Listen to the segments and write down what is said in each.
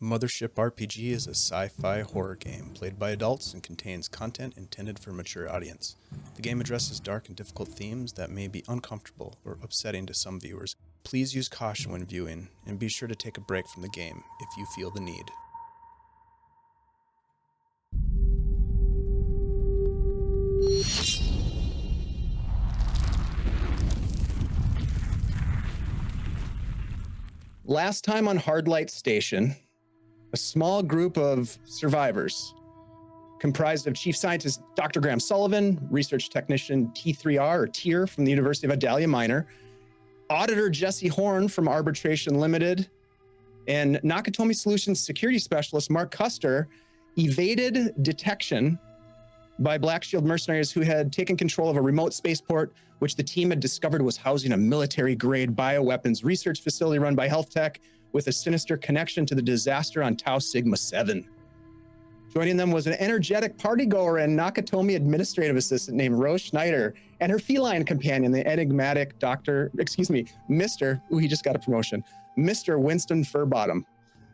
Mothership RPG is a sci-fi horror game played by adults and contains content intended for a mature audience. The game addresses dark and difficult themes that may be uncomfortable or upsetting to some viewers. Please use caution when viewing, and be sure to take a break from the game if you feel the need. Last time on Hardlight Station, a small group of survivors comprised of Chief Scientist Dr. Graham Sullivan, Research Technician T3R or Tier from the University of Adalia Minor, Auditor Jesse Horn from Arbitration Limited, and Nakatomi Solutions Security Specialist Mark Custer evaded detection by Black Shield mercenaries who had taken control of a remote spaceport, which the team had discovered was housing a military-grade bioweapons research facility run by Health Tech with a sinister connection to the disaster on Tau Sigma 7. Joining them was an energetic partygoer and Nakatomi administrative assistant named Rose Schneider and her feline companion, the enigmatic Mr. He just got a promotion, Mr. Winston Furbottom.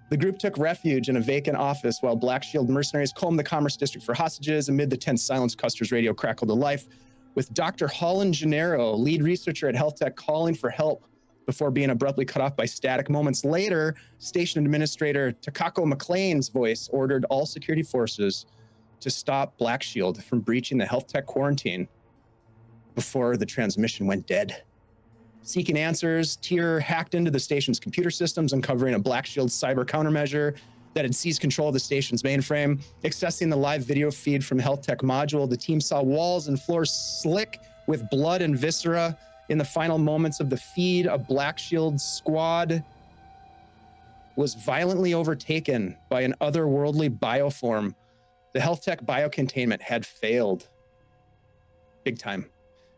The group took refuge in a vacant office while Black Shield mercenaries combed the Commerce District for hostages. Amid the tense silence, Custer's radio crackled to life, with Dr. Holland Gennaro, lead researcher at Health Tech, calling for help before being abruptly cut off by static. Moments later, Station Administrator Takako McLean's voice ordered all security forces to stop Black Shield from breaching the Health Tech quarantine before the transmission went dead. Seeking answers, Tier hacked into the station's computer systems, uncovering a Black Shield cyber countermeasure that had seized control of the station's mainframe. Accessing the live video feed from Health Tech module, the team saw walls and floors slick with blood and viscera. In the final moments of the feed, a Black Shield squad was violently overtaken by an otherworldly bioform. The Health Tech biocontainment had failed. Big time.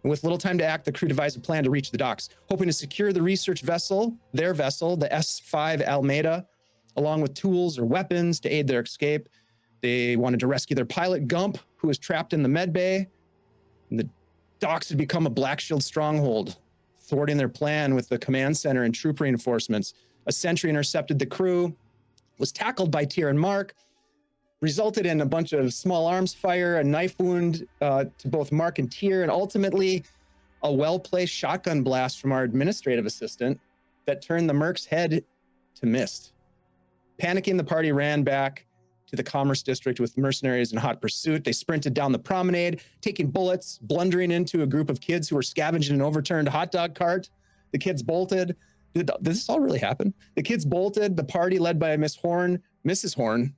And with little time to act, the crew devised a plan to reach the docks, hoping to secure the research vessel, their vessel, the S5 Almeida, along with tools or weapons to aid their escape. They wanted to rescue their pilot, Gump, who was trapped in the med bay. And the docks had become a Black Shield stronghold, thwarting their plan with the command center and troop reinforcements. A sentry intercepted the crew, was tackled by Tier and Mark, resulted in a bunch of small arms fire, a knife wound to both Mark and Tier, and ultimately a well-placed shotgun blast from our administrative assistant that turned the Merc's head to mist. Panicking, the party ran back to the Commerce District with mercenaries in hot pursuit. They sprinted down the promenade, taking bullets, blundering into a group of kids who were scavenging an overturned hot dog cart. The kids bolted. Did this all really happen? The kids bolted. The party, led by Mrs. Horn,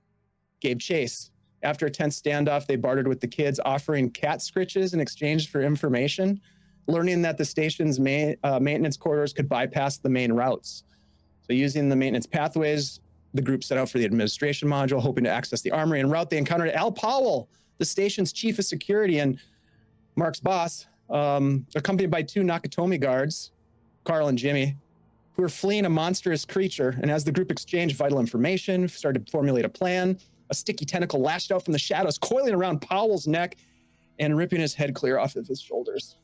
gave chase. After a tense standoff, they bartered with the kids, offering cat scritches in exchange for information, learning that the station's maintenance corridors could bypass the main routes. So using the maintenance pathways, the group set out for the administration module, hoping to access the armory. En route, they encountered Al Powell, the station's chief of security and Mark's boss, accompanied by two Nakatomi guards, Carl and Jimmy, who were fleeing a monstrous creature. And as the group exchanged vital information, started to formulate a plan, a sticky tentacle lashed out from the shadows, coiling around Powell's neck and ripping his head clear off of his shoulders.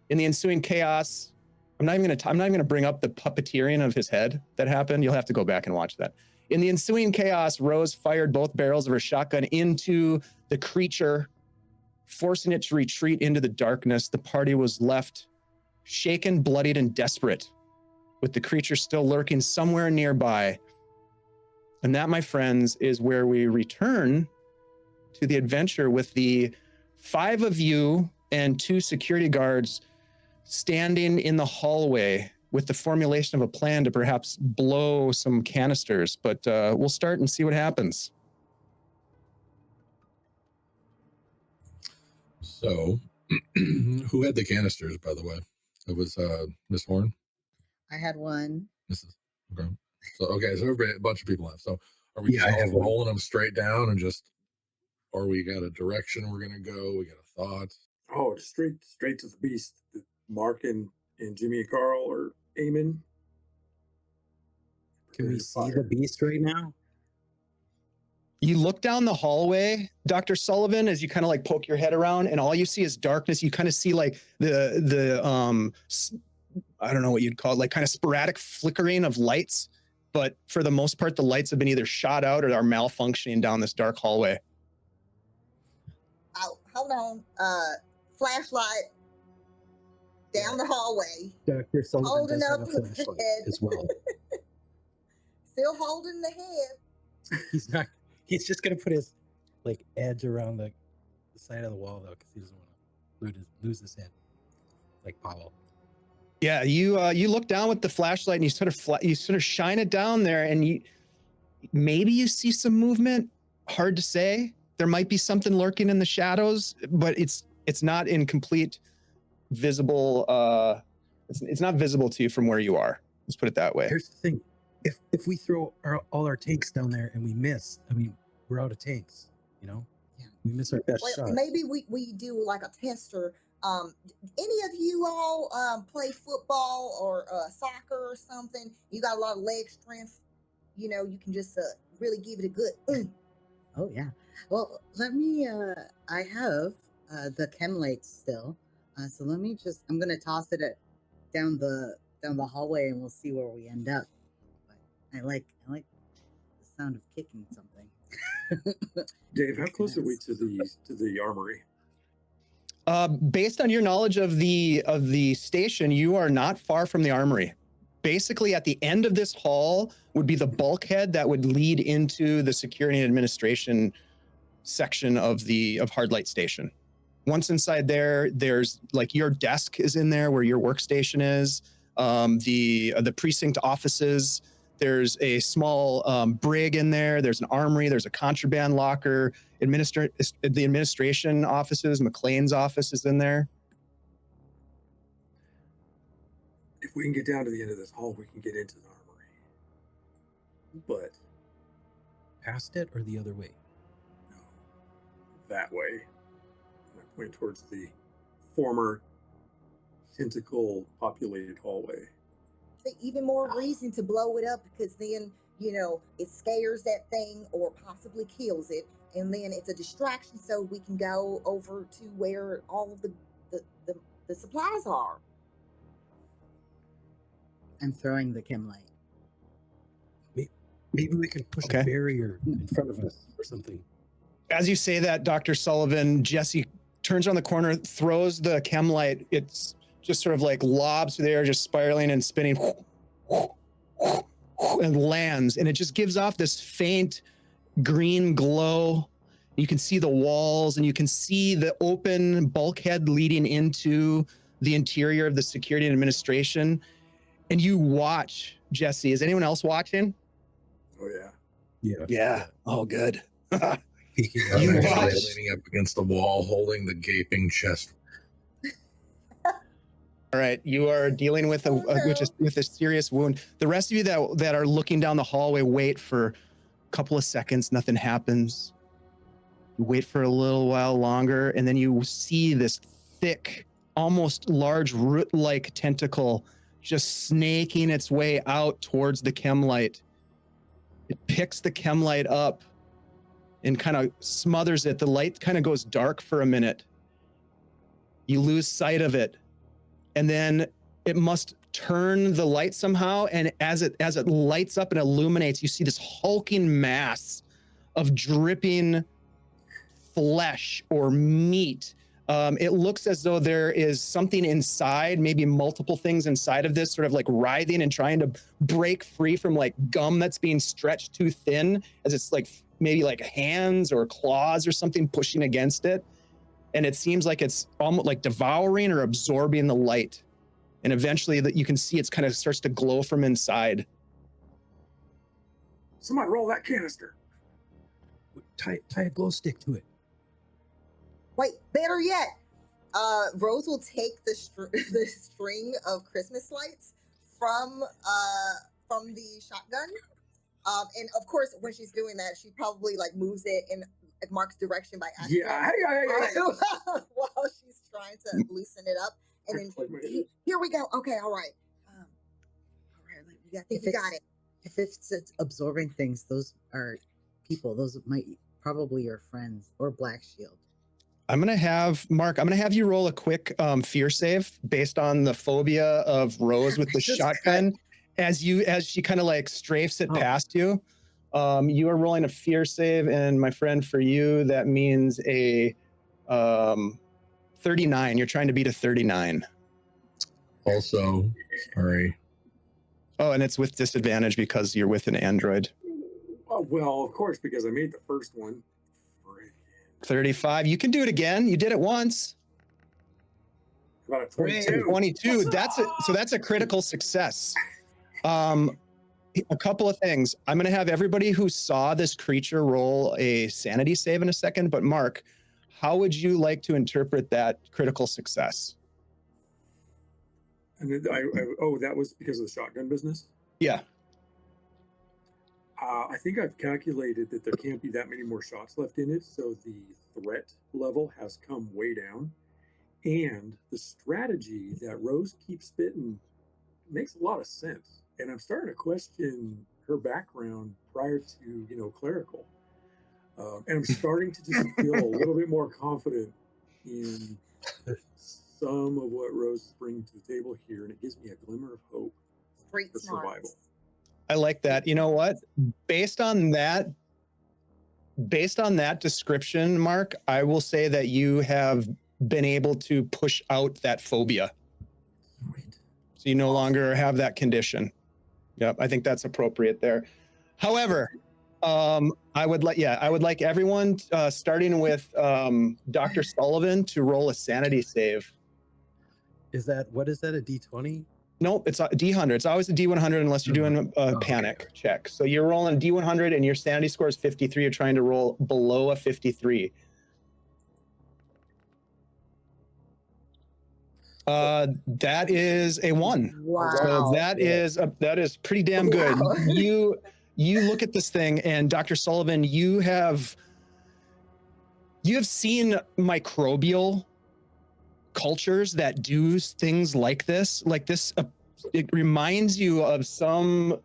In the ensuing chaos, I'm not even going to bring up the puppeteering of his head that happened. You'll have to go back and watch that. In the ensuing chaos, Rose fired both barrels of her shotgun into the creature, forcing it to retreat into the darkness. The party was left shaken, bloodied, and desperate, with the creature still lurking somewhere nearby. And that, my friends, is where we return to the adventure with the 5 of you and 2 security guards standing in the hallway with the formulation of a plan to perhaps blow some canisters. But we'll start and see what happens. So, who had the canisters, by the way? It was Miss Horn? I had one. Mrs. Okay. So everybody, a bunch of people have. So are we just all rolling them straight down and just, or we got a direction we're going to go? We got a thought? Oh, straight to the beast. Mark and Jimmy and Carl are aiming. Can we see the beast right now? You look down the hallway, Dr. Sullivan, as you kind of like poke your head around, and all you see is darkness. You kind of see like the I don't know what you'd call it, like kind of sporadic flickering of lights but for the most part, the lights have been either shot out or are malfunctioning down this dark hallway. Oh, hold on. Flashlight down the hallway. Dr. Sullivan Holding does have up a the flashlight head. as well. Still holding the head. He's just gonna put his like edge around the side of the wall though, because he doesn't want to lose his head, like Powell. Yeah, you look down with the flashlight and you sort of shine it down there, and maybe you see some movement. Hard to say. There might be something lurking in the shadows, but it's not in complete visible. It's not visible to you from where you are. Let's put it that way. Here's the thing: if we throw all our tanks down there and we miss, I mean, we're out of tanks. You know, we miss our best shot. Maybe we do like a tester. Any of you all play football or soccer or something? You got a lot of leg strength. You know, you can just really give it a good. Oh yeah. Well, let me. I have the chem lights still. So let me just. I'm gonna toss it down the hallway, and we'll see where we end up. But I like the sound of kicking something. Dave, how close are we to the armory? Based on your knowledge of the station, you are not far from the armory. Basically, at the end of this hall would be the bulkhead that would lead into the security and administration section of Hardlight Station. Once inside there, there's like your desk is in there where your workstation is. The precinct offices. There's a small brig in there. There's an armory. There's a contraband locker. The administration offices, McLean's office is in there. If we can get down to the end of this hall, we can get into the armory. But Past it or the other way? no, that way. And I point towards the former tentacle-populated hallway. Even more reason to blow it up, because then, you know, it scares that thing or possibly kills it, and then it's a distraction so we can go over to where all of the supplies are. I'm throwing the chem light. Maybe we can push a barrier in front of us or something. As you say that, Dr. Sullivan, Jesse turns around the corner, throws the chem light. It's just sort of like lobs through the air, just spiraling and spinning, and lands. And it just gives off this faint green glow. You can see the walls, and you can see the open bulkhead leading into the interior of the security and administration. And you watch, Jesse. Is anyone else watching? Oh, yeah. Yeah. Yeah. Oh, good. I'm You actually watch. leaning up against the wall, holding the gaping chest. All right, you are dealing with with a serious wound. The rest of you that are looking down the hallway wait for a couple of seconds. Nothing happens. You wait for a little while longer, and then you see this thick, almost large root-like tentacle just snaking its way out towards the chem light. It picks the chem light up and kind of smothers it. The light kind of goes dark for a minute. You lose sight of it. And then it must turn the light somehow. And as it lights up and illuminates, you see this hulking mass of dripping flesh or meat. It looks as though there is something inside, maybe multiple things inside of this, sort of like writhing and trying to break free from like gum that's being stretched too thin, as it's like maybe like hands or claws or something pushing against it. And it seems like it's almost like devouring or absorbing the light. And eventually that you can see it's kind of starts to glow from inside. Somebody roll that canister. Tie a glow stick to it. Wait, better yet, Rose will take the string of Christmas lights from the shotgun, and of course, when she's doing that, she probably like moves it in Mark's direction by accident. Yeah, hey. While she's trying to loosen it up, and then here we go. Okay, all right. All right, you got it. If it's absorbing things, those are people. Those might probably your friends or Black Shield. I'm going to have you roll a quick fear save based on the phobia of Rose with the shotgun. as she kind of like strafes it past you, you are rolling a fear save, and my friend, for you, that means a 39. You're trying to beat a 39. Also, sorry. Oh, and it's with disadvantage because you're with an android. Oh, well, of course, because I made the first one. 35. You can do it again. You did it once. About a 22. 22. That's a critical success. A couple of things. I'm going to have everybody who saw this creature roll a sanity save in a second. But Mark, how would you like to interpret that critical success? And then that was because of the shotgun business? Yeah. I think I've calculated that there can't be that many more shots left in it, so the threat level has come way down. And the strategy that Rose keeps spitting makes a lot of sense. And I'm starting to question her background prior to, clerical. And I'm starting to just feel a little bit more confident in some of what Rose is bringing to the table here, and it gives me a glimmer of hope for survival. I like that. You know what? Based on that description, Mark, I will say that you have been able to push out that phobia. Sweet. So you no longer have that condition. Yep, I think that's appropriate there. However, I would like everyone, starting with Dr. Sullivan, to roll a sanity save. What is that, a D20? Nope, it's a D100. It's always a D100 unless you're doing a panic check. So you're rolling a D100 and your sanity score is 53. You're trying to roll below a 53. That is a 1. Wow. So that is pretty damn good. Wow. You look at this thing, and Dr. Sullivan, you have seen microbial cultures that do things like this. It reminds you of some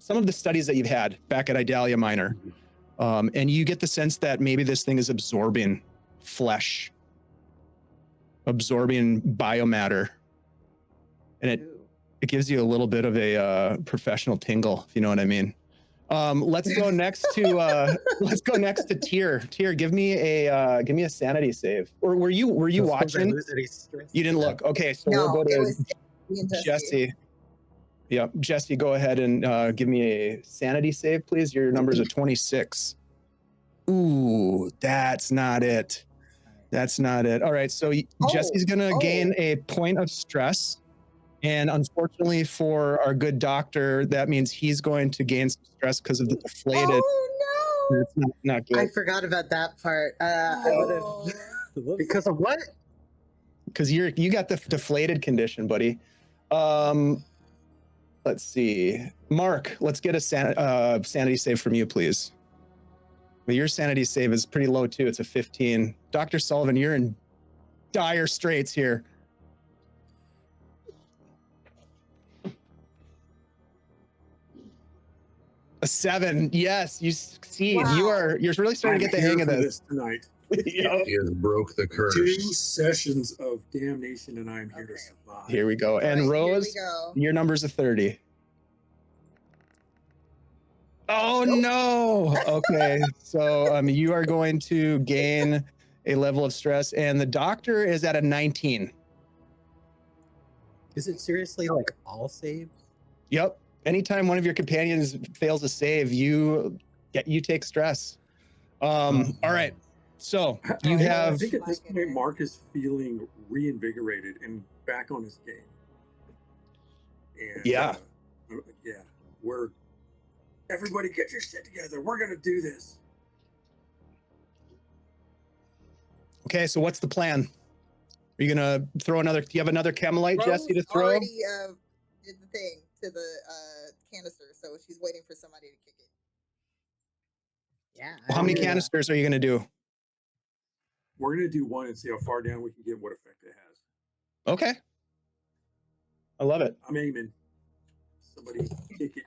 of the studies that you've had back at Idalia Minor. And you get the sense that maybe this thing is absorbing flesh, absorbing biomatter. And it gives you a little bit of a professional tingle, if you know what I mean. Let's go next to Tyr. Tyr, give me a sanity save. Or were you watching? You didn't look. Okay, so we'll go to Jesse. Yep, Jesse, go ahead and give me a sanity save, please. Your number's a 26. Ooh, that's not it. All right, so Jesse's gonna gain a point of stress. And unfortunately for our good doctor, that means he's going to gain some stress because of the deflated. Oh no! It's not good. I forgot about that part. Because of what? Because you got the deflated condition, buddy. Let's see. Mark, let's get a sanity save from you, please. But your sanity save is pretty low too. It's a 15. Dr. Sullivan, you're in dire straits here. A 7. Yes, you see, Wow. you're really starting to get the hang of this tonight. He has broke the curse. 2 sessions of damnation, and I'm here to survive. Here we go. And Rose, your number's a 30. Oh no. Okay. So you are going to gain a level of stress, and the doctor is at a 19. Is it seriously like all saves? Yep. Anytime one of your companions fails a save, you take stress. All right. So you have. I think at this point, Mark is feeling reinvigorated and back on his game. And, we're everybody get your shit together. We're gonna do this. Okay, so what's the plan? Are you gonna throw another? Do you have another Chemelite, Rose Jesse, to throw? already did the thing to the canister, so she's waiting for somebody to kick it. Yeah. How many canisters are you gonna do? We're gonna do one and see how far down we can get, what effect it has. Okay. I love it. I'm aiming. Somebody kick it,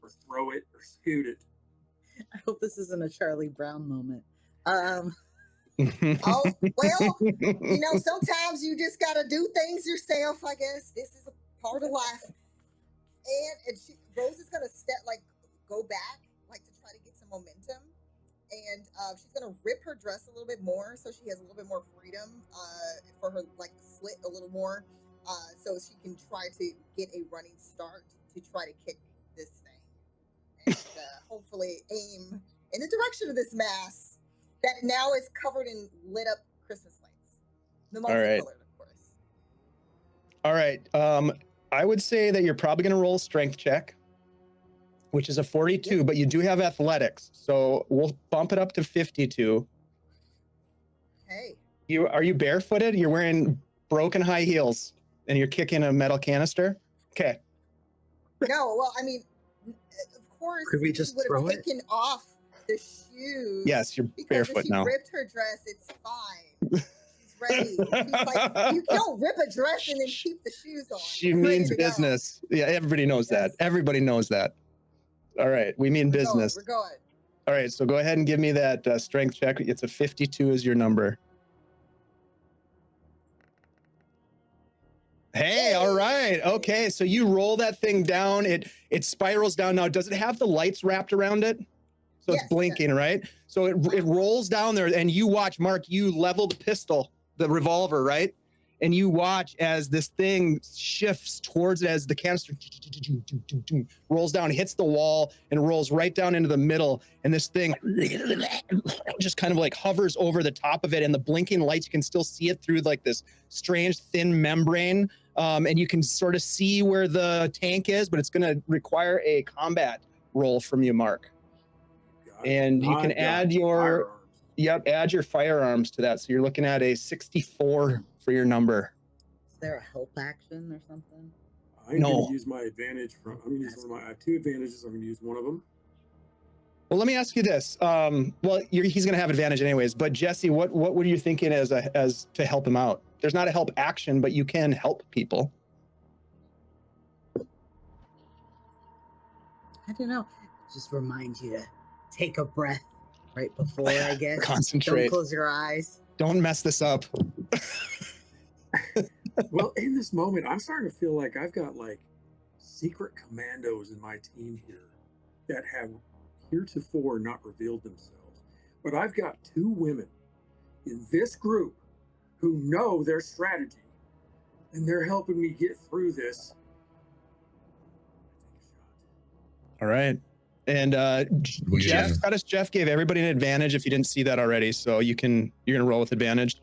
or throw it, or scoot it. I hope this isn't a Charlie Brown moment. Oh, well, sometimes you just gotta do things yourself, I guess. This is a part of life. and Rose is gonna go back, like to try to get some momentum, and she's gonna rip her dress a little bit more so she has a little bit more freedom for her, like slit a little more, so she can try to get a running start to try to kick this thing, and hopefully aim in the direction of this mass that now is covered in lit up Christmas lights. The multicolored, of course. All right. I would say that you're probably going to roll a strength check, which is a 42, but you do have athletics, so we'll bump it up to 52. Hey. Are you barefooted? You're wearing broken high heels and you're kicking a metal canister? Okay. No, well, I mean, of course, Could we just throw it? Taken off the shoes. Yes, you're barefoot if she now. ripped her dress, it's fine. She's ready. She's like, you don't rip a dress and then keep the shoes on. She means business. Yeah, everybody knows that. Everybody knows that. All right, we mean business. We're going. All right, so go ahead and give me that strength check. It's a 52 is your number. Hey, all right. Okay, so you roll that thing down. It spirals down. Now, does it have the lights wrapped around it? So it's blinking, right? So it rolls down there, and you watch, Mark, you level the pistol, the revolver, right? And you watch as this thing shifts towards it as the canister rolls down, hits the wall, and rolls right down into the middle. And this thing just kind of like hovers over the top of it. And the blinking lights, you can still see it through like this strange thin membrane. And you can sort of see where the tank is, but it's going to require a combat roll from you, Mark. And you can add your add your firearms to that. So you're looking at a 64 for your number. Is there a help action or something? I'm going to use my advantage I'm going to use I have two advantages. I'm going to use one of them. Well, let me ask you this. He's going to have advantage anyways. But Jesse, what were you thinking as to help him out? There's not a help action, but you can help people. I don't know. Just remind you to take a breath right before, I guess. Concentrate. Don't close your eyes. Don't mess this up. Well, in this moment, I'm starting to feel like I've got like secret commandos in my team here that have heretofore not revealed themselves. But I've got two women in this group who know their strategy, and they're helping me get through this. All right. And Jeff gave everybody an advantage if you didn't see that already. So you're going to roll with advantage.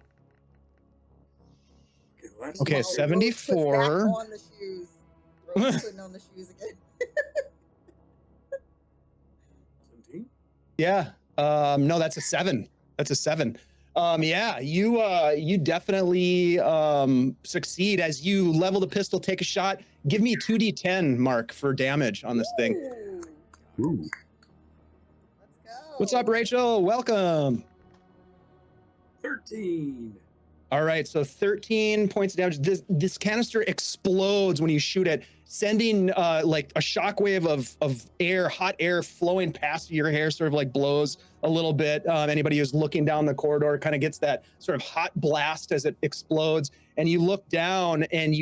Okay, 74. Rose on the shoes. Rose putting on the shoes again. 17? Yeah. No, that's a 7. That's a 7. You definitely succeed as you level the pistol, take a shot. Give me 2d10, Mark, for damage on this thing. Ooh. Let's go. What's up, Rachel? Welcome. 13. All right, so 13 points of damage. This canister explodes when you shoot it, sending like a shockwave of air, hot air flowing past your hair, sort of like blows a little bit. Anybody who's looking down the corridor kind of gets that sort of hot blast as it explodes. And you look down and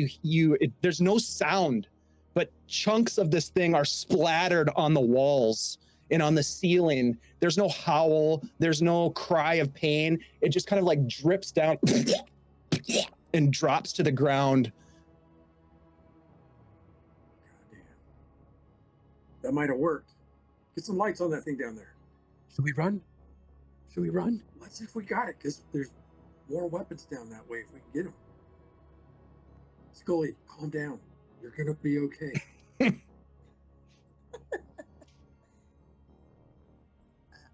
there's no sound, but chunks of this thing are splattered on the walls and on the ceiling. There's no howl. There's no cry of pain. It just kind of like drips down and drops to the ground. God damn. That might have worked. Get some lights on that thing down there. Should we run? Let's see if we got it, because there's more weapons down that way if we can get them. Scully, calm down. You're going to be okay.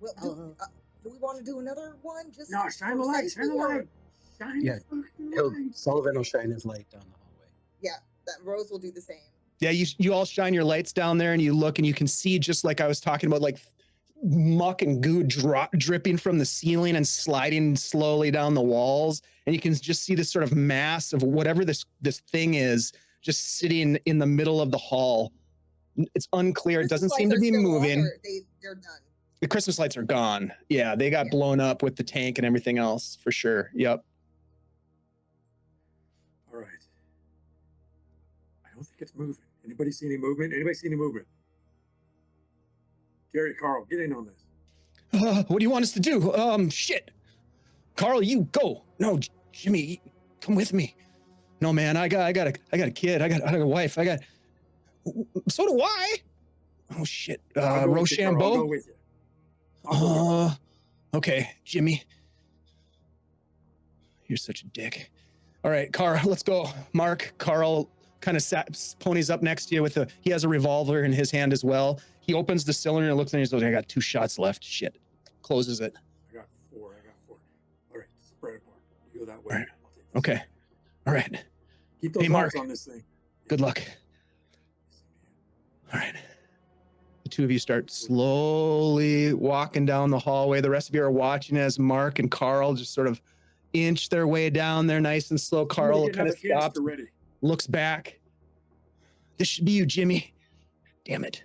Well, do we want to do another one? Just no, shine the light. Shine the light. Shine the fucking light. Sullivan will shine his light down the hallway. Yeah, that Rose will do the same. Yeah, you all shine your lights down there and you look and you can see, just like I was talking about, like muck and goo dripping from the ceiling and sliding slowly down the walls. And you can just see this sort of mass of whatever this thing is just sitting in the middle of the hall. It's unclear. It doesn't seem to be moving. They're done. The Christmas lights are gone. Yeah, they got blown up with the tank and everything else, for sure. Yep. All right. I don't think it's moving. Anybody see any movement? Anybody see any movement? Jerry, Carl, get in on this. What do you want us to do? Shit. Carl, you go. No, Jimmy, come with me. No, man, I got a kid. I got a wife. So do I. Oh shit. Rochambeau. I'll go with you. Okay, Jimmy. You're such a dick. All right, Carl, let's go. Mark, Carl kind of ponies up next to you he has a revolver in his hand as well. He opens the cylinder and looks at it and he's like, I got 2 shots left. Shit. Closes it. I got four. All right, spread apart. You go that way. All right. Okay. All right. Keep those Mark. eyes on this thing. Good luck. All right. The 2 of you start slowly walking down the hallway. The rest of you are watching as Mark and Carl just sort of inch their way down there nice and slow. Carl kind of stops, looks back. This should be you, Jimmy. Damn it.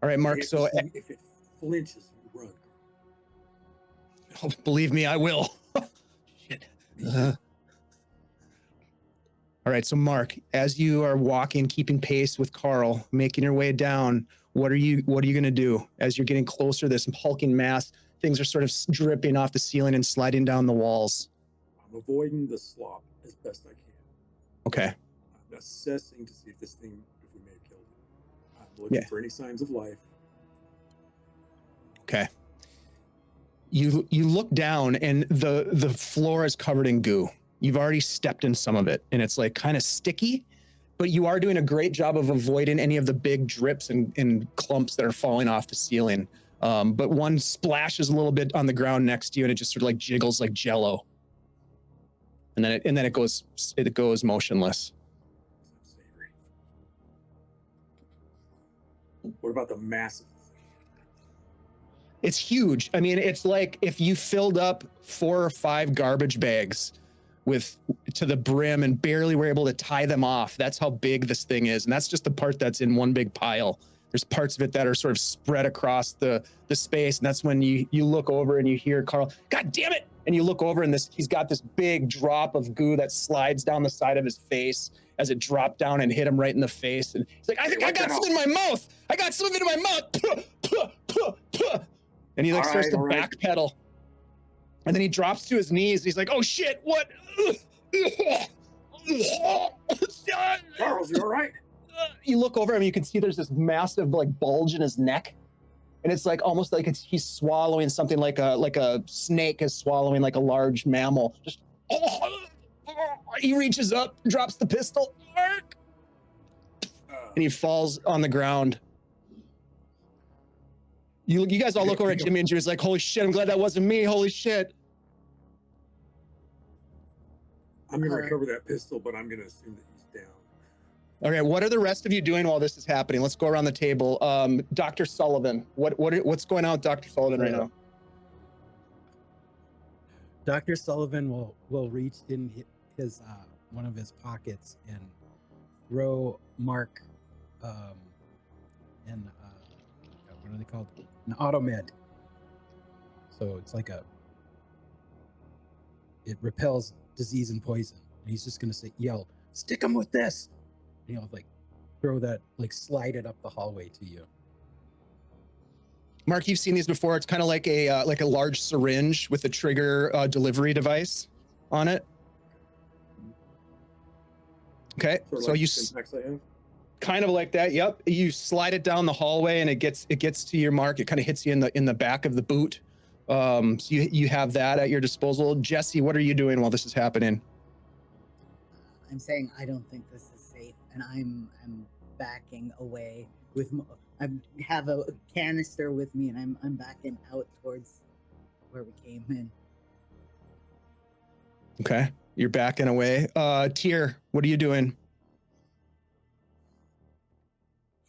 All right, Mark. So if it flinches, you run. Oh, believe me, I will. Shit. All right, so Mark, as you are walking, keeping pace with Carl, making your way down, what are you going to do as you're getting closer to this hulking mass? Things are sort of dripping off the ceiling and sliding down the walls. I'm avoiding the slop as best I can. Okay. I'm assessing to see if we may have killed it. I'm looking for any signs of life. Okay. You look down and the floor is covered in goo. You've already stepped in some of it and it's like kind of sticky, but you are doing a great job of avoiding any of the big drips and clumps that are falling off the ceiling. But one splashes a little bit on the ground next to you and it just sort of like jiggles like jello. And then it goes motionless. Savory. What about the massive thing? It's huge. I mean, it's like if you filled up 4 or 5 garbage bags to the brim and barely were able to tie them off. That's how big this thing is. And that's just the part that's in one big pile. There's parts of it that are sort of spread across the space. And that's when you look over and you hear Carl, God damn it. And you look over and he's got this big drop of goo that slides down the side of his face as it dropped down and hit him right in the face. And he's like, I think I got something in my mouth. I got something in my mouth. And he starts to backpedal. And then he drops to his knees. He's like, oh shit, what? Charles, you all right? You look over him, you can see there's this massive like bulge in his neck. And it's like almost like he's swallowing something like a snake is swallowing like a large mammal. Just he reaches up, drops the pistol, and he falls on the ground. You guys all look over at Jimmy and Drew's like, holy shit, I'm glad that wasn't me. Holy shit. I'm going to recover that pistol, but I'm going to assume that he's down. Okay, what are the rest of you doing while this is happening? Let's go around the table. Dr. Sullivan, what's going on with Dr. Sullivan right now? Dr. Sullivan will reach in his one of his pockets and throw Mark and what are they called? An automed. So it's like it repels disease and poison. And he's just gonna yell, stick him with this. And he'll like throw that, like slide it up the hallway to you. Mark, you've seen these before. It's kind of like a large syringe with a trigger delivery device on it. Okay, so you kind of like that. Yep, you slide it down the hallway and it gets to your Mark. It kind of hits you in the back of the boot. So you have that at your disposal. Jesse, what are you doing while this is happening? I'm saying I don't think this is safe, and I'm backing away with. I have a canister with me, and I'm backing out towards where we came in. Okay, you're backing away. Tyr, what are you doing?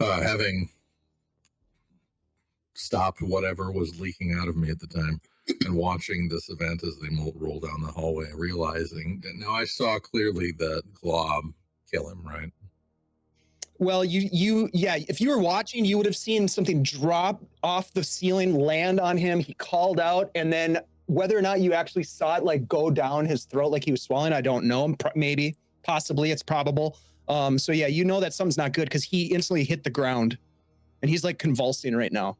Having stopped whatever was leaking out of me at the time and watching this event as they roll down the hallway, realizing that now I saw clearly that Glob kill him, right? Well, if you were watching, you would have seen something drop off the ceiling, land on him. He called out, and then whether or not you actually saw it like go down his throat like he was swallowing, I don't know. Maybe, possibly, it's probable. So yeah, you know that something's not good because he instantly hit the ground, and he's like convulsing right now.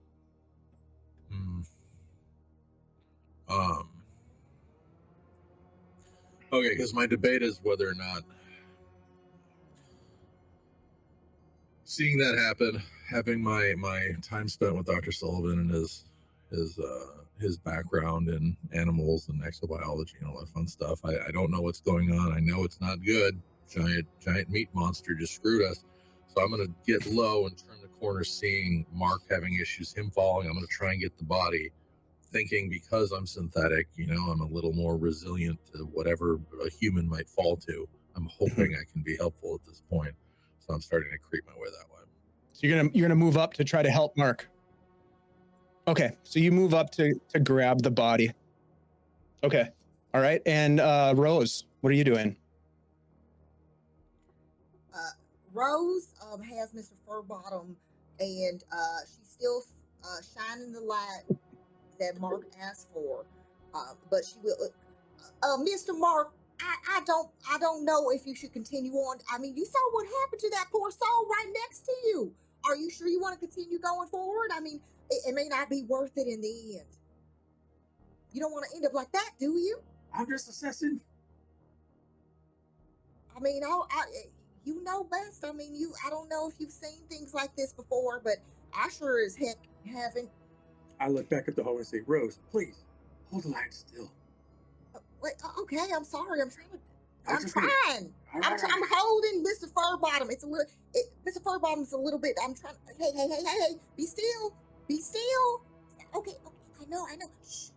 Okay, because my debate is whether or not seeing that happen, having my time spent with Dr. Sullivan and his background in animals and exobiology and all that fun stuff. I don't know what's going on. I know it's not good. Giant meat monster just screwed us. So I'm gonna get low and turn the corner, seeing Mark having issues, him falling. I'm gonna try and get the body, thinking because I'm synthetic, I'm a little more resilient to whatever a human might fall to. I'm hoping I can be helpful at this point. So I'm starting to creep my way that way. So you're gonna move up to try to help Mark. Okay, so you move up to grab the body. Okay, all right. And Rose, what are you doing? Rose has Mr. Furbottom, and she's still shining the light that Mark asked for. But she will, Mr. Mark. I don't know if you should continue on. I mean, you saw what happened to that poor soul right next to you. Are you sure you want to continue going forward? I mean, it may not be worth it in the end. You don't want to end up like that, do you? I'm just assessing. I mean, you know best. I mean, I don't know if you've seen things like this before, but I sure as heck haven't. I look back at the hole and say, Rose, please, hold the light still. Wait, okay, I'm sorry. I'm trying. I'm holding Mr. Furbottom. Mr. Furbottom's a little bit. I'm trying. Hey, be still. Okay, I know. Shh.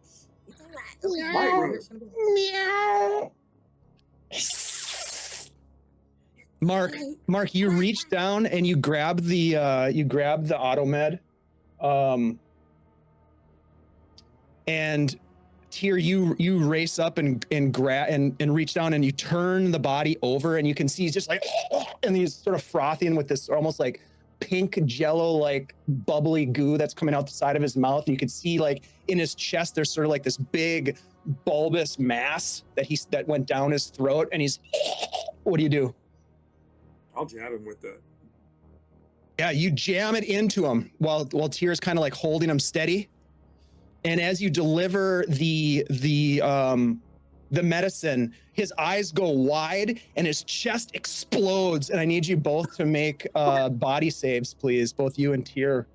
It's all right. Okay. Meow. Mark, you reach down and you grab the automed, and Tyr, you race up and grab and reach down and you turn the body over, and you can see he's just like, and he's sort of frothing with this almost like pink jello like bubbly goo that's coming out the side of his mouth. And you can see like in his chest there's sort of like this big bulbous mass that went down his throat, and he's what do you do? I'll jab him with that. Yeah, you jam it into him while Tyr's kind of like holding him steady. And as you deliver the medicine, his eyes go wide and his chest explodes. And I need you both to make body saves, please, both you and Tyr.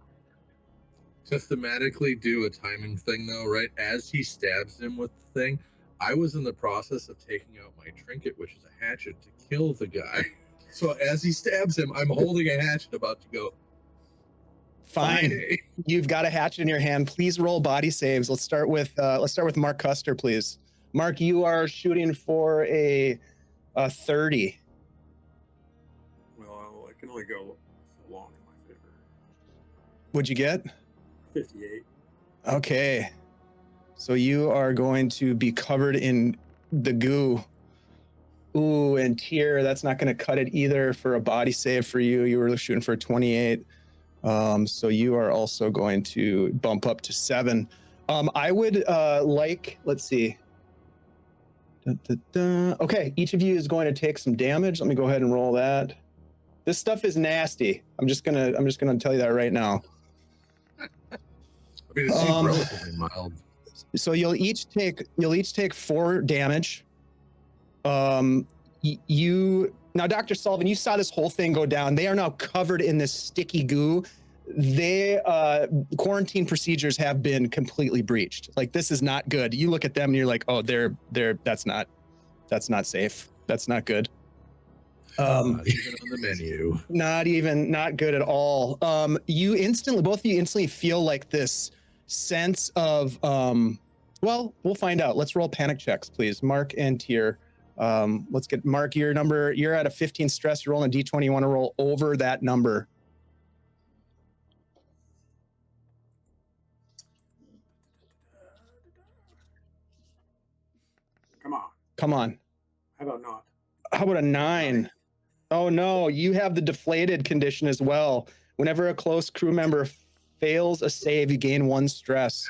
To thematically do a timing thing, though, right? As he stabs him with the thing, I was in the process of taking out my trinket, which is a hatchet, to kill the guy. So as he stabs him, I'm holding a hatchet about to go. Fine. You've got a hatchet in your hand. Please roll body saves. Let's start with Mark Custer, please. Mark, you are shooting for a 30. Well, I can only go so long in my favor. What'd you get? 58. Okay. So you are going to be covered in the goo. Ooh, and Tyr, that's not going to cut it either for a body save for you. You were shooting for a 28. So you are also going to bump up to 7. I would let's see. Okay, each of you is going to take some damage. Let me go ahead and roll that. This stuff is nasty. I'm just gonna tell you that right now. I mean, it seems relatively mild. So you'll each take 4 damage. Now, Dr. Sullivan, you saw this whole thing go down. They are now covered in this sticky goo. Quarantine procedures have been completely breached. Like, this is not good. You look at them and you're like, oh, that's not safe. That's not good. Not even on the menu. Not good at all. Both of you instantly feel like this sense of, well, we'll find out. Let's roll panic checks, please. Mark and Tyr. Let's get Mark, you're at a 15 stress. You're rolling a D20. You want to roll over that number. Come on. How about not? How about a 9? Oh no, you have the deflated condition as well. Whenever a close crew member fails a save, you gain 1 stress.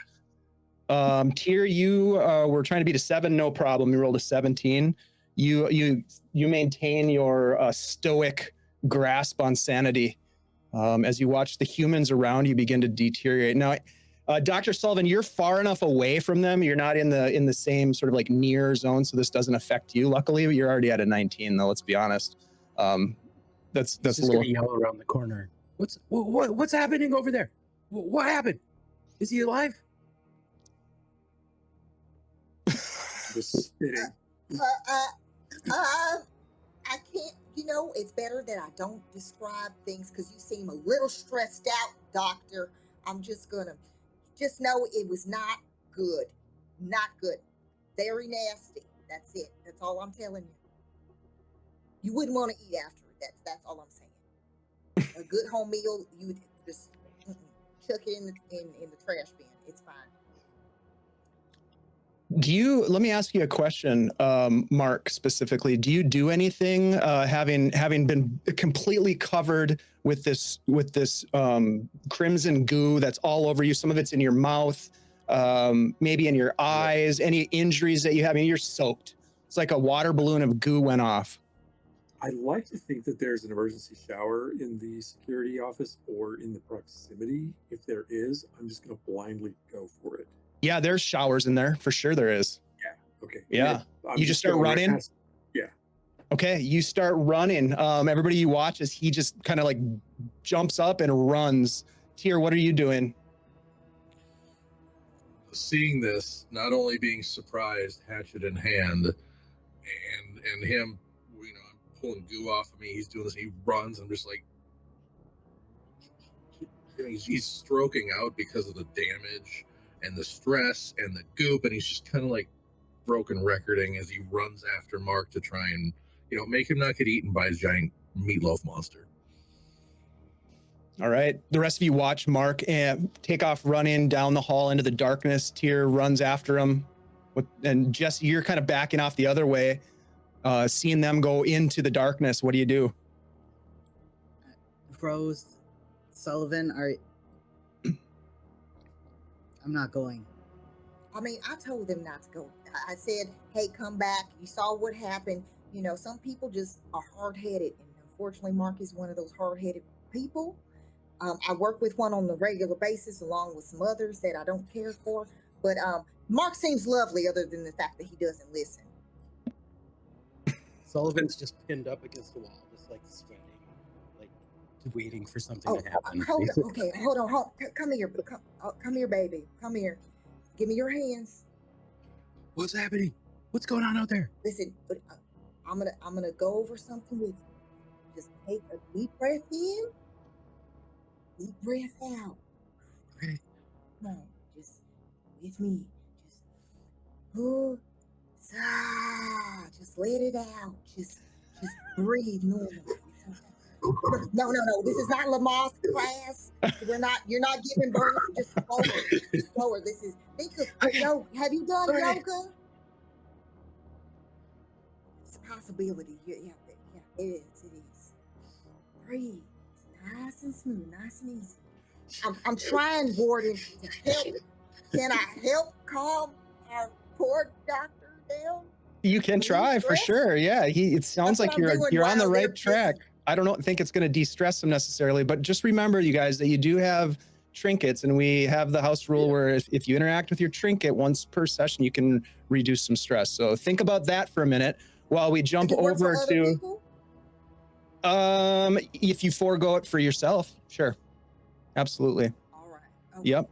Tyr, you were trying to beat a 7, no problem. You rolled a 17. You maintain your stoic grasp on sanity as you watch the humans around you begin to deteriorate. Now, Dr. Sullivan, you're far enough away from them. You're not in the same sort of like near zone, so this doesn't affect you. Luckily, you're already at a 19, though. Let's be honest. That's a Just little. gonna yell around the corner. What's happening over there? What happened? Is he alive? Just spitting. I can't, it's better that I don't describe things because you seem a little stressed out, doctor. I'm just gonna know it was not good. Not good. Very nasty. That's it. That's all I'm telling you. You wouldn't want to eat after it. That's all I'm saying. A good home meal, you would just chuck it in the trash bin. It's fine. Let me ask you a question, Mark, specifically. Do you do anything, having been completely covered with this crimson goo that's all over you? Some of it's in your mouth, maybe in your eyes, any injuries that you have. I mean, you're soaked. It's like a water balloon of goo went off. I like to think that there's an emergency shower in the security office or in the proximity. If there is, I'm just going to blindly go for it. Yeah, there's showers in there. For sure there is. Yeah. Okay. Yeah. I'm You just start running? Right. Yeah. Okay, you start running. Everybody you watch as he just kind of like jumps up and runs. Tyr, what are you doing? Seeing this, not only being surprised, hatchet in hand, and him, I'm pulling goo off of me. He's doing this. He runs. I'm just like, he's stroking out because of the damage and the stress and the goop, and he's just kind of like broken recording as he runs after Mark to try and make him not get eaten by a giant meatloaf monster. All right, the rest of you watch Mark and take off running down the hall into the darkness. Tyr runs after him, and Jesse, you're kind of backing off the other way, seeing them go into the darkness. What do you do? Rose, Sullivan, I'm not going. I mean, I told them not to go. I said, hey, come back. You saw what happened. Some people just are hard-headed. And unfortunately, Mark is one of those hard-headed people. I work with one on a regular basis along with some others that I don't care for. But Mark seems lovely other than the fact that he doesn't listen. Sullivan's just pinned up against the wall, just like sweating, like waiting for something to happen. Hold on. Okay, hold on. Come here. Come here, baby. Come here. Give me your hands. What's happening? What's going on out there? Listen, but I'm gonna go over something with you. Just take a deep breath in, deep breath out. Okay. Come on, just with me. Just let it out. Just breathe normal. No. This is not Lamaze class. You're not giving birth. Just slower. This is have you done yoga? It's a possibility. Yeah, it is. Breathe. Nice and smooth, nice and easy. I'm trying, Warden, to help. Can I help calm our poor doctor down? You can try for sure. Yeah, it sounds like you're on the right track. I don't think it's going to de-stress them necessarily, but just remember, you guys, that you do have trinkets, and we have the house rule where if you interact with your trinket once per session, you can reduce some stress. So think about that for a minute while we jump over to. If you forego it for yourself, sure, absolutely. All right. Okay. Yep.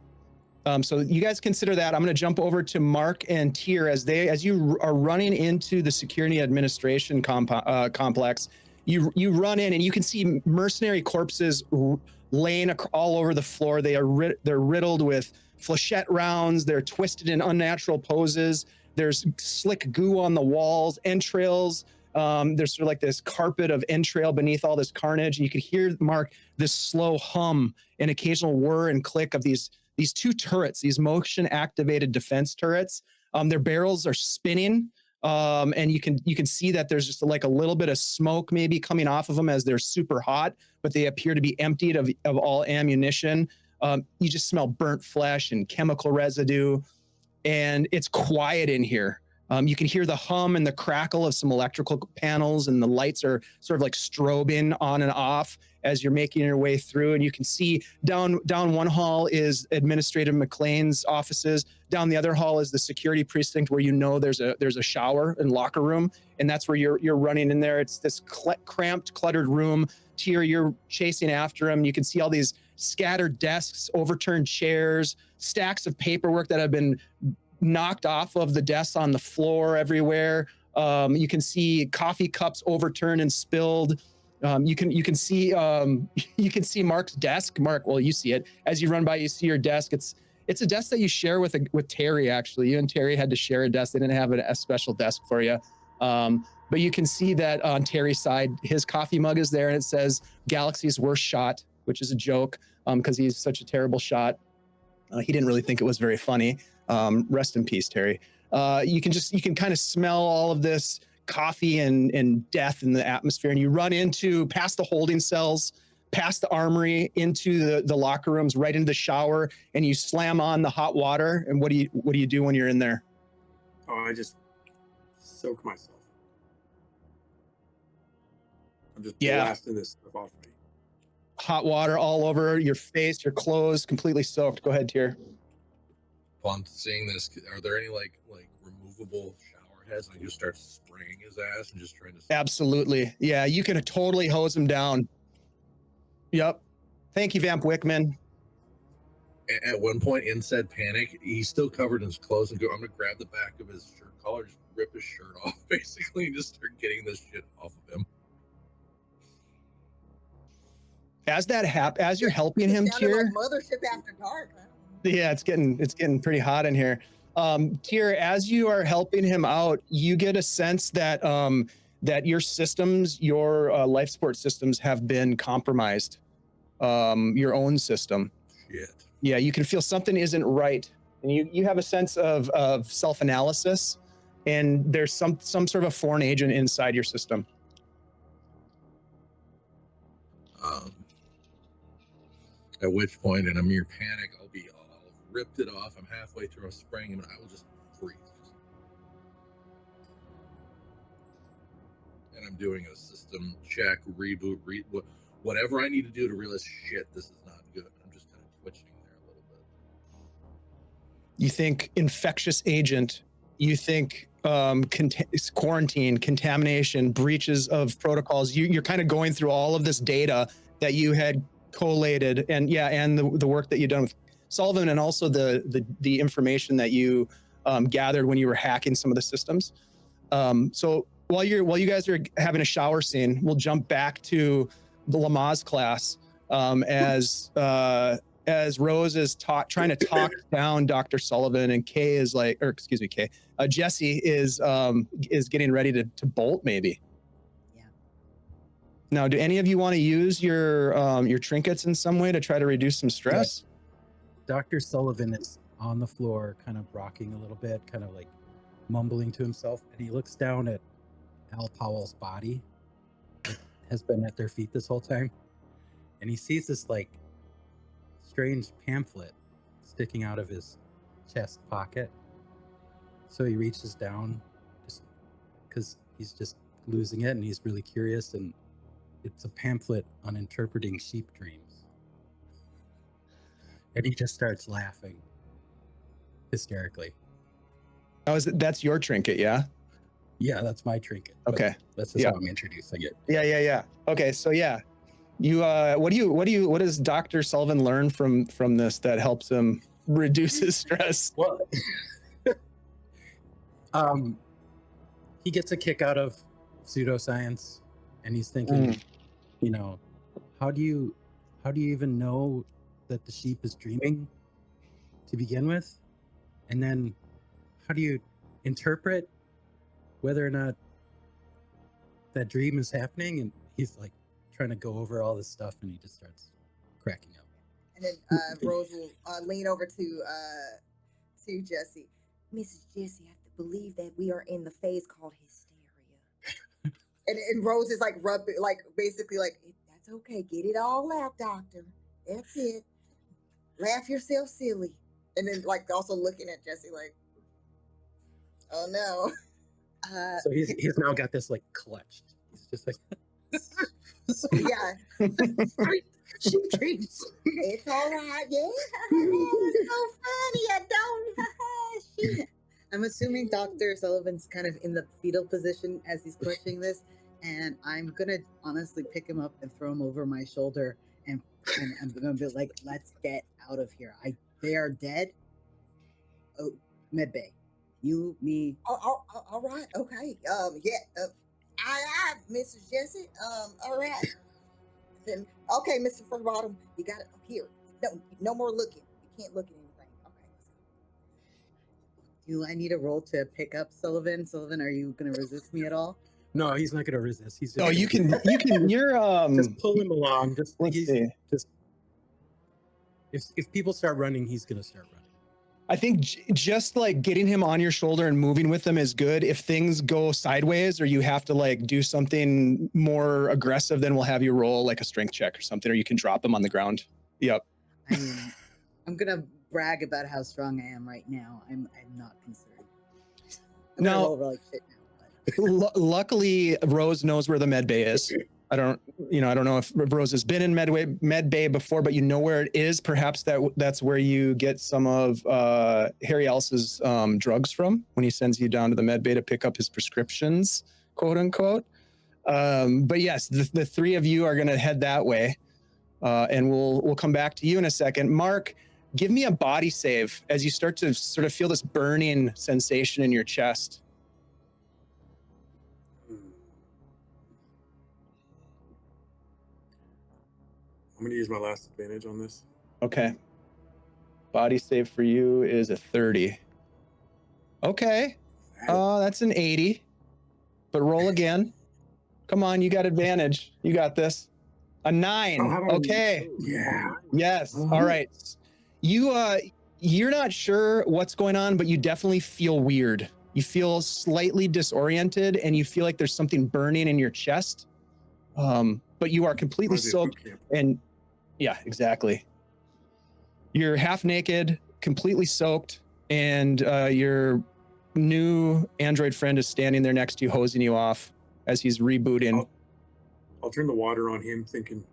So you guys consider that. I'm going to jump over to Mark and Tyr as you are running into the security administration complex. You run in and you can see mercenary corpses laying all over the floor. They're riddled with flechette rounds. They're twisted in unnatural poses. There's slick goo on the walls, entrails. There's sort of like this carpet of entrail beneath all this carnage. And you could hear, Mark, this slow hum and occasional whir and click of these two turrets, these motion-activated defense turrets. Their barrels are spinning. And you can see that there's just like a little bit of smoke maybe coming off of them as they're super hot, but they appear to be emptied of all ammunition. You just smell burnt flesh and chemical residue, and it's quiet in here. You can hear the hum and the crackle of some electrical panels, and the lights are sort of like strobing on and off as you're making your way through. And you can see down one hall is Administrative McLean's offices. Down the other hall is the security precinct, where there's a shower and locker room, and that's where you're running in there. It's this cramped, cluttered room. Tyr, you're chasing after him. You can see all these scattered desks, overturned chairs, stacks of paperwork that have been knocked off of the desks on the floor everywhere. You can see coffee cups overturned and spilled. You can see Mark's desk. Mark, well, you see it as you run by. You see your desk. It's a desk that you share with Terry. Actually, you and Terry had to share a desk. They didn't have a special desk for you. But you can see that on Terry's side, his coffee mug is there, and it says "Galaxy's worst shot," which is a joke because he's such a terrible shot. He didn't really think it was very funny. Rest in peace, Terry. You can kind of smell all of this coffee and death in the atmosphere, and you run past the holding cells, past the armory, into the locker rooms, right into the shower, and you slam on the hot water. And what do you do when you're in there? Oh, I just soak myself. I'm just blasting this stuff off me. Hot water all over your face, your clothes, completely soaked. Go ahead, Tyr. Upon seeing this, are there any like removable shower heads? And I just start spraying his ass and just trying to. Absolutely, yeah. You can totally hose him down. Yep. Thank you, Vamp Wickman. At one point, in said panic, he's still covered in his clothes, and I'm gonna grab the back of his shirt collar, just rip his shirt off, basically, and just start getting this shit off of him. As you're helping him, Tyr. Like Mothership After Dark. Yeah, it's getting pretty hot in here. Tyr, as you are helping him out, you get a sense that that your systems, your life support systems, have been compromised. Your own system. Shit. Yeah, you can feel something isn't right, and you have a sense of self-analysis, and there's some sort of a foreign agent inside your system. At which point, in a mere panic, I'll ripped it off. I'm halfway through. I'm spraying him, and I will just freeze. And I'm doing a system check, reboot, whatever I need to do to realize, shit, this is not good. I'm just kind of twitching there a little bit. You think infectious agent. You think quarantine, contamination, breaches of protocols. You're kind of going through all of this data that you had collated, and the work that you've done with Sullivan, and also the information that you gathered when you were hacking some of the systems. So while you guys are having a shower scene, we'll jump back to the Lamaze class as Rose is trying to talk down Dr. Sullivan, and Jesse is getting ready to bolt, maybe. Now, do any of you want to use your trinkets in some way to try to reduce some stress? Dr. Sullivan is on the floor, kind of rocking a little bit, kind of like mumbling to himself, and he looks down at Al Powell's body that has been at their feet this whole time, and he sees this like strange pamphlet sticking out of his chest pocket. So he reaches down, just because he's just losing it, and he's really curious, and it's a pamphlet on interpreting sheep dreams. And he just starts laughing hysterically. That's your trinket, yeah? Yeah, that's my trinket. Okay. That's just how I'm introducing it. Yeah. Okay, so yeah. You what does Dr. Sullivan learn from this that helps him reduce his stress? Well, he gets a kick out of pseudoscience, and he's thinking, how do you even know that the sheep is dreaming to begin with? And then how do you interpret whether or not that dream is happening? And he's like trying to go over all this stuff, and he just starts cracking up. And then Rose will lean over to Jesse. Mrs. Jesse, I have to believe that we are in the phase called hysteria. and Rose is like basically like, that's okay, get it all out, doctor. That's it. Laugh yourself silly. And then like also looking at Jesse like, Oh no. So he's now got this like clutched. He's just like So, yeah. She drinks. It's all right. Yeah. It's so funny. I don't. Shoot. I'm assuming Dr. Sullivan's kind of in the fetal position as he's clutching this, and I'm gonna honestly pick him up and throw him over my shoulder, and I'm gonna be like, "Let's get out of here. They are dead. Oh, medbay, you, me." All right. Okay. Yeah. Aye, Mrs. Jessie. All right. Then, okay, Mr. Furbottom, you got it here. No more looking. You can't look at anything. Okay. Do I need a roll to pick up Sullivan? Sullivan, are you gonna resist me at all? no, he's not gonna resist. He's just Oh, you can. You're just pull him along. Let's see. If people start running, he's gonna start running. I think just like getting him on your shoulder and moving with them is good. If things go sideways or you have to like do something more aggressive, then we'll have you roll like a strength check or something, or you can drop him on the ground. Yep. I mean, I'm gonna brag about how strong I am right now. I'm not concerned. I'm gonna roll like shit now. Luckily, Rose knows where the med bay is. I don't know if Rose has been in med bay before, but you know where it is. Perhaps that's where you get some of Harry Else's drugs from when he sends you down to the med bay to pick up his prescriptions, quote unquote. But yes, the three of you are going to head that way, and we'll come back to you in a second. Mark, give me a body save as you start to sort of feel this burning sensation in your chest. I'm going to use my last advantage on this. Okay. Body save for you is a 30. Okay. That's an 80. But roll again. Come on, you got advantage. You got this. A 9. Okay. Yeah. Yes. All right. You're not sure what's going on, but you definitely feel weird. You feel slightly disoriented and you feel like there's something burning in your chest. But you are completely soaked and yeah, exactly. You're half naked, completely soaked, and your new android friend is standing there next to you, hosing you off as he's rebooting. I'll turn the water on him, thinking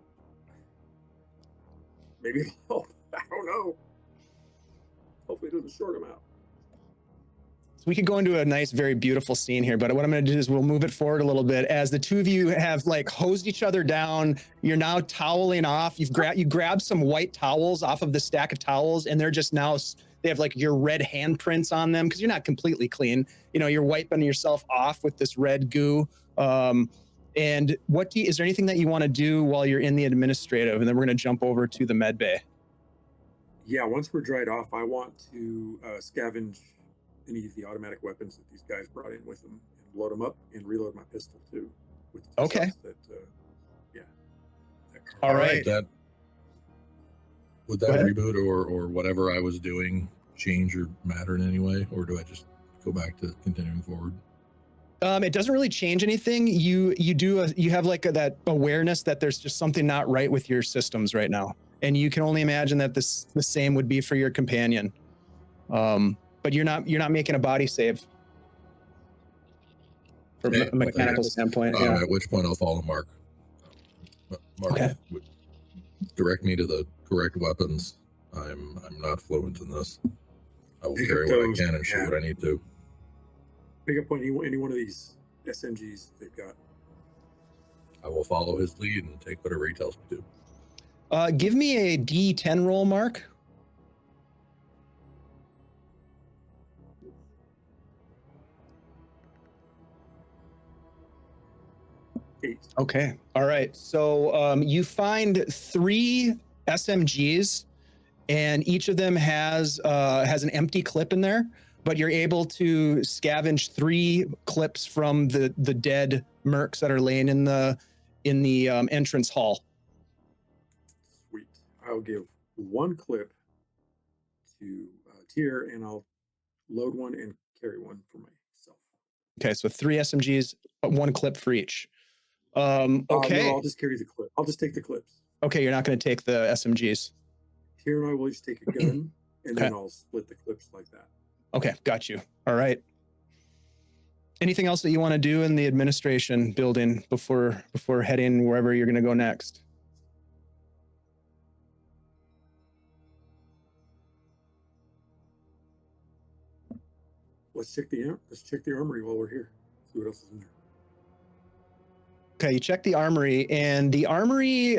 maybe it'll help. I don't know. Hopefully it doesn't short him out. We could go into a nice, very beautiful scene here, but what I'm going to do is we'll move it forward a little bit as the two of you have like hosed each other down. You're now toweling off. You grab some white towels off of the stack of towels, and they're just now, they have like your red handprints on them because you're not completely clean. You know, you're wiping yourself off with this red goo. And is there anything that you want to do while you're in the administrative? And then we're going to jump over to the med bay. Yeah, once we're dried off, I want to scavenge any of the automatic weapons that these guys brought in with them and load them up and reload my pistol too. With the okay. Yeah. All right. Would that reboot or whatever I was doing change or matter in any way, or do I just go back to continuing forward? It doesn't really change anything. You have like that awareness that there's just something not right with your systems right now, and you can only imagine that the same would be for your companion. But you're not making a body save from a mechanical standpoint. Yeah. At which point I'll follow Mark. Mark would direct me to the correct weapons. I'm not fluent in this. I will carry what I can and shoot what I need to. Pick up on any one of these SMGs they've got. I will follow his lead and take whatever he tells me to. Give me a D10 roll, Mark. 8. Okay. All right. So you find 3 SMGs, and each of them has an empty clip in there, but you're able to scavenge 3 clips from the dead mercs that are laying in the entrance hall. Sweet. I'll give 1 clip to Tier, and I'll load 1 and carry 1 for myself. Okay, so 3 SMGs, 1 clip for each. Okay. No, I'll just carry the clip. I'll just take the clips. Okay, you're not going to take the SMGs. Tier and I will just take a gun, and then I'll split the clips like that. Okay, got you. All right. Anything else that you want to do in the administration building before heading wherever you're going to go next? Let's check the armory while we're here. See what else is in there. Okay, you check the armory, and the armory,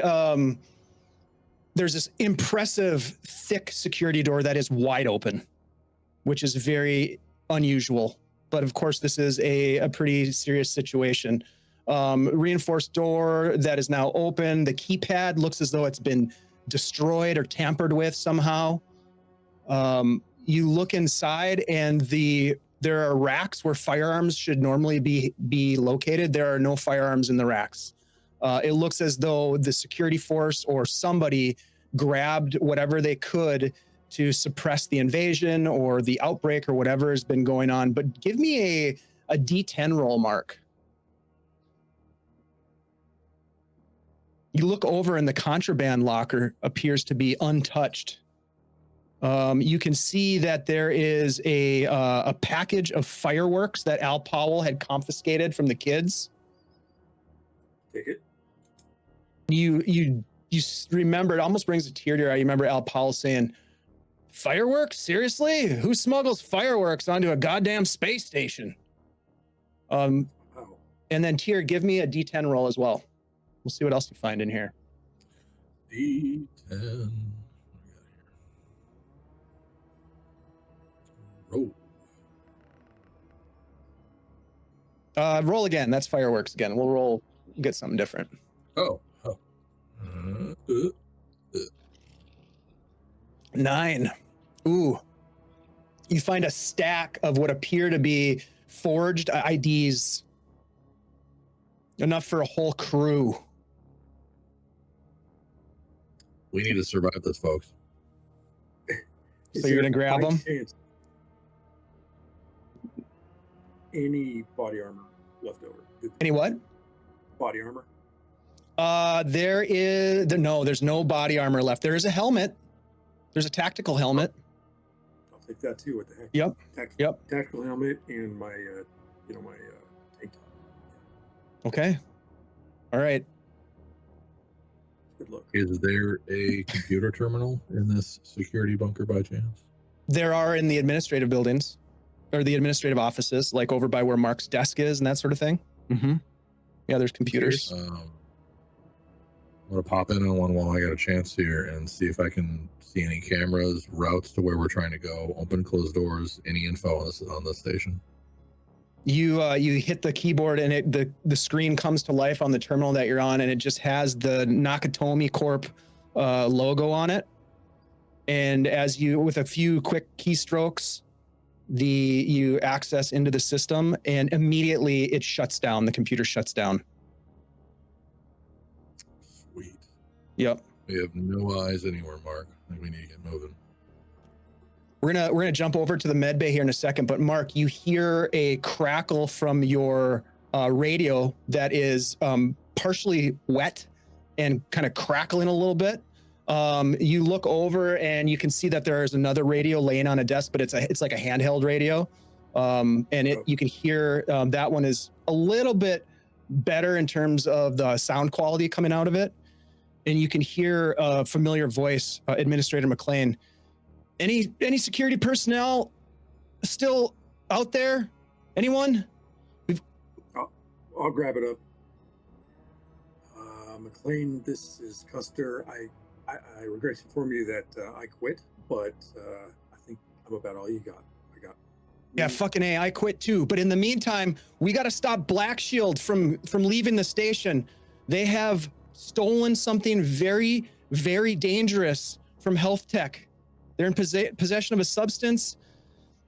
there's this impressive, thick security door that is wide open, which is very unusual. But of course, this is a pretty serious situation. Reinforced door that is now open. The keypad looks as though it's been destroyed or tampered with somehow. You look inside, and there are racks where firearms should normally be located. There are no firearms in the racks. It looks as though the security force or somebody grabbed whatever they could to suppress the invasion or the outbreak or whatever has been going on. But give me a D10 roll, Mark. You look over, and the contraband locker appears to be untouched. You can see that there is a package of fireworks that Al Powell had confiscated from the kids. Take it. You remember, it almost brings a tear to your eye. You remember Al Powell saying, "Fireworks? Seriously? Who smuggles fireworks onto a goddamn space station?" And then Tier, give me a D10 roll as well. We'll see what else you find in here. D10. Roll. Roll again. That's fireworks again. We'll get something different. Oh. 9. Ooh. You find a stack of what appear to be forged IDs. Enough for a whole crew. We need to survive this, folks. So you're going to grab them? Any body armor left over? Any what? Body armor? There's no body armor left. There is a helmet. There's a tactical helmet. I'll take that too. What the heck? Yep. Tactical helmet and my, my tank top. Okay. All right. Good luck. Is there a computer terminal in this security bunker by chance? There are in the administrative buildings, or the administrative offices, like over by where Mark's desk is and that sort of thing. Mm-hmm. Yeah, there's computers. I'm going to pop in on one while I got a chance here and see if I can see any cameras, routes to where we're trying to go, open, closed doors, any info on this station. You hit the keyboard, and the screen comes to life on the terminal that you're on, and it just has the Nakatomi Corp logo on it. And as you, with a few quick keystrokes, you access into the system, and immediately it shuts down. The computer shuts down. Sweet. Yep. We have no eyes anywhere, Mark. I think we need to get moving. We're gonna jump over to the med bay here in a second, but Mark, you hear a crackle from your radio that is partially wet and kind of crackling a little bit. You look over, and you can see that there is another radio laying on a desk, but it's like a handheld radio, and you can hear that one is a little bit better in terms of the sound quality coming out of it, and you can hear a familiar voice, Administrator McLean. Any security personnel still out there? Anyone? I'll grab it up. McLean, this is Custer. I regret to inform you that I quit, but I think I'm about all you got. Yeah, fucking A, I quit too. But in the meantime, we got to stop Black Shield from leaving the station. They have stolen something very, very dangerous from Health Tech. They're in possession of a substance,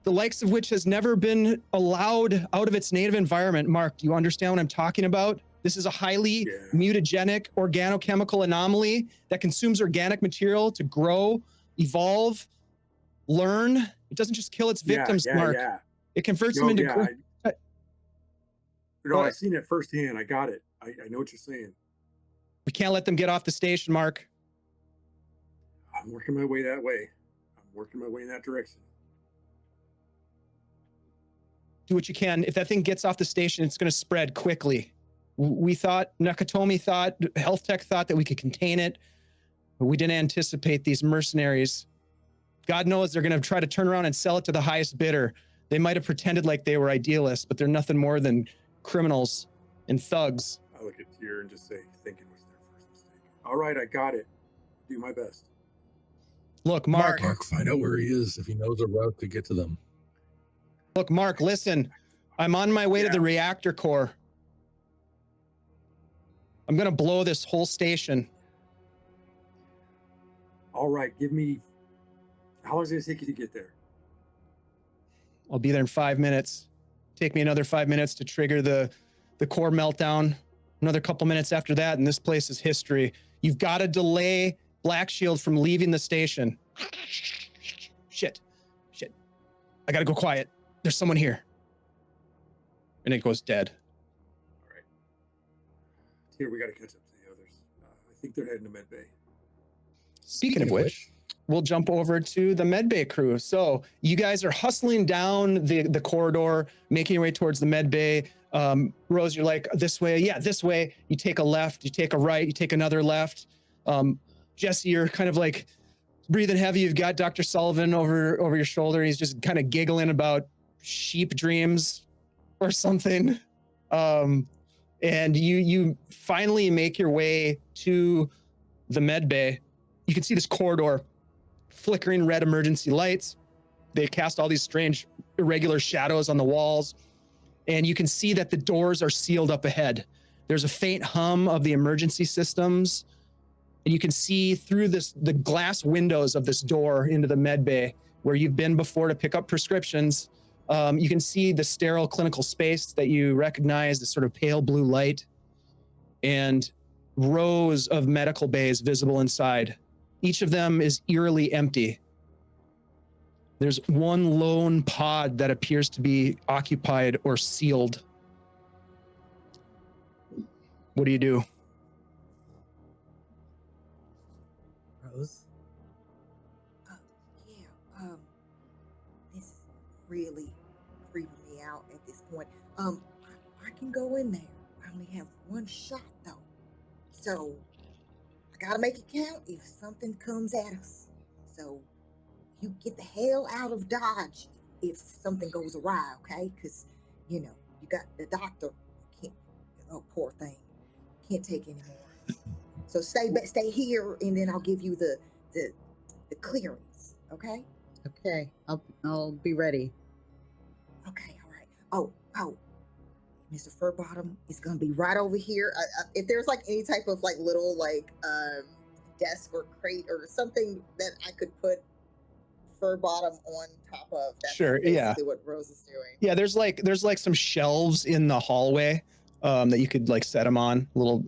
the likes of which has never been allowed out of its native environment. Mark, do you understand what I'm talking about? This is a highly mutagenic organochemical anomaly that consumes organic material to grow, evolve, learn. It doesn't just kill its victims, Mark. Yeah. It converts them into... I've seen it firsthand. I got it. I know what you're saying. We can't let them get off the station, Mark. I'm working my way that way. I'm working my way in that direction. do what you can. If that thing gets off the station, it's going to spread quickly. We thought, Nakatomi thought, Health Tech thought that we could contain it, but we didn't anticipate these mercenaries. God knows they're going to try to turn around and sell it to the highest bidder. They might have pretended like they were idealists, but they're nothing more than criminals and thugs. I look at Tyr and just say, thinking was their first mistake. All right, I got it. Do my best. Look, Mark. Mark, find out where he is if he knows a route to get to them. Look, Mark, listen. I'm on my way to the reactor core. I'm going to blow this whole station. All right, give me... How long is it going to take you to get there? I'll be there in 5 minutes. Take me another 5 minutes to trigger the core meltdown. Another couple minutes after that, and this place is history. You've got to delay Black Shield from leaving the station. Shit. I got to go quiet. There's someone here. And it goes dead. All right. Here, we got to catch up to the others. I think they're heading to Med Bay. Speaking of which, we'll jump over to the medbay crew. So you guys are hustling down the corridor, making your way towards the medbay. Rose, you're like, this way. Yeah, this way. You take a left, you take a right, you take another left. Jesse, you're kind of like breathing heavy. You've got Dr. Sullivan over your shoulder. He's just kind of giggling about sheep dreams or something. And you finally make your way to the medbay. You can see this corridor, flickering red emergency lights. They cast all these strange irregular shadows on the walls. And you can see that the doors are sealed up ahead. There's a faint hum of the emergency systems. And you can see through the glass windows of this door into the med bay where you've been before to pick up prescriptions. You can see the sterile clinical space that you recognize, the sort of pale blue light, and rows of medical bays visible inside. Each of them is eerily empty. There's one lone pod that appears to be occupied or sealed. What do you do? Rose? This is really creeping me out at this point. I can go in there. I only have one shot though. So I gotta make it count if something comes at us. So you get the hell out of Dodge if something goes awry, okay? Because, you got the doctor. Can't, oh, poor thing. Can't take anymore. So stay here, and then I'll give you the clearance, okay? Okay, I'll be ready. Okay, all right. Oh, Mr. Furbottom is gonna be right over here. If there's like any type of like little desk or crate or something that I could put Furbottom on top of, that's Sure, basically what Rose is doing. Yeah, there's like some shelves in the hallway that you could like set them on, little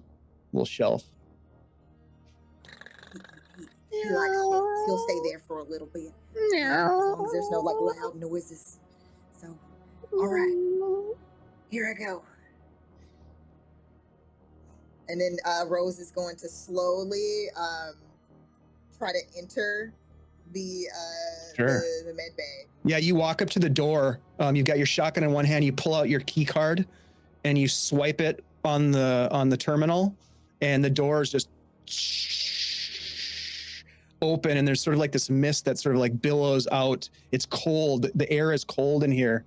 shelf. He likes it. He'll stay there for a little bit. As long as there's no like loud noises. So, all right, here I go. And then Rose is going to slowly try to enter the med bay. Yeah, you walk up to the door. You've got your shotgun in one hand. You pull out your key card, and you swipe it on the terminal, and the door is just open, and there's sort of like this mist that sort of like billows out. It's cold. The air is cold in here.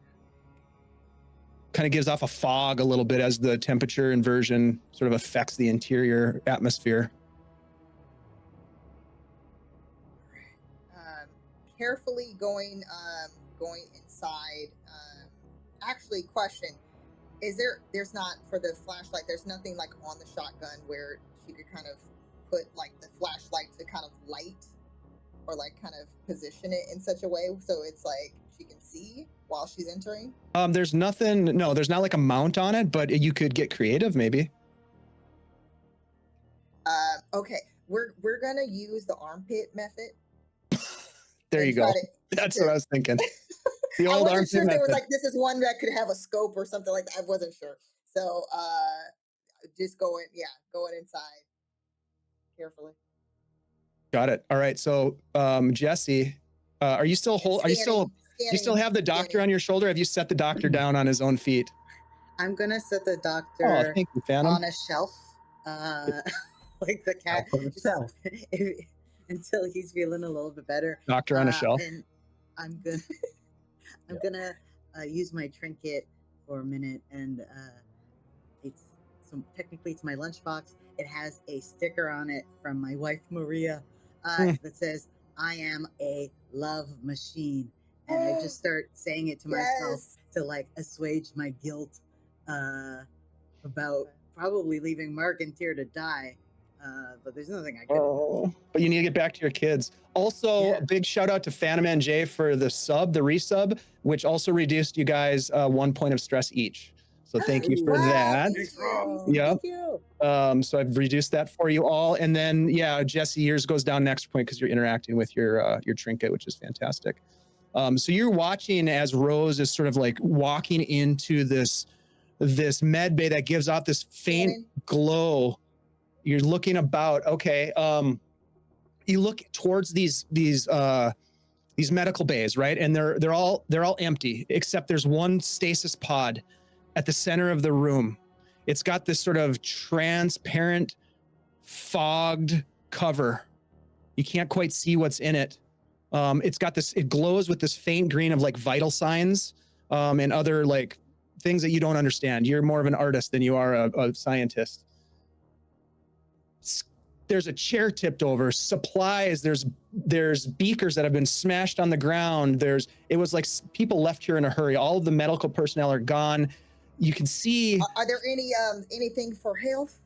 Kind of gives off a fog a little bit as the temperature inversion sort of affects the interior atmosphere. Carefully going inside. Actually, question: there's not for the flashlight? There's nothing like on the shotgun where she could kind of put like the flashlight to kind of light or like kind of position it in such a way so it's like she can see while she's entering? There's nothing. No, there's not like a mount on it, but you could get creative, maybe. Okay, we're gonna use the armpit method. There you go. That's what I was thinking. The old I wasn't sure if there was method. like this is one that could have a scope or something like that. I wasn't sure. So just going inside carefully. Got it. All right. So Jesse, are you still Do you still have the doctor on your shoulder? Have you set the doctor down on his own feet? I'm gonna set the Oh, doctor thank you, Phantom. on a shelf, like the cat, Shelf on a shelf. until he's feeling a little bit better. Doctor on a shelf. And I'm gonna use my trinket for a minute, and technically it's my lunchbox. It has a sticker on it from my wife Maria that says, "I am a love machine," and I just start saying it to myself to like assuage my guilt about probably leaving Mark and Tyr to die. But there's nothing I can do. But you need to get back to your kids. Also, a big shout out to Phantom and Jay for the resub, which also reduced you guys 1 point of stress each. So thank you for that. Thanks, Rob. Yeah. Thank you. So I've reduced that for you all. And then, yeah, Jesse, yours goes down next point because you're interacting with your trinket, which is fantastic. So you're watching as Rose is sort of like walking into this med bay that gives off this faint glow. You're looking about. Okay. You look towards these medical bays, right? And they're all empty except there's one stasis pod at the center of the room. It's got this sort of transparent, fogged cover. You can't quite see what's in it. It's got this, it glows with this faint green of like vital signs and other like things that you don't understand. You're more of an artist than you are a scientist. There's a chair tipped over, supplies, there's beakers that have been smashed on the ground. It was like people left here in a hurry. All of the medical personnel are gone. You can see. Are there anything for health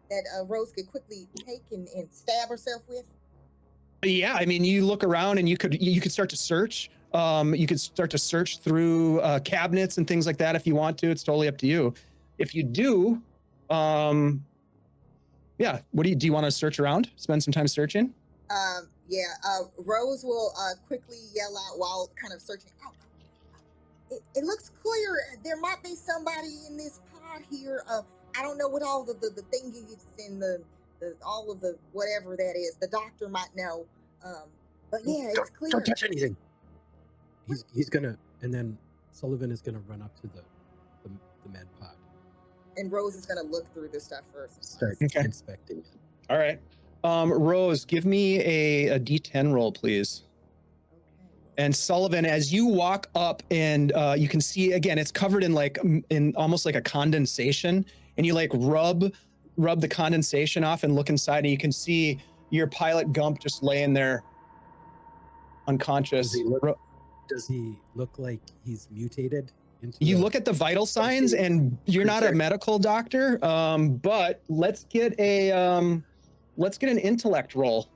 that Rose could quickly take and stab herself with? Yeah, I mean, you look around and you could start to search. You could start to search through cabinets and things like that if you want to. It's totally up to you. If you do, yeah. Do you want to search around? Spend some time searching? Yeah. Rose will quickly yell out while kind of searching. Oh, it looks clear. There might be somebody in this pod here. I don't know what all the thingies and the all of the whatever that is. The doctor might know. But yeah, it's clear. Don't touch anything. He's gonna, and then Sullivan is gonna run up to the med pod. And Rose is gonna look through the stuff first. Start inspecting it. All right. Rose, give me a D10 roll, please. And Sullivan, as you walk up and you can see, again, it's covered in almost like a condensation, and you like rub the condensation off and look inside, and you can see your pilot Gump just laying there unconscious. Does he look like he's mutated? You look at the vital signs, and you're not a medical doctor, but let's get an intellect roll.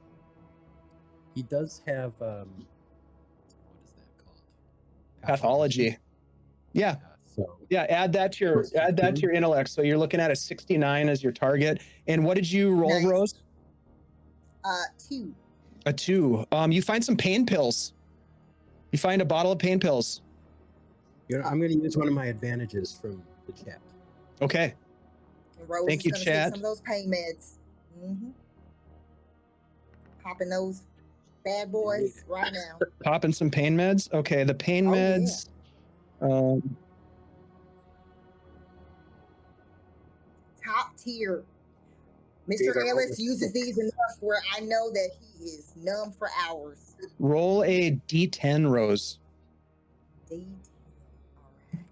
He does have what is that called? Pathology. Yeah. Yeah, add that to your intellect. So you're looking at a 69 as your target. And what did you roll, Nice. Rose? 2. A 2. You find some pain pills. You find a bottle of pain pills. I'm going to use one of my advantages from the chat. Okay. And Rose Thank is you, gonna Chad. take some of those pain meds. Popping those bad boys right now. Popping some pain meds. Okay, the pain Oh, meds. Top tier. These Mr. are Ellis almost uses these enough where I know that he is numb for hours. Roll a D10, Rose. D10. All right. Okay.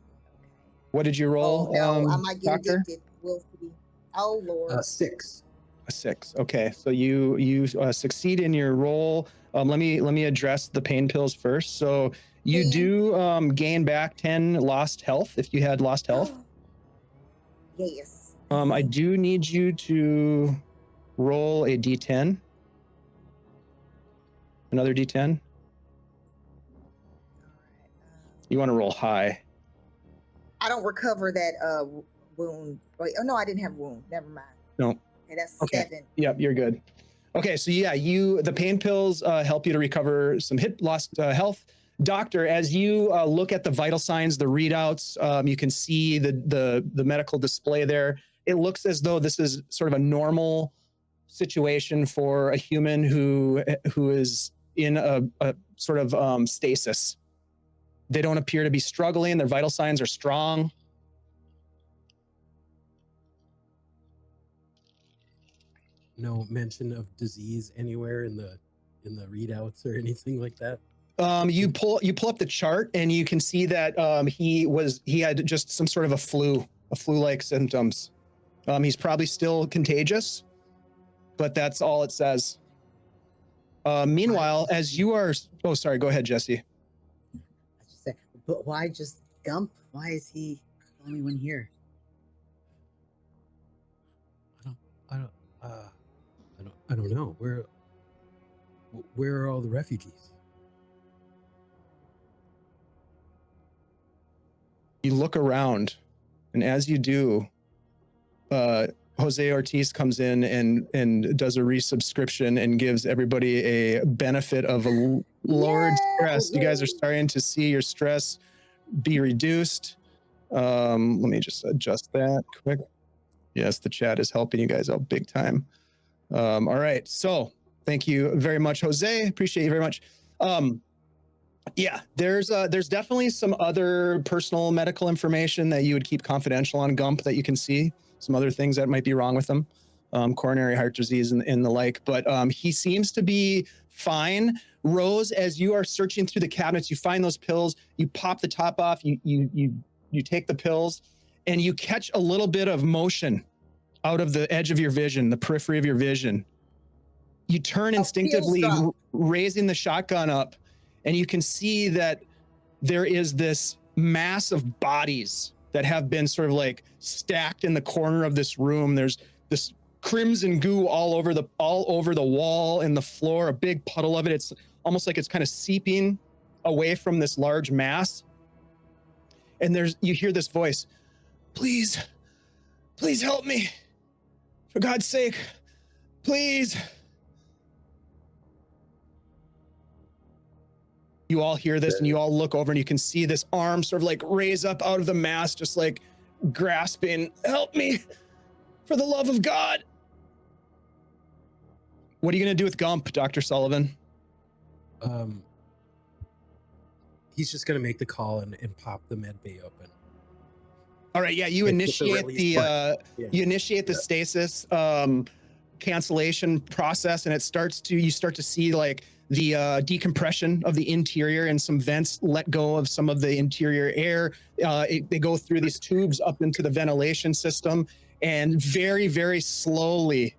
What did you roll? Oh no, I might get Doctor? addicted. We'll see. Oh Lord. 6. A 6. Okay, so you succeed in your roll. Let me address the pain pills first. So you Pain. do gain back 10 lost health if you had lost health. Yes. I do need you to roll a D10. Another D10. You want to roll high. I don't recover that wound. Wait, oh no, I didn't have a wound. Never mind. No. Okay, that's Okay. 7. Yep, you're good. Okay, so yeah, the pain pills help you to recover some lost health. Doctor, as you look at the vital signs, the readouts, you can see the medical display there. It looks as though this is sort of a normal situation for a human who is in a sort of stasis. They don't appear to be struggling. Their vital signs are strong. No mention of disease anywhere in the readouts or anything like that. You pull up the chart and you can see that he had just some sort of a flu-like symptoms. He's probably still contagious, but that's all it says. Meanwhile, as you are, oh, sorry, go ahead, Jesse. I just say, but why just Gump? Why is he the only one here? I don't know. Where are all the refugees? You look around, and as you do, Jose Ortiz comes in and does a resubscription and gives everybody a benefit of a lowered stress. You guys are starting to see your stress be reduced. Let me just adjust that quick. Yes, the chat is helping you guys out big time. All right, so thank you very much, Jose. Appreciate you very much. Yeah, there's definitely some other personal medical information that you would keep confidential on Gump that you can see. Some other things that might be wrong with him, coronary heart disease and the like. But he seems to be fine. Rose, as you are searching through the cabinets, you find those pills. You pop the top off. You take the pills, and you catch a little bit of motion out of the edge of your vision, the periphery of your vision. You turn instinctively, raising the shotgun up, and you can see that there is this mass of bodies that have been sort of like stacked in the corner of this room. There's this crimson goo all over the wall and the floor, a big puddle of it. It's almost like it's kind of seeping away from this large mass. And you hear this voice, please help me. For God's sake, please. You all hear this and you all look over and you can see this arm sort of like raise up out of the mass, just like grasping, help me, for the love of God. What are you going to do with Gump, Dr. Sullivan? He's just going to make the call and pop the med bay open. All right, yeah, you initiate the stasis cancellation process, and you start to see like the decompression of the interior, and some vents let go of some of the interior air. They go through these tubes up into the ventilation system, and very, very slowly,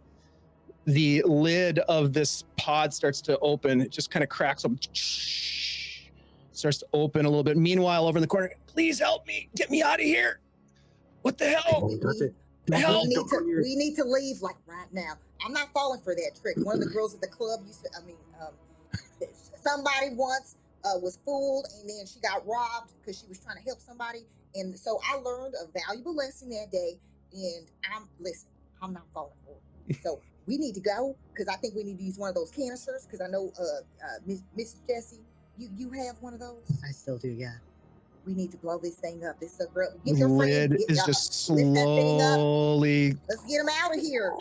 the lid of this pod starts to open. It just kind of cracks up, starts to open a little bit. Meanwhile, over in the corner, please help me, get me out of here. What the hell? We need to leave like right now. I'm not falling for that trick. One of the girls at the club somebody once was fooled, and then she got robbed because she was trying to help somebody. And so I learned a valuable lesson that day. And I'm not falling for it. So we need to go, because I think we need to use one of those canisters, because I know Miss Jessie, you have one of those. I still do, yeah. We need to blow this thing up. This sucker up. The lid is just slowly. Let's get him out of here.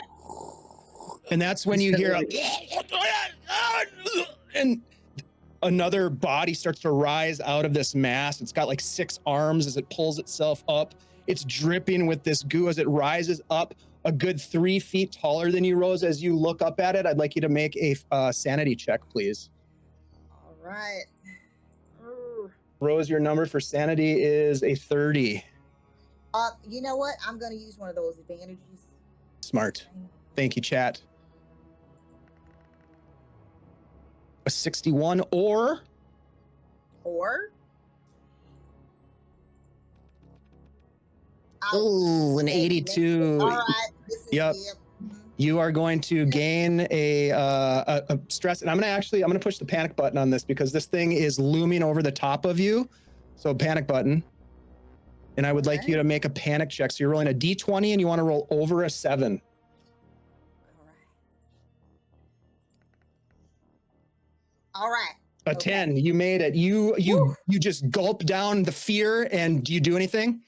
And that's when you hear and another body starts to rise out of this mass. It's got like 6 arms as it pulls itself up. It's dripping with this goo as it rises up a good 3 feet taller than you, Rose. As you look up at it, I'd like you to make a sanity check, please. All right. Rose, your number for sanity is a 30. You know what? I'm going to use one of those advantages. Smart. Thank you, chat. A 61 or? Oh, an 82. All right. Yep. You are going to gain a stress, and I'm gonna push the panic button on this, because this thing is looming over the top of you. So panic button, and I would like you to make a panic check. So you're rolling a D20, and you want to roll over a 7. All right. A 10. You made it. You just gulp down the fear, and do you do anything?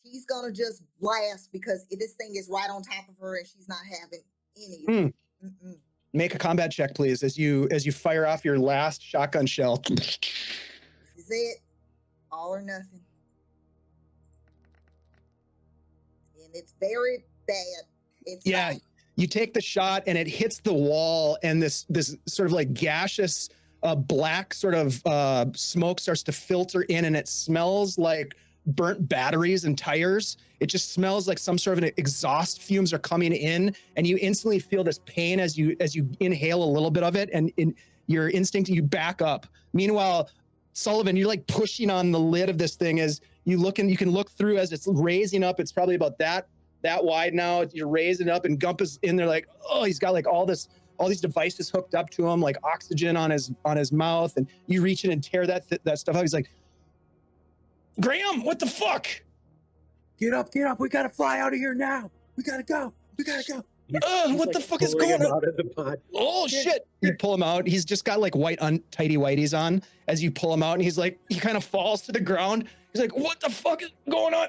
She's gonna just blast, because this thing is right on top of her, and she's not having any. Make a combat check, please, as you fire off your last shotgun shell. This is it. All or nothing. And it's very bad. It's Yeah, you take the shot and it hits the wall, and this sort of like gaseous black sort of smoke starts to filter in, and it smells like burnt batteries and tires. It just smells like some sort of an exhaust fumes are coming in, and you instantly feel this pain as you inhale a little bit of it, and in your instinct you back up. Meanwhile, Sullivan, you're like pushing on the lid of this thing as you look, and you can look through as it's raising up. It's probably about that wide now. You're raising it up, and Gump is in there like, oh, he's got like all these devices hooked up to him, like oxygen on his mouth, and you reach in and tear that stuff out. He's like, Graham, what the fuck? Get up. We gotta fly out of here now. We gotta go. What the fuck is going on? Out of the pod. Oh shit. You pull him out. He's just got like white tighty whities on as you pull him out, and he's like, he kind of falls to the ground. He's like, what the fuck is going on?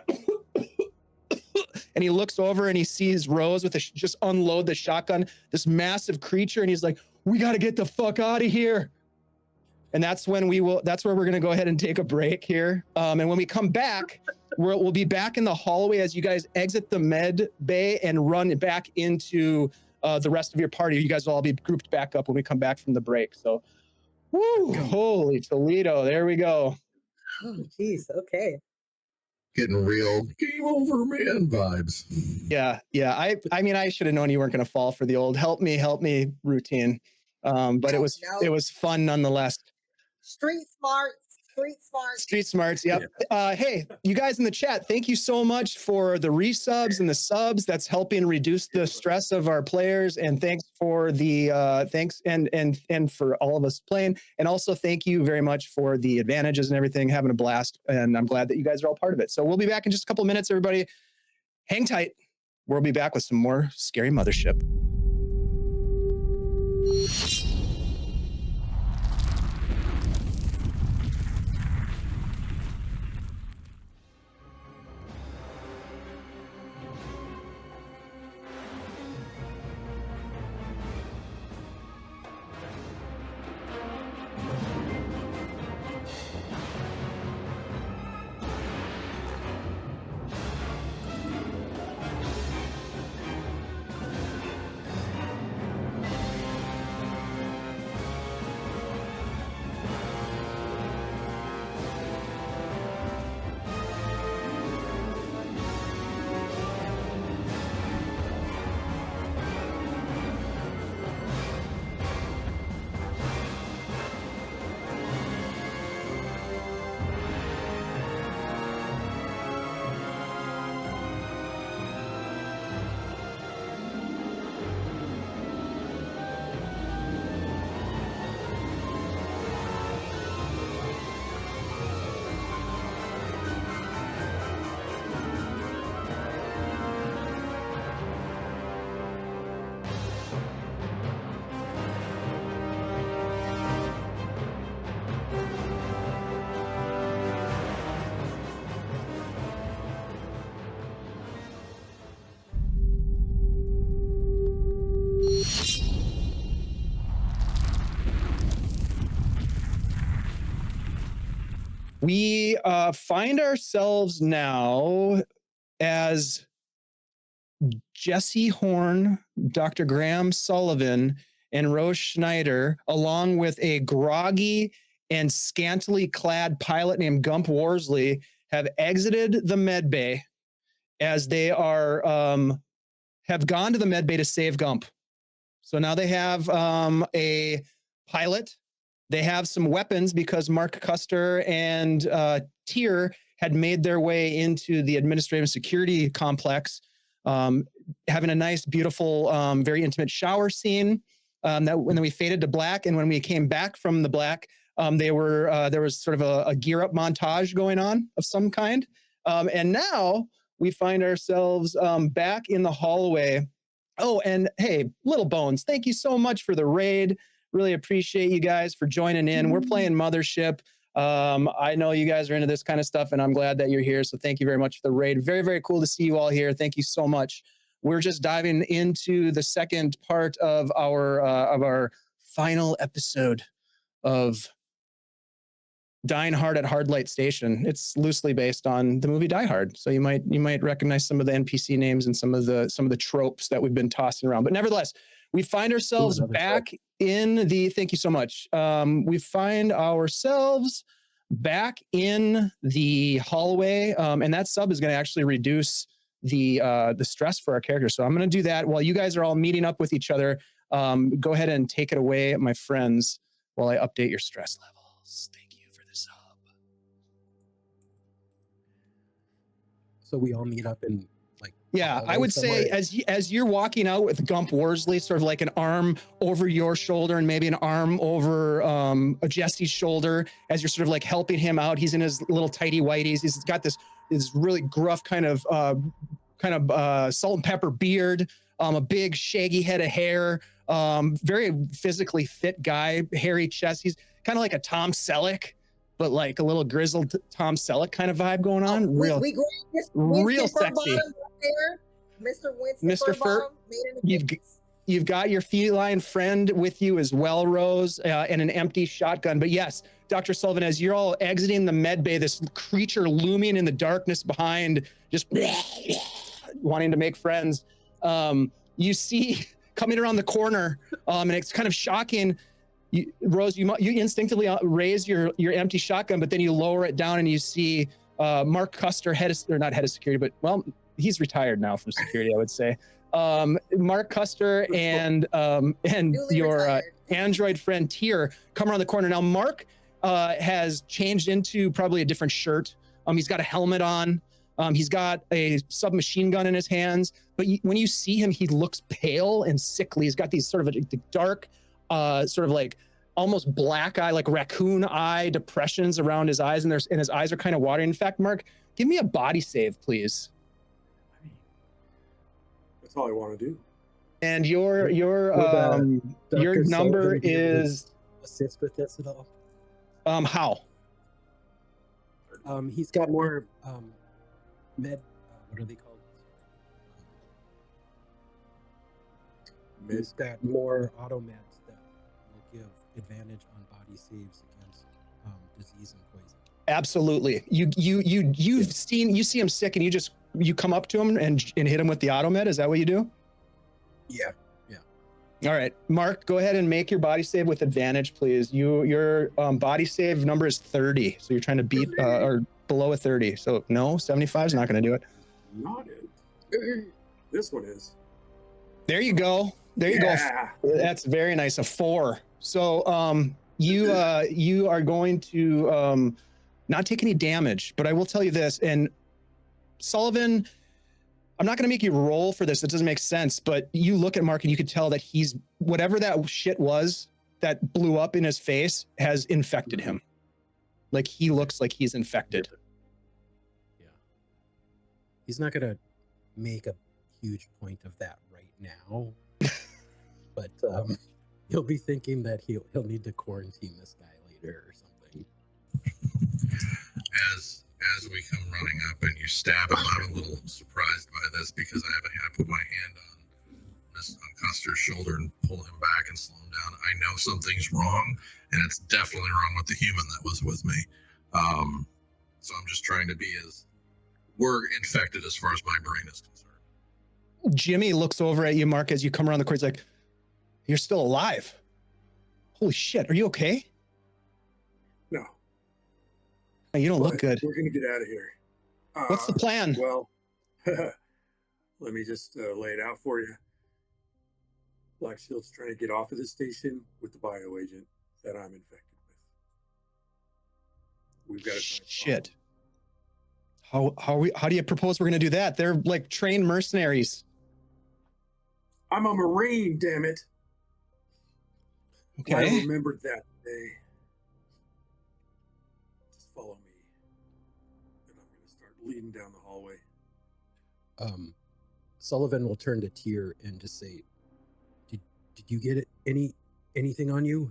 And he looks over and he sees Rose with just unload the shotgun, this massive creature, and he's like, we got to get the fuck out of here. And that's when that's where we're going to go ahead and take a break here. And when we come back, we'll be back in the hallway as you guys exit the med bay and run back into the rest of your party. You guys will all be grouped back up when we come back from the break. So, woo, holy Toledo. There we go. Oh, geez. Okay. Getting real game over man vibes. Yeah. I mean, I should have known you weren't going to fall for the old help me routine. But it was fun nonetheless. Street smarts. Yep. Hey, you guys in the chat, thank you so much for the resubs and the subs. That's helping reduce the stress of our players. And thanks for the thanks and for all of us playing. And also thank you very much for the advantages and everything. Having a blast. And I'm glad that you guys are all part of it. So we'll be back in just a couple minutes, everybody. Hang tight. We'll be back with some more scary Mothership. We find ourselves now as Jesse Horn, Dr. Graham Sullivan, and Rose Schneider, along with a groggy and scantily clad pilot named Gump Worsley, have exited the med bay as they are have gone to the med bay to save Gump. So now they have a pilot. They have some weapons because Mark Custer and Tier had made their way into the administrative security complex, having a nice, beautiful, very intimate shower scene. That when we faded to black, and when we came back from the black, there was sort of a gear up montage going on of some kind. And now we find ourselves back in the hallway. Oh, and hey, Little Bones, thank you so much for the raid. Really appreciate you guys for joining in. We're playing Mothership. I know you guys are into this kind of stuff, and I'm glad that you're here. So thank you very much for the raid. Very, very cool to see you all here. Thank you so much. we're just diving into the second part of our final episode of Dying Hard at Hardlight Station. It's loosely based on the movie Die Hard, so you might recognize some of the NPC names and some of the tropes that we've been tossing around. But nevertheless, we find ourselves back in the. Thank you so much. We find ourselves back in the hallway, and that sub is going to actually reduce the stress for our characters. So I'm going to do that while you guys are all meeting up with each other. Go ahead and take it away, my friends, while I update your stress levels. Thank you for the sub. So we all meet up in like. Yeah, I would say as you're walking out with Gump Worsley, sort of like an arm over your shoulder and maybe an arm over a Jesse's shoulder, as you're sort of like helping him out. He's in his little tighty whities. He's got this really gruff kind of salt and pepper beard, a big shaggy head of hair, very physically fit guy, hairy chest. He's kind of like a Tom Selleck, but like a little grizzled Tom Selleck kind of vibe going on. Real sexy. Mr. Winston Fur, you've got your feline friend with you as well, Rose, and an empty shotgun. But yes, Dr. Sullivan, as you're all exiting the med bay, this creature looming in the darkness behind, just wanting to make friends, you see coming around the corner, and it's kind of shocking. Rose, you instinctively raise your empty shotgun, but then you lower it down and you see Mark Custer, not head of security, but well, he's retired now from security, I would say. Mark Custer and your android friend Tier come around the corner. Now Mark has changed into probably a different shirt. He's got a helmet on. He's got a submachine gun in his hands. But when you see him, he looks pale and sickly. He's got these sort of dark, sort of like almost black eye, like raccoon eye depressions around his eyes, and his eyes are kind of watering. In fact, Mark, give me a body save, please. That's all I want to do. And your number is assist with this at all? How? He's got more med. What are they called? He's got more auto meds that will give advantage on body saves against disease and poison. Absolutely. You see him sick and you come up to him and hit him with the auto med. Is that what you do? Yeah. All right, Mark, go ahead and make your body save with advantage, please. Your body save number is 30, so you're trying to beat or below a 30. So no, 75 is not going to do it. Not it. This one is. There you go. Go. That's very nice. A 4. So you are going to not take any damage, but I will tell you this. And Sullivan, I'm not going to make you roll for this. It doesn't make sense. But you look at Mark and you can tell that he's whatever that shit was that blew up in his face has infected him. Like he looks like he's infected. Yeah. He's not going to make a huge point of that right now. But he'll be thinking that he'll need to quarantine this guy later or something. As we come running up and you stab him, I'm a little surprised by this because I put my hand on Custer's shoulder and pull him back and slow him down. I know something's wrong, and it's definitely wrong with the human that was with me. So I'm just trying to be we're infected as far as my brain is concerned. Jimmy looks over at you, Mark, as you come around the corner. He's like, "You're still alive. Holy shit. Are you okay?" No. You don't look good. We're going to get out of here. What's the plan? Well, let me just lay it out for you. Black Shield's trying to get off of the station with the bioagent that I'm infected with. We've got to shit. How do you propose we're going to do that? They're like trained mercenaries. I'm a Marine, damn it. Okay. I remembered that day. Just follow me. And I'm going to start leading down the hallway. Sullivan will turn to Tyr and just say, Did you get anything on you?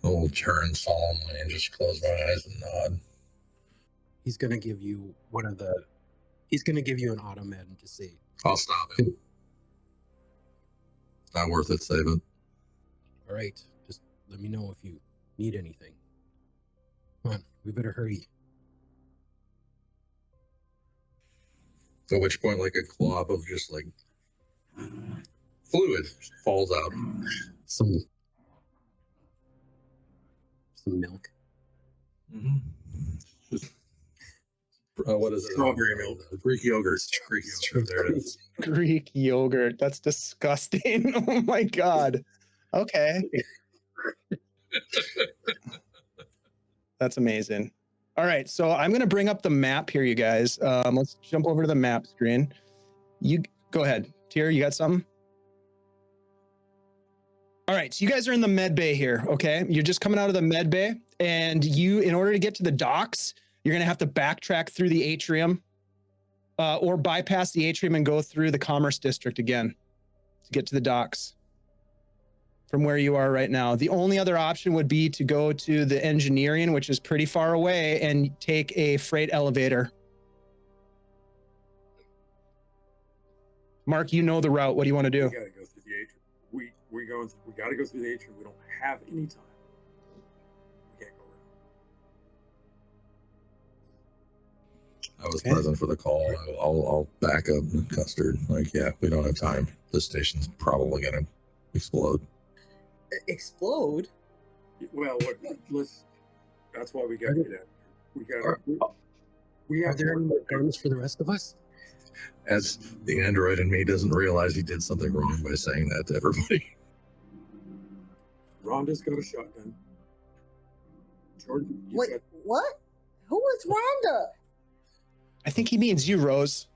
I'll turn solemnly and just close my eyes and nod. He's going to give you he's going to give you an auto med and just say, I'll stop him. Not worth it. Save it. All right, just let me know if you need anything. Come on, we better hurry. At which point, like a glob of just like fluid falls out. Some milk. Mm-hmm. Just, what is it? Strawberry milk. Greek yogurt. Greek yogurt. There it is. Greek yogurt. That's disgusting. Oh my god. Okay. That's amazing. All right, so I'm going to bring up the map here, you guys. Let's jump over to the map screen. You go ahead. Tier, you got something? All right, so you guys are in the med bay here, okay? You're just coming out of the med bay, and you, in order to get to the docks, you're going to have to backtrack through the atrium or bypass the atrium and go through the commerce district again to get to the docks from where you are right now. The only other option would be to go to the engineering, which is pretty far away, and take a freight elevator. Mark, you know the route. What do you want to do? We gotta go through the atrium. We gotta go through the atrium. We don't have any time. We can't go around. I was present for the call. I'll back up Custard. Like, yeah, we don't have time. This station's probably gonna explode. Explode? Well, let's. That's why we got to get out. We Are have there any more guns for the rest of us? As the android in me doesn't realize he did something wrong by saying that to everybody. Rhonda's got a shotgun. Jordan, Wait, what? Who is Rhonda? I think he means you, Rose.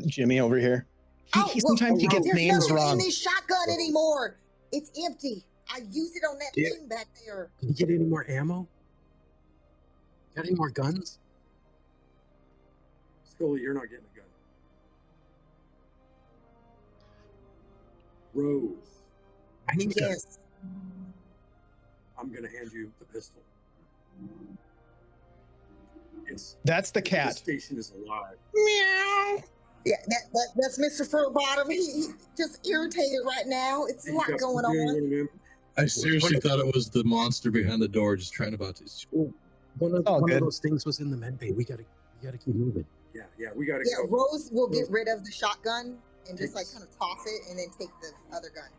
Jimmy over here. Sometimes he gets There's names nothing wrong. in this shotgun anymore. It's empty. I used it on that thing back there. Did you get any more ammo? Got any more guns? Scully, you're not getting a gun. Rose, I need guns. Yes. I'm gonna hand you the pistol. That's the The cat. station is alive. Meow. Yeah, that's Mr. Furbottom. He just irritated right now. It's a You lot got going something on. in him? I seriously thought it was the monster behind the door just trying about to. One of good. those things was in the med bay. We gotta keep moving. Yeah, we gotta Yeah, go. Rose will get rid of the shotgun and just like kind of toss it and then take the other gun.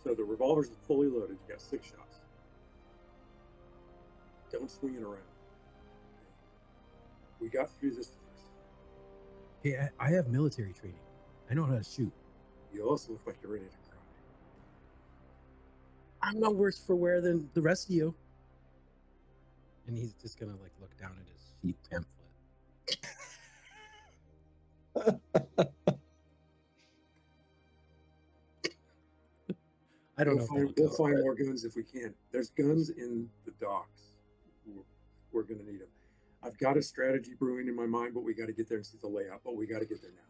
So the revolver's fully loaded. You got 6 shots. Don't swing it around. We got through this the first time. Hey, I have military training. I know how to shoot. You also look like you're ready to cry. I'm no worse for wear than the rest of you. And he's just gonna like look down at his sheet pamphlet. I don't know. If We'll that'll find go. more guns if we can. There's guns in the docks. We're going to need them. I've got a strategy brewing in my mind, but we got to get there and see the layout. But we got to get there now.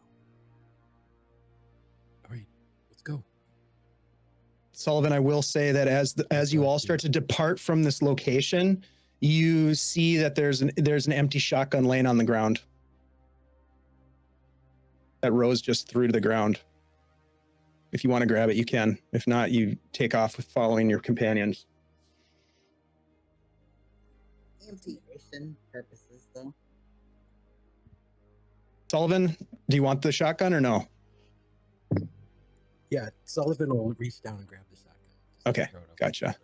All right, let's go. Sullivan, I will say that as you all start to depart from this location, you see that there's an empty shotgun laying on the ground that Rose just threw to the ground. If you want to grab it, you can. If not, you take off with following your companions. Empty. Purposes, though. Sullivan, do you want the shotgun or no? Yeah, Sullivan will reach down and grab the shotgun. Just Okay, throw it over gotcha.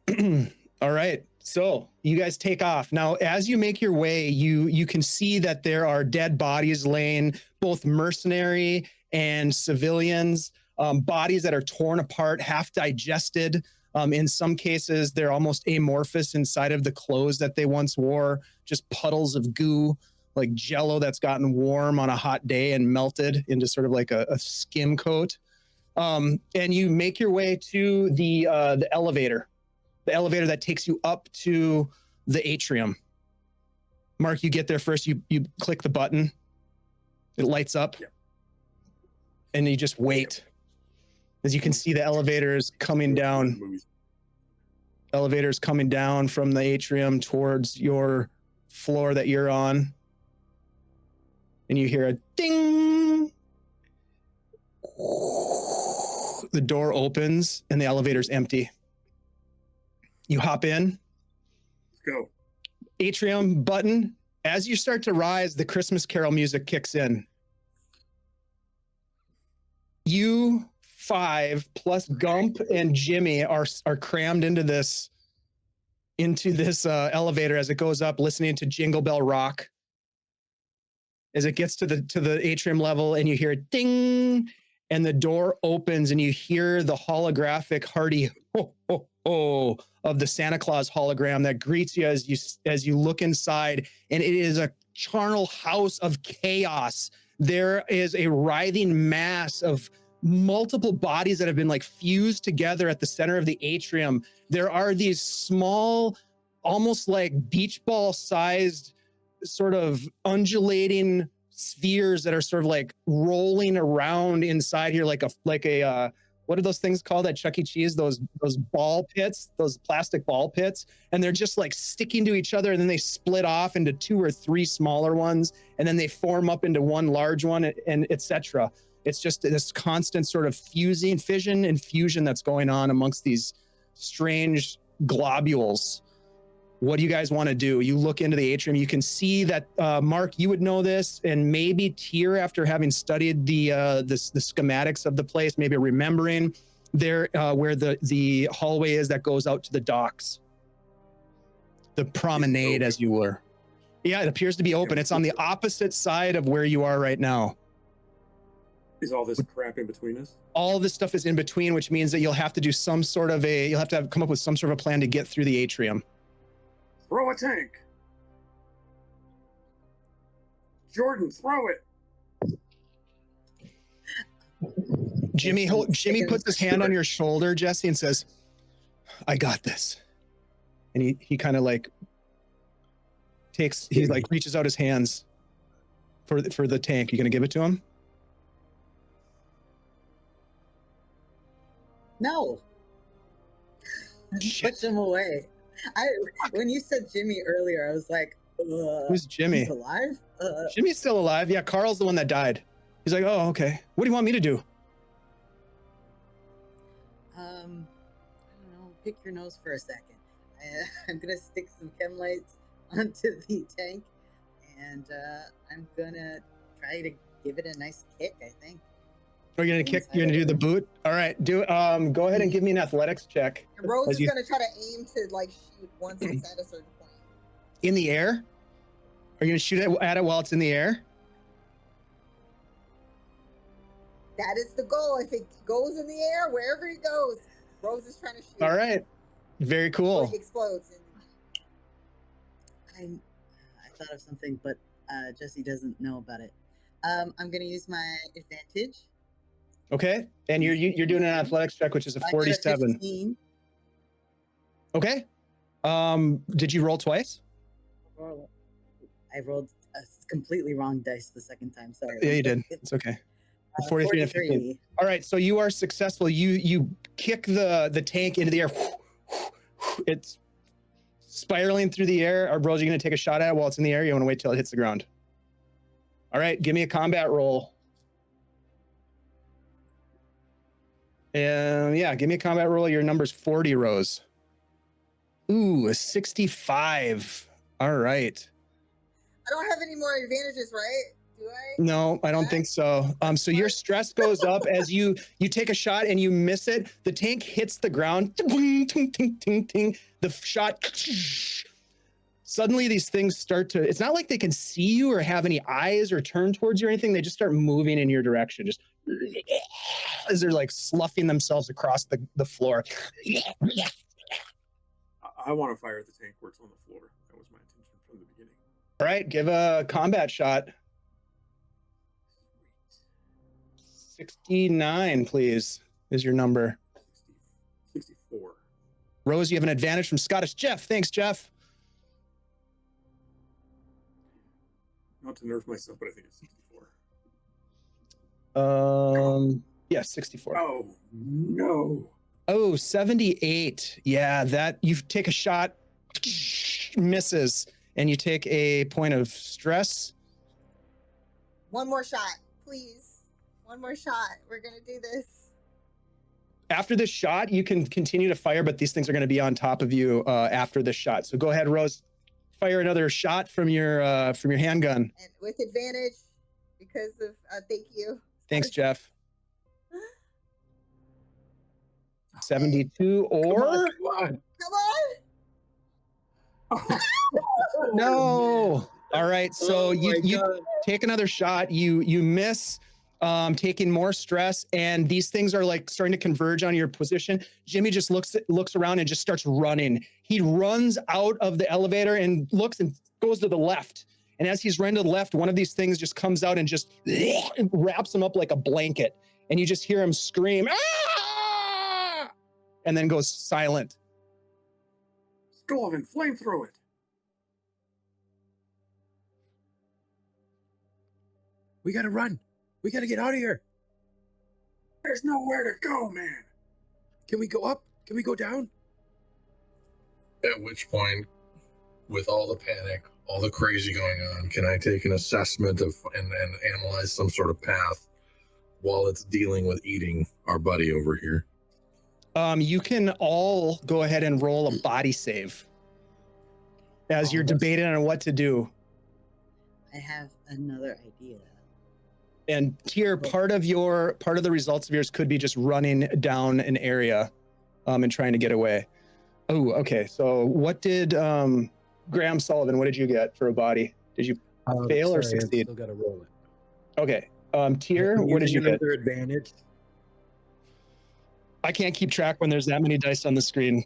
his shoulder. All right. So you guys take off. Now, as you make your way, you can see that there are dead bodies laying, both mercenary and civilians, bodies that are torn apart, half digested. In some cases, they're almost amorphous inside of the clothes that they once wore, just puddles of goo, like jello that's gotten warm on a hot day and melted into sort of like a skim coat. And you make your way to the elevator that takes you up to the atrium. Mark, you get there first. You click the button. It lights up. Yep. And you just wait. As you can see, the elevators coming down. Elevators coming down from the atrium towards your floor that you're on. And you hear a ding The door opens and the elevator's empty. You hop in. Let's go. Atrium button. As you start to rise, the Christmas Carol music kicks in. You 5 plus Gump and Jimmy are crammed into this elevator as it goes up, listening to Jingle Bell Rock. As it gets to the atrium level, and you hear ding, and the door opens, and you hear the holographic hearty ho ho ho of the Santa Claus hologram that greets you as you look inside, and it is a charnel house of chaos. There is a writhing mass of multiple bodies that have been like fused together at the center of the atrium. There are these small, almost like beach ball sized, sort of undulating spheres that are sort of like rolling around inside here, like a what are those things called at Chuck E. Cheese? Those ball pits, those plastic ball pits, and they're just like sticking to each other, and then they split off into 2 or 3 smaller ones, and then they form up into one large one, and etc. It's just this constant sort of fission and fusion that's going on amongst these strange globules. What do you guys want to do? You look into the atrium. You can see that, Mark, you would know this, and maybe Tier, after having studied the schematics of the place, maybe remembering there where the hallway is that goes out to the docks, the promenade, as you were. Yeah, it appears to be open. It's on the opposite side of where you are right now. Is all this crap in between us? All this stuff is in between, which means that you'll have to do some sort of come up with some sort of a plan to get through the atrium. Throw a tank. Jordan, throw it. Jimmy puts his hand on your shoulder, Jesse, and says, "I got this." And he kind of like reaches out his hands for the tank. You gonna give it to him? No. Push him away. When you said Jimmy earlier, I was like, who's Jimmy? He's alive? Jimmy's still alive. Yeah, Carl's the one that died. He's like, oh, okay. What do you want me to do? I don't know. Pick your nose for a second. I'm gonna stick some chem lights onto the tank, and I'm gonna try to give it a nice kick, I think. Are you gonna kick? You're gonna do the boot? All right. Go ahead and give me an athletics check. Rose is gonna try to aim to like shoot once it's at a certain point. In the air? Are you gonna shoot at it while it's in the air? That is the goal. If it goes in the air, wherever it goes, Rose is trying to shoot. All right. Very cool. So it explodes. I thought of something, but Jesse doesn't know about it. I'm gonna use my advantage. Okay, and you're doing an athletics check, which is a 47. 15. Okay. Did you roll twice? I rolled a completely wrong dice the second time. Sorry. Yeah, you did. It's okay. 43 and 15. All right, so you are successful. You kick the tank into the air. It's spiraling through the air. Or Rose, are you going to take a shot at it while it's in the air? You want to wait till it hits the ground? All right, give me a combat roll. Yeah, give me a combat roll. Your number's 40, Rose. Ooh, a 65. All right. I don't have any more advantages, right? Do I? No, I don't think so. So your stress goes up as you take a shot and you miss it. The tank hits the ground. Ting, ting, ting, ting, ting. The shot. Suddenly these things start to, it's not like they can see you or have any eyes or turn towards you or anything. They just start moving in your direction. Just as they're like sloughing themselves across the floor. I want to fire at the tank where it's on the floor. That was my intention from the beginning. All right, give a combat shot. 69, please, is your number. 64. Rose, you have an advantage from Scottish Jeff. Thanks, Jeff. Not to nerf myself, but I think it's 64. Yeah, 64. Oh, no. Oh, 78. Yeah, that you take a shot, misses, and you take a point of stress. One more shot, please. One more shot. We're gonna do this. After this shot, you can continue to fire, but these things are going to be on top of you after this shot. So go ahead, Rose. Fire another shot from your handgun. And with advantage, because of thank you. Thanks, Jeff. 72 or Come on. no. All right, so you take another shot. You miss, taking more stress, and these things are like starting to converge on your position. Jimmy just looks around and just starts running. He runs out of the elevator and looks and goes to the left. And as he's running to the left, one of these things just comes out and just wraps him up like a blanket. And you just hear him scream, "Ah!" and then goes silent. Sullivan, flamethrow it. We gotta run. We gotta get out of here. There's nowhere to go, man. Can we go up? Can we go down? At which point, with all the panic, all the crazy going on, can I take an assessment of and analyze some sort of path while it's dealing with eating our buddy over here? You can all go ahead and roll a body save as you're debating on what to do. I have another idea. And here, part of the results of yours could be just running down an area, and trying to get away. Oh, okay. So what did Graham Sullivan? What did you get for a body? Did you fail or succeed? Still gotta roll it. Okay. Tier, what did you get? Another advantage. I can't keep track when there's that many dice on the screen.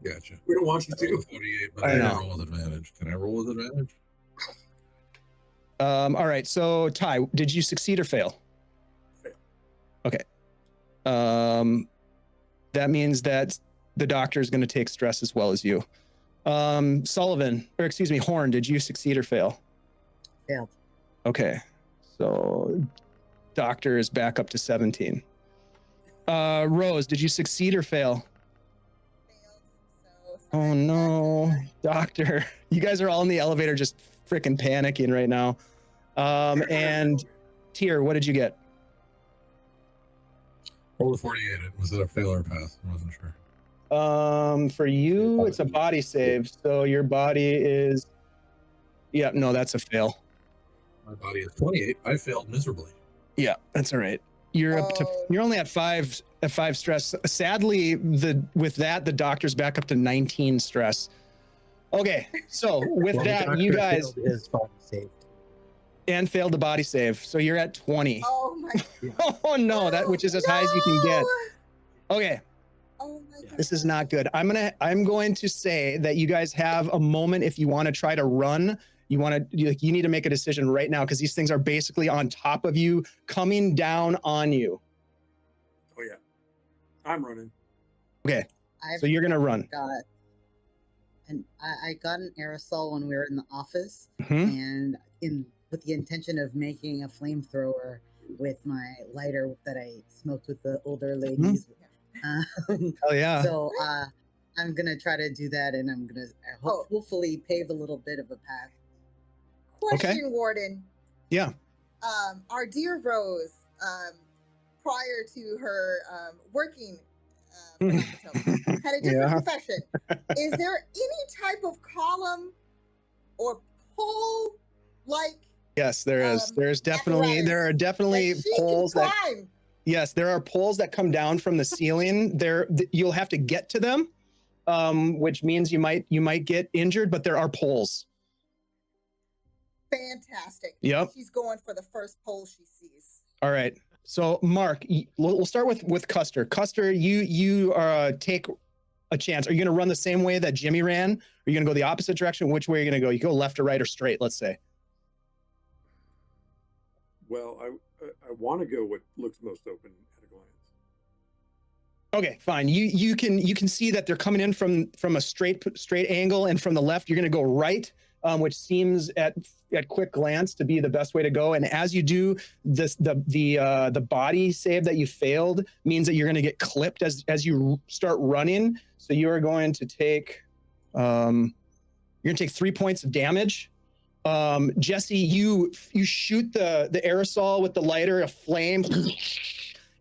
Gotcha. We don't want you I rolled to. a 48, but I I know. didn't roll with advantage. Can I roll with advantage? All right. So Ty, did you succeed or fail? Fail. Okay. That means that the doctor is going to take stress as well as you. Sullivan, or excuse me, Horn, did you succeed or fail? Failed. Okay. So doctor is back up to 17. Rose, did you succeed or fail? Failed. So Oh no, doctor. You guys are all in the elevator just freaking panicking right now. And Tier, what did you get? Rolled a 48. Was it a fail or a pass? I wasn't sure. For you, it's a body save. So your body is, yeah, no, that's a fail. My body is 28. I failed miserably. Yeah, that's all right. You're up to, you're only at five stress. Sadly, with that, the doctor's back up to 19 stress. Okay, so with that, you guys failed his body save. and failed the body save. So you're at 20. Oh my. Oh no, that which is as high as you can get. No! Okay, Oh my god. this is not good. I'm going to say that you guys have a moment if you want to try to run. You need to make a decision right now because these things are basically on top of you, coming down on you. Oh yeah, I'm running. Okay, I've so you're gonna run. I got an aerosol when we were in the office, Mhm. and with the intention of making a flamethrower with my lighter that I smoked with the older ladies. Oh yeah. So I'm gonna try to do that, and I'm gonna hopefully pave a little bit of a path. Question, Warden. Yeah. Our dear Rose, prior to her working for Nakatomi, had a different profession. Is there any type of column or pole like? Yes, there is. There are definitely that she poles can that. climb? Yes, there are poles that come down from the ceiling. You'll have to get to them, which means you might get injured. But there are poles. Fantastic. Yep. She's going for the first pole she sees. All right. So Mark, we'll start with Custer. Custer, you take a chance. Are you going to run the same way that Jimmy ran? Are you going to go the opposite direction? Which way are you going to go? You go left or right or straight? Let's say. Well, I want to go what looks most open at a glance. Okay, fine. You can see that they're coming in from a straight angle, and from the left you're going to go right, which seems at quick glance to be the best way to go. And as you do this, the body save that you failed means that you're going to get clipped as you start running. So you are going to take 3 points of damage. Jesse, you shoot the aerosol with the lighter, a flame,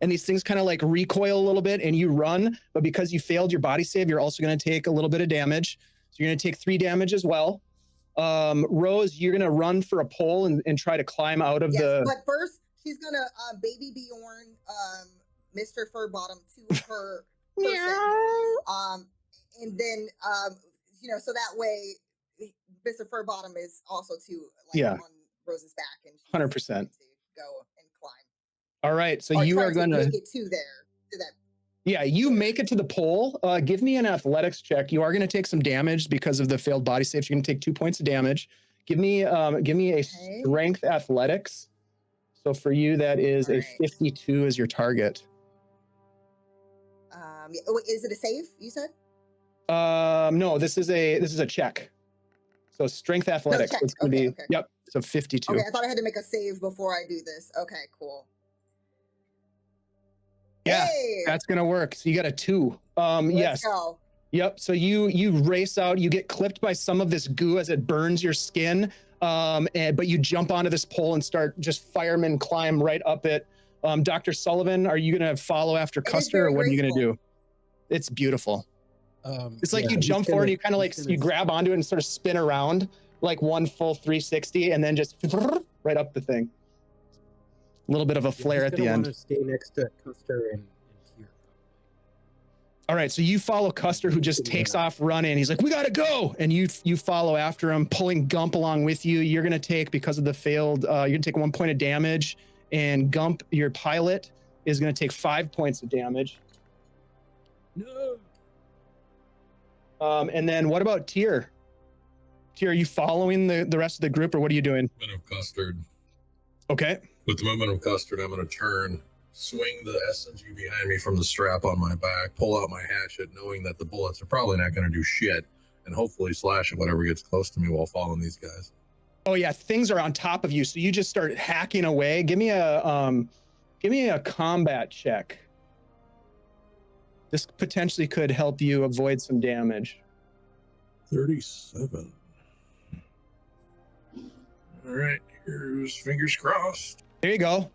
and these things kind of like recoil a little bit, and you run. But because you failed your body save, you're also going to take a little bit of damage. So you're going to take 3 damage as well. Rose, you're going to run for a pole and try to climb out of the. But first, she's gonna baby Bjorn, Mr. Furbottom to her person. And then so that way Mr. Furbottom is also on Rose's back and she's 100% going to go and climb. All right, so you are going to make it to that. Yeah, you make it to the pole. Give me an athletics check. You are going to take some damage because of the failed body save. You're going to take 2 points of damage. Give me a strength athletics. So for you, that is a 52 as your target. Is it a save? You said? No, this is a check. So strength athletics. No, it's going to be yep. So 52. Okay, I thought I had to make a save before I do this. Okay, cool. Yeah, hey! That's going to work. So you got a 2. Yes. Go. Yep. So you race out. You get clipped by some of this goo as it burns your skin. But you jump onto this pole and start just fireman climb right up it. Dr. Sullivan, are you going to follow after Custer, or what are you going to do? It's beautiful. It's like you jump forward, you kind of like you grab onto it and sort of spin around like one full 360, and then just right up the thing. A little bit of a flare at the end. Want to stay next to Custer and Tier. All right, so you follow Custer, who just takes off running. He's like, "We gotta go!" And you follow after him, pulling Gump along with you. You're gonna take, because of the failed, you're gonna take 1 point of damage, and Gump, your pilot, is gonna take 5 points of damage. No. And then what about Tier? Tier, are you following the rest of the group, or what are you doing? Movement of Custard. Okay. With the movement of Custard, I'm going to turn, swing the SMG behind me from the strap on my back, pull out my hatchet, knowing that the bullets are probably not going to do shit, and hopefully slash at whatever gets close to me while following these guys. Oh yeah, things are on top of you, so you just start hacking away. Give me a combat check. This potentially could help you avoid some damage. 37. All right, here's fingers crossed. There you go.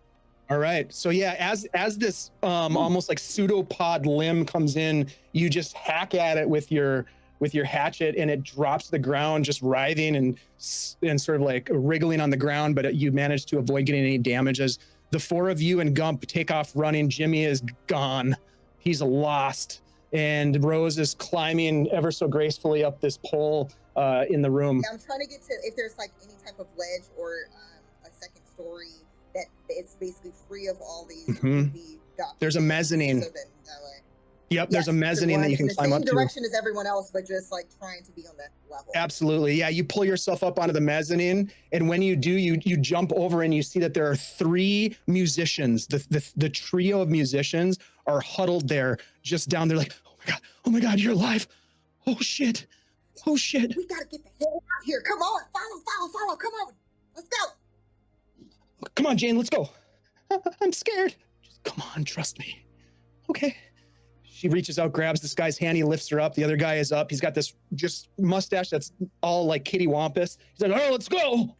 All right. So yeah, as this almost like pseudopod limb comes in, you just hack at it with your hatchet, and it drops to the ground, just writhing and sort of like wriggling on the ground. But you manage to avoid getting any damage. As the 4 of you and Gump take off running, Jimmy is gone. He's lost, and Rose is climbing ever so gracefully up this pole in the room. Yeah, I'm trying to get to if there's like any type of ledge or a second story that it's basically free of all these. There's a mezzanine. So that way. Yep, there's a mezzanine that you can climb up to. The same direction as everyone else, but just like trying to be on that level. Absolutely, yeah. You pull yourself up onto the mezzanine, and when you do, you jump over, and you see that there are 3 musicians. The trio of musicians are huddled there, just down there, like, oh my God, you're alive! Oh shit! We gotta get the hell out here! Come on, follow! Come on, let's go! Come on, Jane, let's go. I'm scared. Just come on, trust me. Okay. She reaches out, grabs this guy's hand, he lifts her up. The other guy is up. He's got this just mustache that's all like Kitty Wampus. He's like, "Oh, let's go!"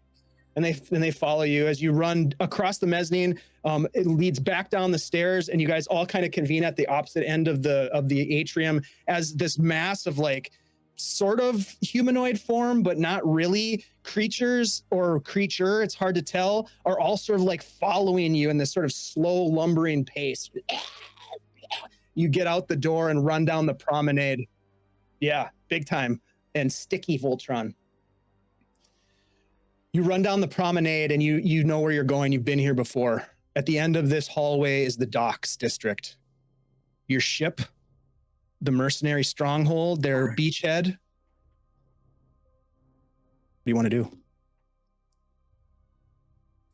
And they follow you as you run across the mezzanine. It leads back down the stairs, and you guys all kind of convene at the opposite end of the atrium as this mass of like sort of humanoid form, but not really creatures or creature. It's hard to tell. Are all sort of like following you in this sort of slow, lumbering pace. You get out the door and run down the promenade. Yeah, big time. And sticky Voltron. You run down the promenade, and you know where you're going. You've been here before. At the end of this hallway is the docks district. Your ship, the mercenary stronghold, their beachhead. What do you want to do?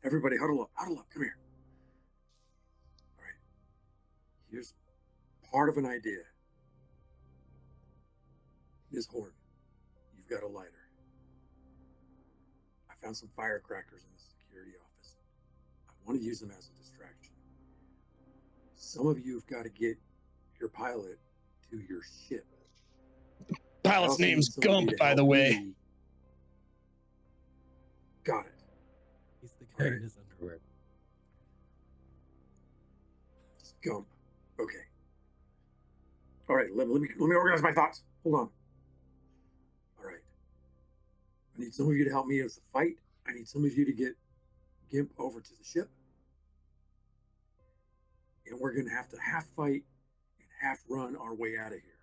Everybody huddle up, come here. All right, here's part of an idea. Ms. Horn, you've got a lighter. I found some firecrackers in the security office. I want to use them as a distraction. Some of you have got to get your pilot to your ship. Pilot's name's Gump, by the way. wearing his underwear. Gump. Okay. All right. Let me organize my thoughts. Hold on. All right. I need some of you to help me with the fight. I need some of you to get Gimp over to the ship. And we're going to have to half fight and half run our way out of here.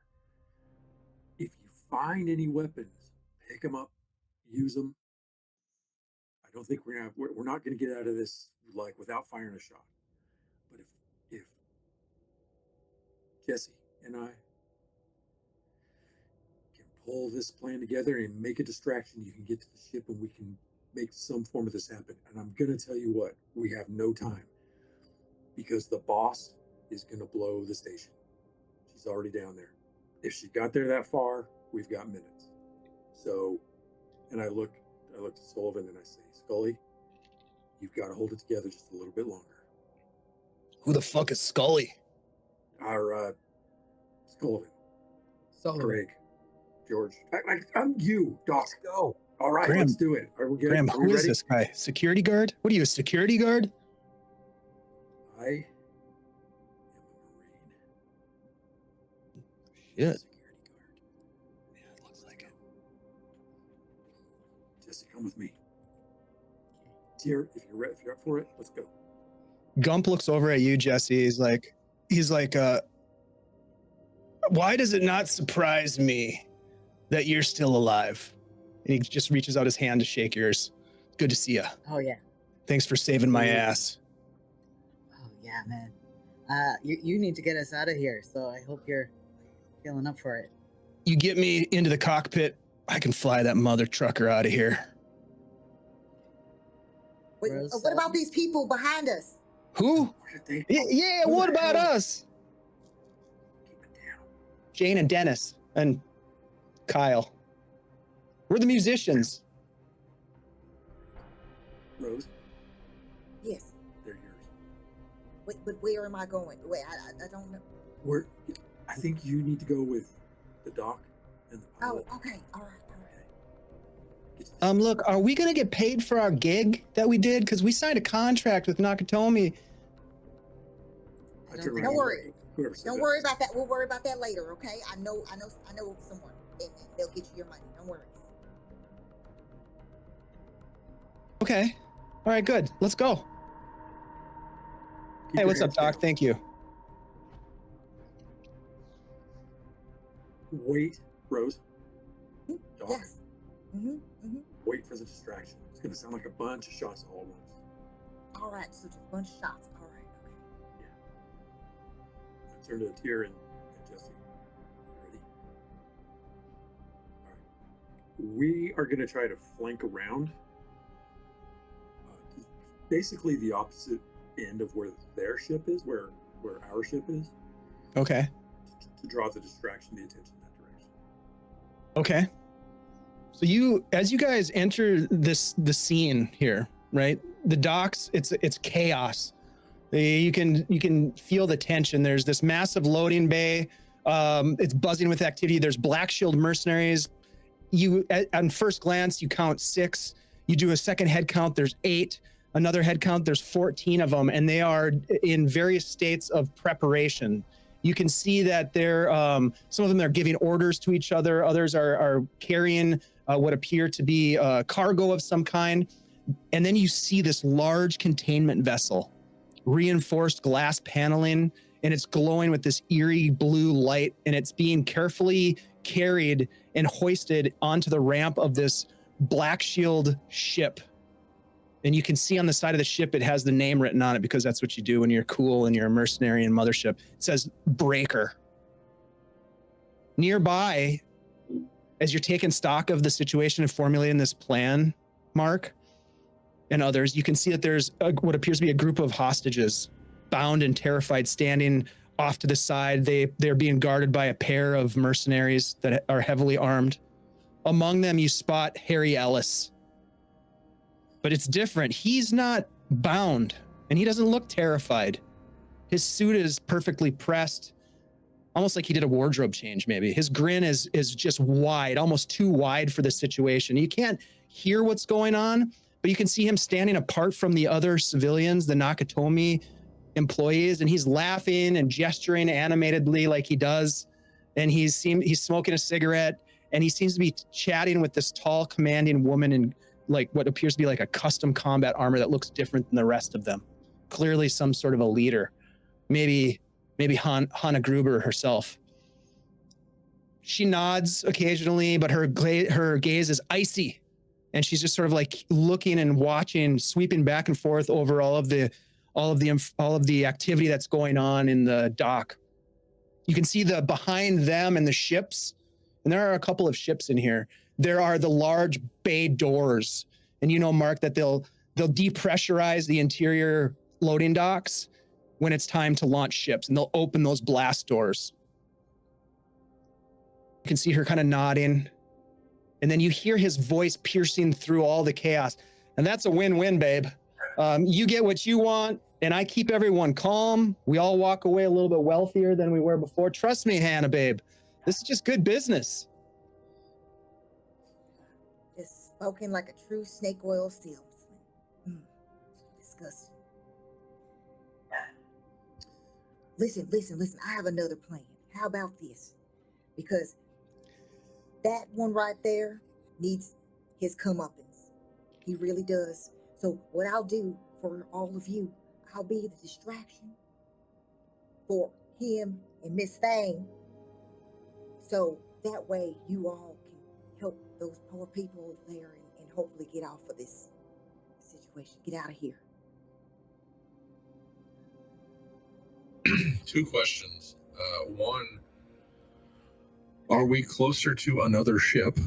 If you find any weapons, pick them up, use them. I don't think we're not going to get out of this like without firing a shot. But if Jesse and I can pull this plan together and make a distraction, you can get to the ship and we can make some form of this happen. And I'm going to tell you what, we have no time because the boss is going to blow the station. She's already down there. If she got there that far, we've got minutes. So, and I look to Sullivan and I say, Scully, you've got to hold it together just a little bit longer. Who the fuck is Scully? Our Sullivan, Sullivan. Craig, George. I'm you, Doc. Let's go. All right, Graham. let's do it. Are we good? Graham, Are we who is ready? this guy? Security guard? What are you, a security guard? I am a Marine. Shit. Security guard. Yeah, it looks like it. Jesse, come with me. Tier, if you're up for it, let's go. Gump looks over at you, Jesse. He's like, why does it not surprise me that you're still alive? And he just reaches out his hand to shake yours. Good to see you. Oh yeah. Thanks for saving my ass. Oh yeah, man. You need to get us out of here. So I hope you're feeling up for it. You get me into the cockpit, I can fly that mother trucker out of here. Wait, Rose, what about these people behind us? Who? Where did they Yeah, Who what the about hell? us? keep it down? Jane and Dennis and Kyle. We're the musicians. Rose, Yes. they're yours. Wait, but where am I going? Wait, I don't know. I think you need to go with the doc and the Oh, pilot. okay. All right. Get to the Look, are we gonna get paid for our gig that we did? Because we signed a contract with Nakatomi. I don't turn think- around Don't worry. and whoever said Don't that. worry about that. We'll worry about that later, okay? I know someone, and they'll get you your money. Don't worry. Okay. All right, good. Let's go. Keep Hey, your what's up, heads Doc? down. Thank you. Wait, Rose. Hmm? Doc, Yes. Mm-hmm. wait for the distraction. It's going to sound like a bunch of shots all at once. All right. So just a bunch of shots. All right. Okay. I turn to Tier and Jesse. You ready? All right. We are going to try to flank around. Basically, the opposite end of where their ship is, where our ship is, Okay. to draw the distraction, the attention in that direction. Okay. So as you guys enter the scene here, right? The docks, it's chaos. You can feel the tension. There's this massive loading bay. It's buzzing with activity. There's Black Shield mercenaries. On first glance, you count 6. You do a second head count, there's 8. Another head count, there's 14 of them, and they are in various states of preparation. You can see that some of them are giving orders to each other. Others are carrying what appear to be cargo of some kind. And then you see this large containment vessel, reinforced glass paneling, and it's glowing with this eerie blue light, and it's being carefully carried and hoisted onto the ramp of this Black Shield ship. And you can see on the side of the ship, it has the name written on it because that's what you do when you're cool and you're a mercenary in Mothership. It says Breaker. Nearby, as you're taking stock of the situation and formulating this plan, Mark, and others, you can see that there's what appears to be a group of hostages, bound and terrified, standing off to the side. They're being guarded by a pair of mercenaries that are heavily armed. Among them, you spot Harry Ellis. But it's different. He's not bound, and he doesn't look terrified. His suit is perfectly pressed, almost like he did a wardrobe change, maybe. His grin is just wide, almost too wide for the situation. You can't hear what's going on, but you can see him standing apart from the other civilians, the Nakatomi employees, and he's laughing and gesturing animatedly like he does. And he's smoking a cigarette, and he seems to be chatting with this tall, commanding woman in like what appears to be like a custom combat armor that looks different than the rest of them. Clearly some sort of a leader. Maybe Hannah Gruber herself. She nods occasionally, but her gaze is icy, and she's just sort of like looking and watching, sweeping back and forth over all of the activity that's going on in the dock. You can see the behind them and the ships, and there are a couple of ships in here. There are the large bay doors, and you know, Mark, that they'll depressurize the interior loading docks when it's time to launch ships, and they'll open those blast doors. You can see her kind of nodding, and then you hear his voice piercing through all the chaos, and that's a win-win, babe. You get what you want, and I keep everyone calm. We all walk away a little bit wealthier than we were before. Trust me, Hannah, babe. This is just good business. Just spoken like a true snake oil salesman. Disgusting. Listen. I have another plan. How about this? Because that one right there needs his comeuppance. He really does. So what I'll do for all of you, I'll be the distraction for him and Miss Thang. So that way you all can help those poor people there and hopefully get off of this situation. Get out of here. Two questions. One, are we closer to another ship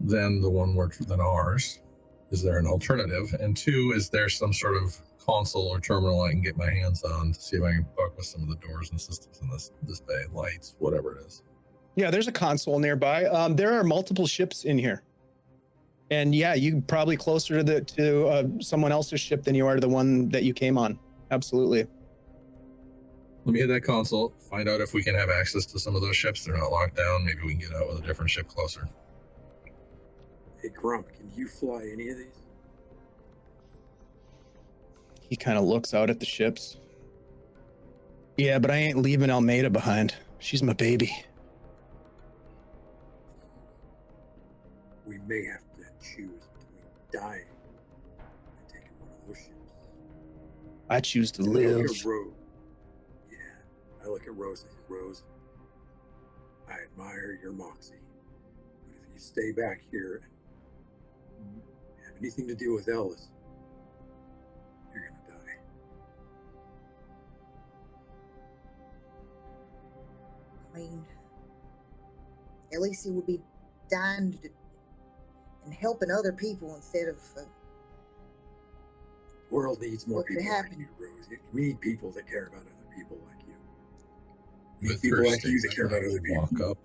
than the one than ours? Is there an alternative? And two, is there some sort of console or terminal I can get my hands on to see if I can fuck with some of the doors and systems in this bay, lights, whatever it is? Yeah, there's a console nearby. There are multiple ships in here. And yeah, you're probably closer to someone else's ship than you are to the one that you came on. Absolutely. Let me hit that console, find out if we can have access to some of those ships. They're not locked down. Maybe we can get out with a different ship closer. Hey, Grump, can you fly any of these? He kind of looks out at the ships. Yeah, but I ain't leaving Almeida behind. She's my baby. We may have to choose between dying and taking one of those ships. I choose to I live. look at Rose. Yeah, I look at Rose and say, Rose, I admire your moxie, but if you stay back here and have anything to do with Ellis, you're gonna die. I mean, at least he would be dying and helping other people instead of The world needs more what could people like happen. you, Rose. We need people that care about other people like you. We need With people her like you that statement, care about I other will people. walk up.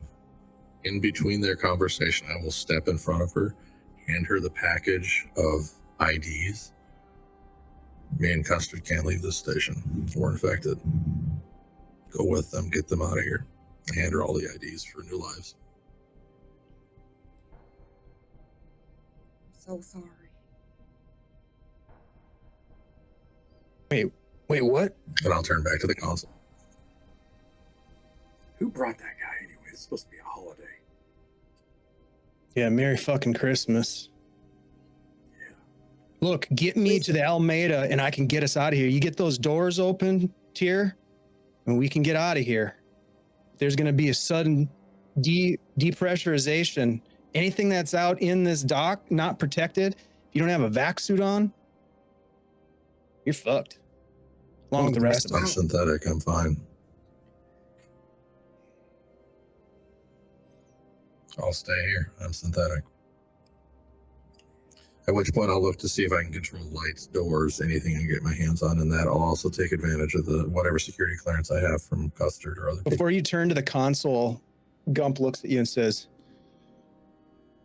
In between their conversation, I will step in front of her, hand her the package of IDs. Me and Custard can't leave this station. We're infected. Go with them, get them out of here. Hand her all the IDs for new lives. so sorry. Wait, what? And I'll turn back to the console. Who brought that guy anyway? It's supposed to be a holiday. Yeah, Merry fucking Christmas. Yeah. Look, get me to the Almeida and I can get us out of here. You get those doors open, Tyr, and we can get out of here. There's going to be a sudden depressurization. Anything that's out in this dock, not protected, if you don't have a vac suit on, you're fucked. Along with the rest of I'm us. synthetic, I'm fine. I'll stay here. I'm synthetic. At which point I'll look to see if I can control lights, doors, anything I can get my hands on, and that I'll also take advantage of the whatever security clearance I have from Custard or other people. Before you turn to the console, Gump looks at you and says,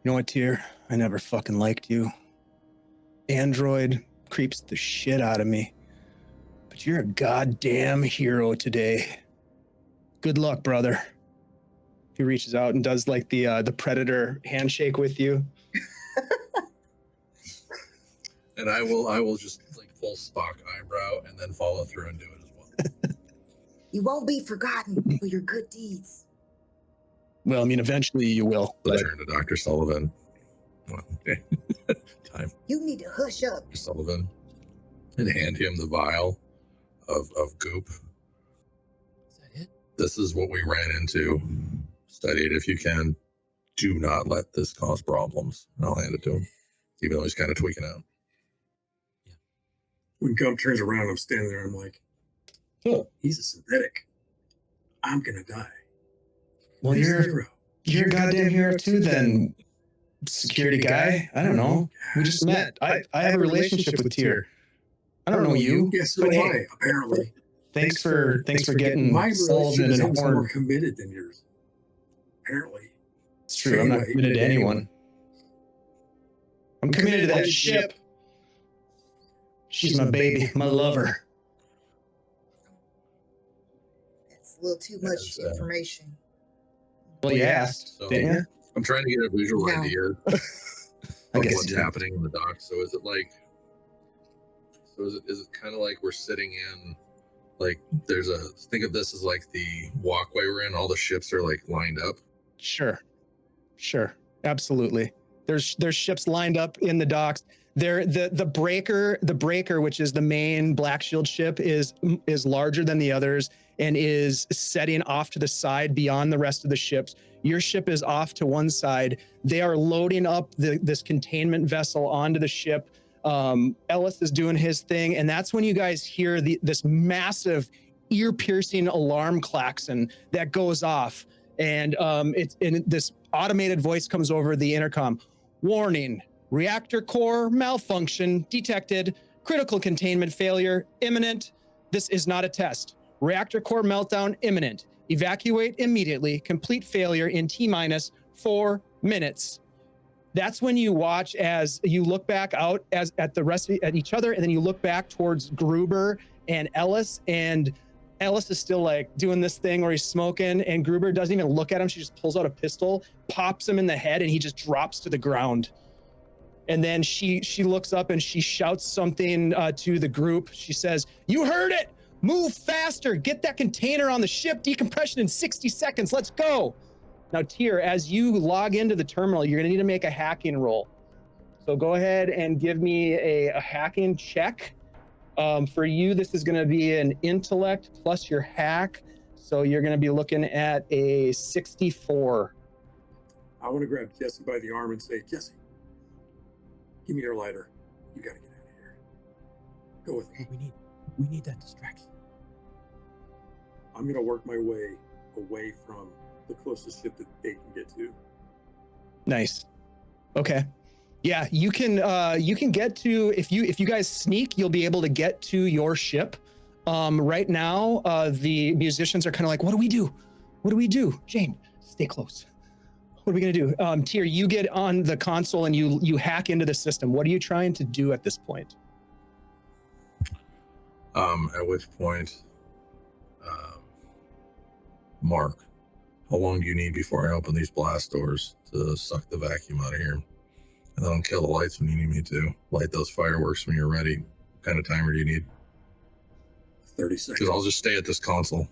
you know what, Tyr? I never fucking liked you. Android creeps the shit out of me. But you're a goddamn hero today. Good luck, brother. He reaches out and does like the Predator handshake with you. And I will just like full stock eyebrow and then follow through and do it as well. You won't be forgotten for your good deeds. Well, I mean, eventually you will. I But turn to Dr. Sullivan. Well, okay. Time. You need to hush up. Dr. Sullivan. And hand him the vial of goop. Is that it? This is what we ran into. Study it if you can. Do not let this cause problems. And I'll hand it to him, even though he's kind of tweaking out. When Gump turns around, I'm standing there. I'm like, oh, he's a synthetic. I'm gonna die. well, He's a you're hero. a goddamn hero too, then, security guy. I don't know. We just met. I have a relationship with Tyr. I don't know you. Yes, so but do hey, I. Apparently, thanks for getting my Sullivan relationship and is more Horn. committed than yours. Apparently, It's true. I'm not Anyway, committed to anyone. I'm committed to that ship. She's my baby, my lover. That's a little too much Yes, information. Well, you asked, So didn't you? I'm trying to get a visual No. idea of I guess what's you did. happening in the dock. So is it like? So is it kind of like we're sitting in? Like there's a think of this as like the walkway we're in. All the ships are like lined up. Sure, absolutely. There's ships lined up in the docks. The breaker, which is the main Black Shield ship, is larger than the others and is setting off to the side beyond the rest of the ships. Your ship is off to one side. They are loading up this containment vessel onto the ship. Ellis is doing his thing, and that's when you guys hear this massive, ear-piercing alarm klaxon that goes off. And this automated voice comes over the intercom. Warning, reactor core malfunction detected, critical containment failure imminent. This is not a test. Reactor core meltdown imminent. Evacuate immediately. Complete failure in T-minus 4 minutes. That's when you watch as you look back out at each other, and then you look back towards Gruber and Ellis, and Ellis is still like doing this thing where he's smoking, and Gruber doesn't even look at him. She just pulls out a pistol, pops him in the head, and he just drops to the ground. And then she looks up and she shouts something to the group. She says, "You heard it! Move faster! Get that container on the ship! Decompression in 60 seconds! Let's go!" Now, Tyr, as you log into the terminal, you're gonna need to make a hacking roll. So go ahead and give me a hacking check. For you, this is gonna be an intellect plus your hack. So you're gonna be looking at a 64. I want to grab Jesse by the arm and say, Jesse, give me your lighter. You got to get out of here. Go with me. We need that distraction. I'm going to work my way away from the closest ship that they can get to. Nice. Okay. Yeah, you can get to, if you guys sneak, you'll be able to get to your ship. Right now, the musicians are kind of like, what do we do? What do we do? Jane, stay close. What are we gonna do? Tyr, you get on the console and you hack into the system. What are you trying to do at this point? At which point, Mark, how long do you need before I open these blast doors to suck the vacuum out of here? And then I'll kill the lights when you need me to. Light those fireworks when you're ready. What kind of timer do you need? 30 seconds. Because I'll just stay at this console.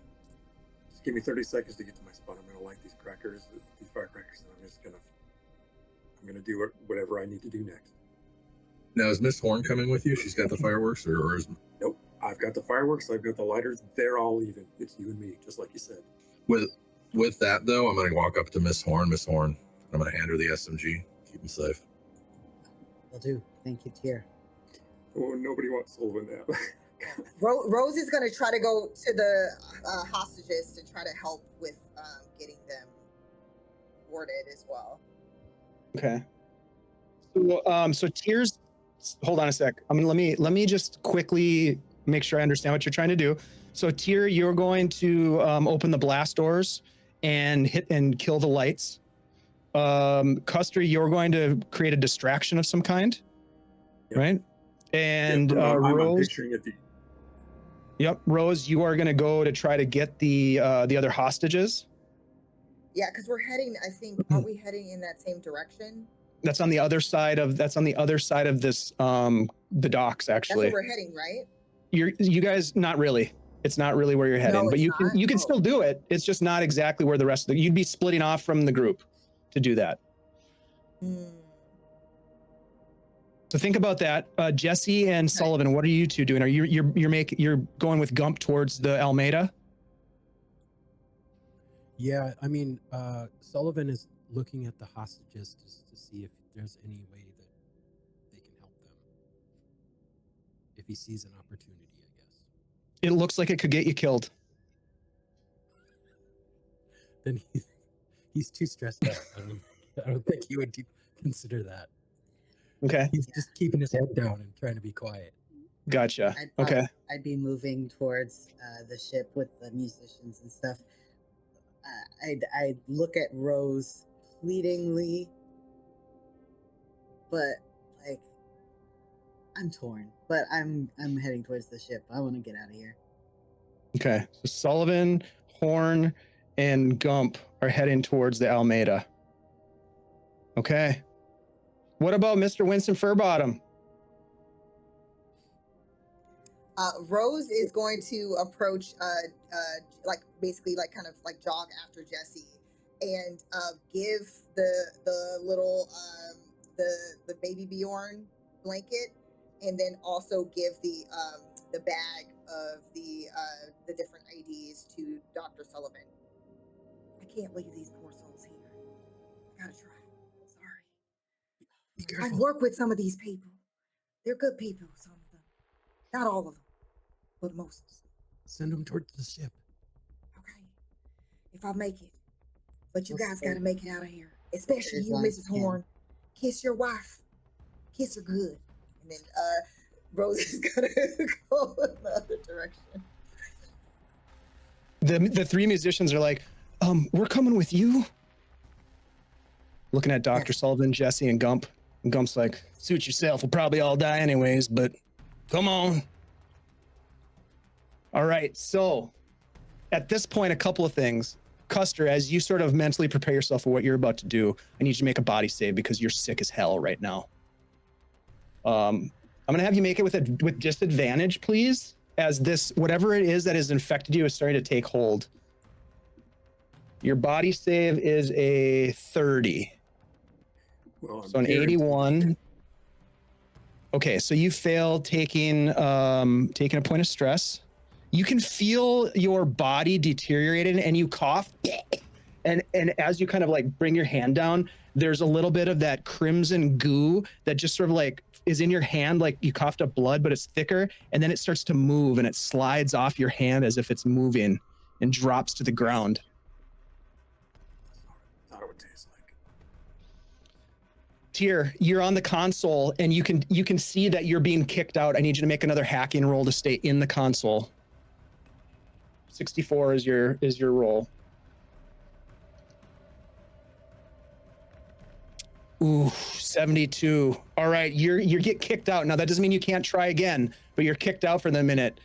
Just give me 30 seconds to get to my spot. I'm going to light these crackers, these firecrackers, and I'm going to do whatever I need to do next. Now, is Miss Horn coming with you? She's got the fireworks, or is... Nope. I've got the fireworks. I've got the lighters. They're all even. It's you and me, just like you said. With that, though, I'm going to walk up to Miss Horn. Miss Horn, I'm going to hand her the SMG. Keep him safe. Will do. Thank you, Tyr. Oh, nobody wants Sullivan to have. Rose is going to try to go to the hostages to try to help with getting them boarded as well. Okay. So Tyr's, hold on a sec. Let me just quickly make sure I understand what you're trying to do. So Tyr, you're going to open the blast doors and hit and kill the lights. Custer, you're going to create a distraction of some kind, Yep. right? And I'm Rose, picturing it. yep, Rose, you are going to go to try to get the other hostages. Yeah, because we're heading, I think, aren't we heading in that same direction? That's on the other side of this, the docks, That's actually. where we're heading, right? You guys, not really. It's not really where you're heading, No, but it's you can not? still do it. It's just not exactly where the rest of you'd be splitting off from the group to do that. Hmm. So think about that. Jesse and Sullivan, what are you two doing? Are you're going with Gump towards the Almeida? Yeah, I mean, Sullivan is looking at the hostages just to see if there's any way that they can help them. If he sees an opportunity, I guess. It looks like it could get you killed. Then he's too stressed out. I don't think he would consider that. Okay. He's just keeping his head down and trying to be quiet. Gotcha. Okay. I'd be moving towards the ship with the musicians and stuff. I'd look at Rose pleadingly, but like I'm torn. But I'm heading towards the ship. I want to get out of here. Okay. So Sullivan, Horn, and Gump are heading towards the Almeida. Okay. What about Mr. Winston Furbottom? Rose is going to approach, like basically like kind of like jog after Jesse and give the little the baby Bjorn blanket, and then also give the bag of the different IDs to Dr. Sullivan. I can't leave these poor souls here. I gotta try. Sorry. I've worked with some of these people. They're good people, some of them. Not all of them, but most. Send them towards the ship. Okay. If I make it. But you What's guys the- gotta make it out of here. Especially As you, long as Mrs. you can. Horn. Kiss your wife. Kiss her good. And then Rose is gonna go in the other direction. The three musicians are like, we're coming with you. Looking at Dr. Yes. Sullivan, Jesse, and Gump. And Gump's like, suit yourself. We'll probably all die anyways, but come on. All right. So at this point, a couple of things. Custer, as you sort of mentally prepare yourself for what you're about to do, I need you to make a body save because you're sick as hell right now. I'm going to have you make it with disadvantage, please, as this, whatever it is that has infected you is starting to take hold. Your body save is a 30. Well, So an 81. Okay, so you failed taking a point of stress. You can feel your body deteriorating and you cough. And as you kind of like bring your hand down, there's a little bit of that crimson goo that just sort of like is in your hand, like you coughed up blood, but it's thicker. And then it starts to move and it slides off your hand as if it's moving and drops to the ground. Thought it would taste like. Tyr, you're on the console and you can see that you're being kicked out. I need you to make another hacking roll to stay in the console. 64 is your roll. Ooh, 72. All right, you get kicked out. Now that doesn't mean you can't try again, but you're kicked out for a minute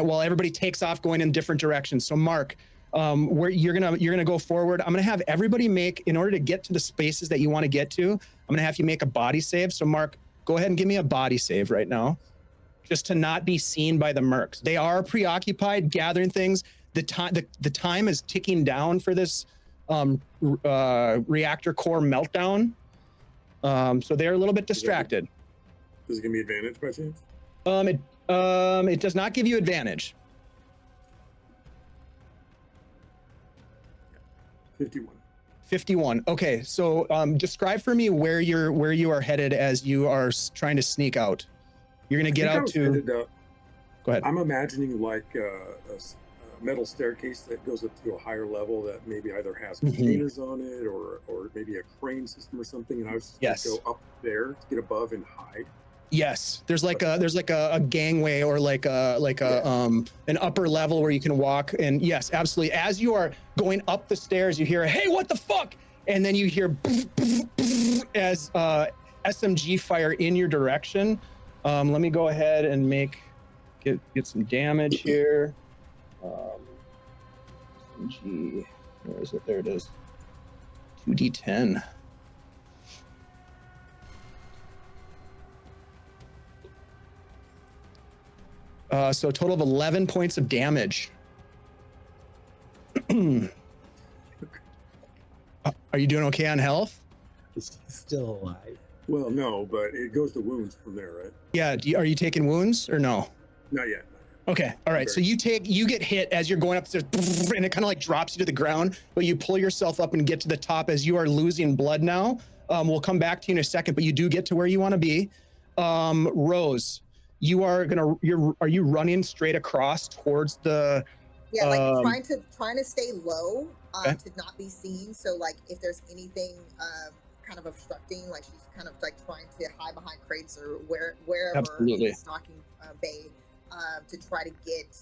while everybody takes off going in different directions. So Mark, where you're gonna go forward. I'm gonna have everybody make, in order to get to the spaces that you want to get to, I'm gonna have you make a body save. So Mark, go ahead and give me a body save right now, just to not be seen by the mercs. They are preoccupied gathering things. The time is ticking down for this reactor core meltdown. So they're a little bit distracted. Does it give me advantage by chance? It does not give you advantage. 51. Okay, so describe for me where you are headed as you are trying to sneak out. You're gonna get out to. Go ahead. I'm imagining like a metal staircase that goes up to a higher level that maybe either has containers on it or maybe a crane system or something. And I was just gonna go up there to get above and hide. Yes, there's like a gangway or like an upper level where you can walk. And yes, absolutely. As you are going up the stairs, you hear, "Hey, what the fuck?" And then you hear as SMG fire in your direction. Let me go ahead and get some damage here. SMG, where is it? There it is. 2d10. So a total of 11 points of damage. Are you doing okay on health? He's still alive. Well, no, but it goes to wounds from there, right? Yeah. Are you taking wounds or no? Not yet. Okay. All right. So you get hit as you're going upstairs, and it kind of like drops you to the ground, but you pull yourself up and get to the top as you are losing blood now. We'll come back to you in a second, but you do get to where you want to be. Rose, are you running straight across towards the? Yeah, like trying to stay low, Okay. to not be seen. So like if there's anything kind of obstructing, like she's kind of like trying to hide behind crates or wherever Absolutely. the stocking bay, to try to get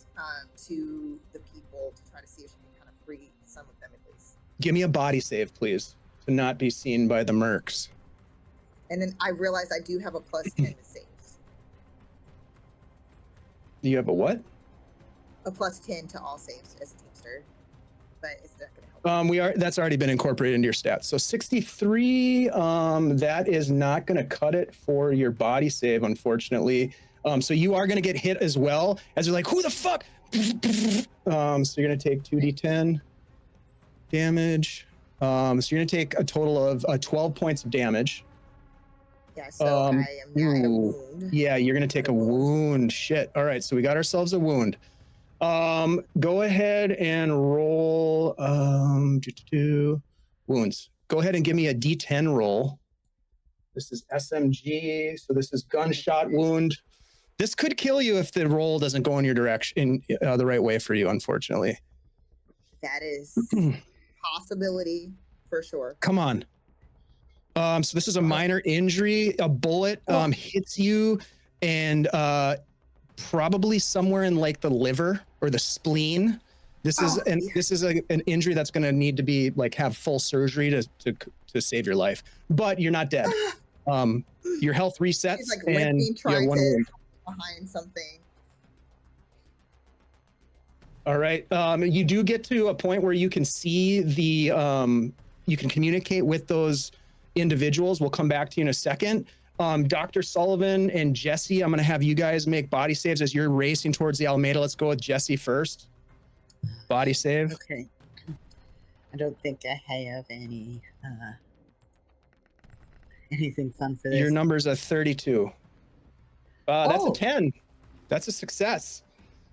to the people to try to see if she can kind of free some of them at least. Give me a body save, please, to not be seen by the mercs. And then I realized I do have a plus 10 to saves. Do you have a what? A plus 10 to all saves as a teamster, but it's not going to help. That's already been incorporated into your stats. So 63, that is not going to cut it for your body save, unfortunately. So you are going to get hit as well, as you're like, who the fuck? So you're going to take 2d10 damage. So you're going to take a total of 12 points of damage. Yeah, so I am now at a wound. Yeah, you're going to take a wound. Shit. All right, so we got ourselves a wound. Go ahead and roll wounds. Go ahead and give me a d10 roll. This is SMG, so this is gunshot wound. This could kill you if the roll doesn't go in your direction, the right way for you, unfortunately. That is possibility for sure. Come on. So this is a minor injury. A bullet hits you and probably somewhere in like the liver or the spleen. This is an injury that's going to need to be like have full surgery to save your life. But you're not dead. Your health resets She's like and limping, you have trying one to wound. behind something. All right. You do get to a point where you can see you can communicate with those individuals. We'll come back to you in a second. Dr. Sullivan and Jesse, I'm going to have you guys make body saves as you're racing towards the Alameda. Let's go with Jesse first. Body save. Okay. I don't think I have any anything fun for this. Your number's a 32. That's a Oh. 10. That's a success.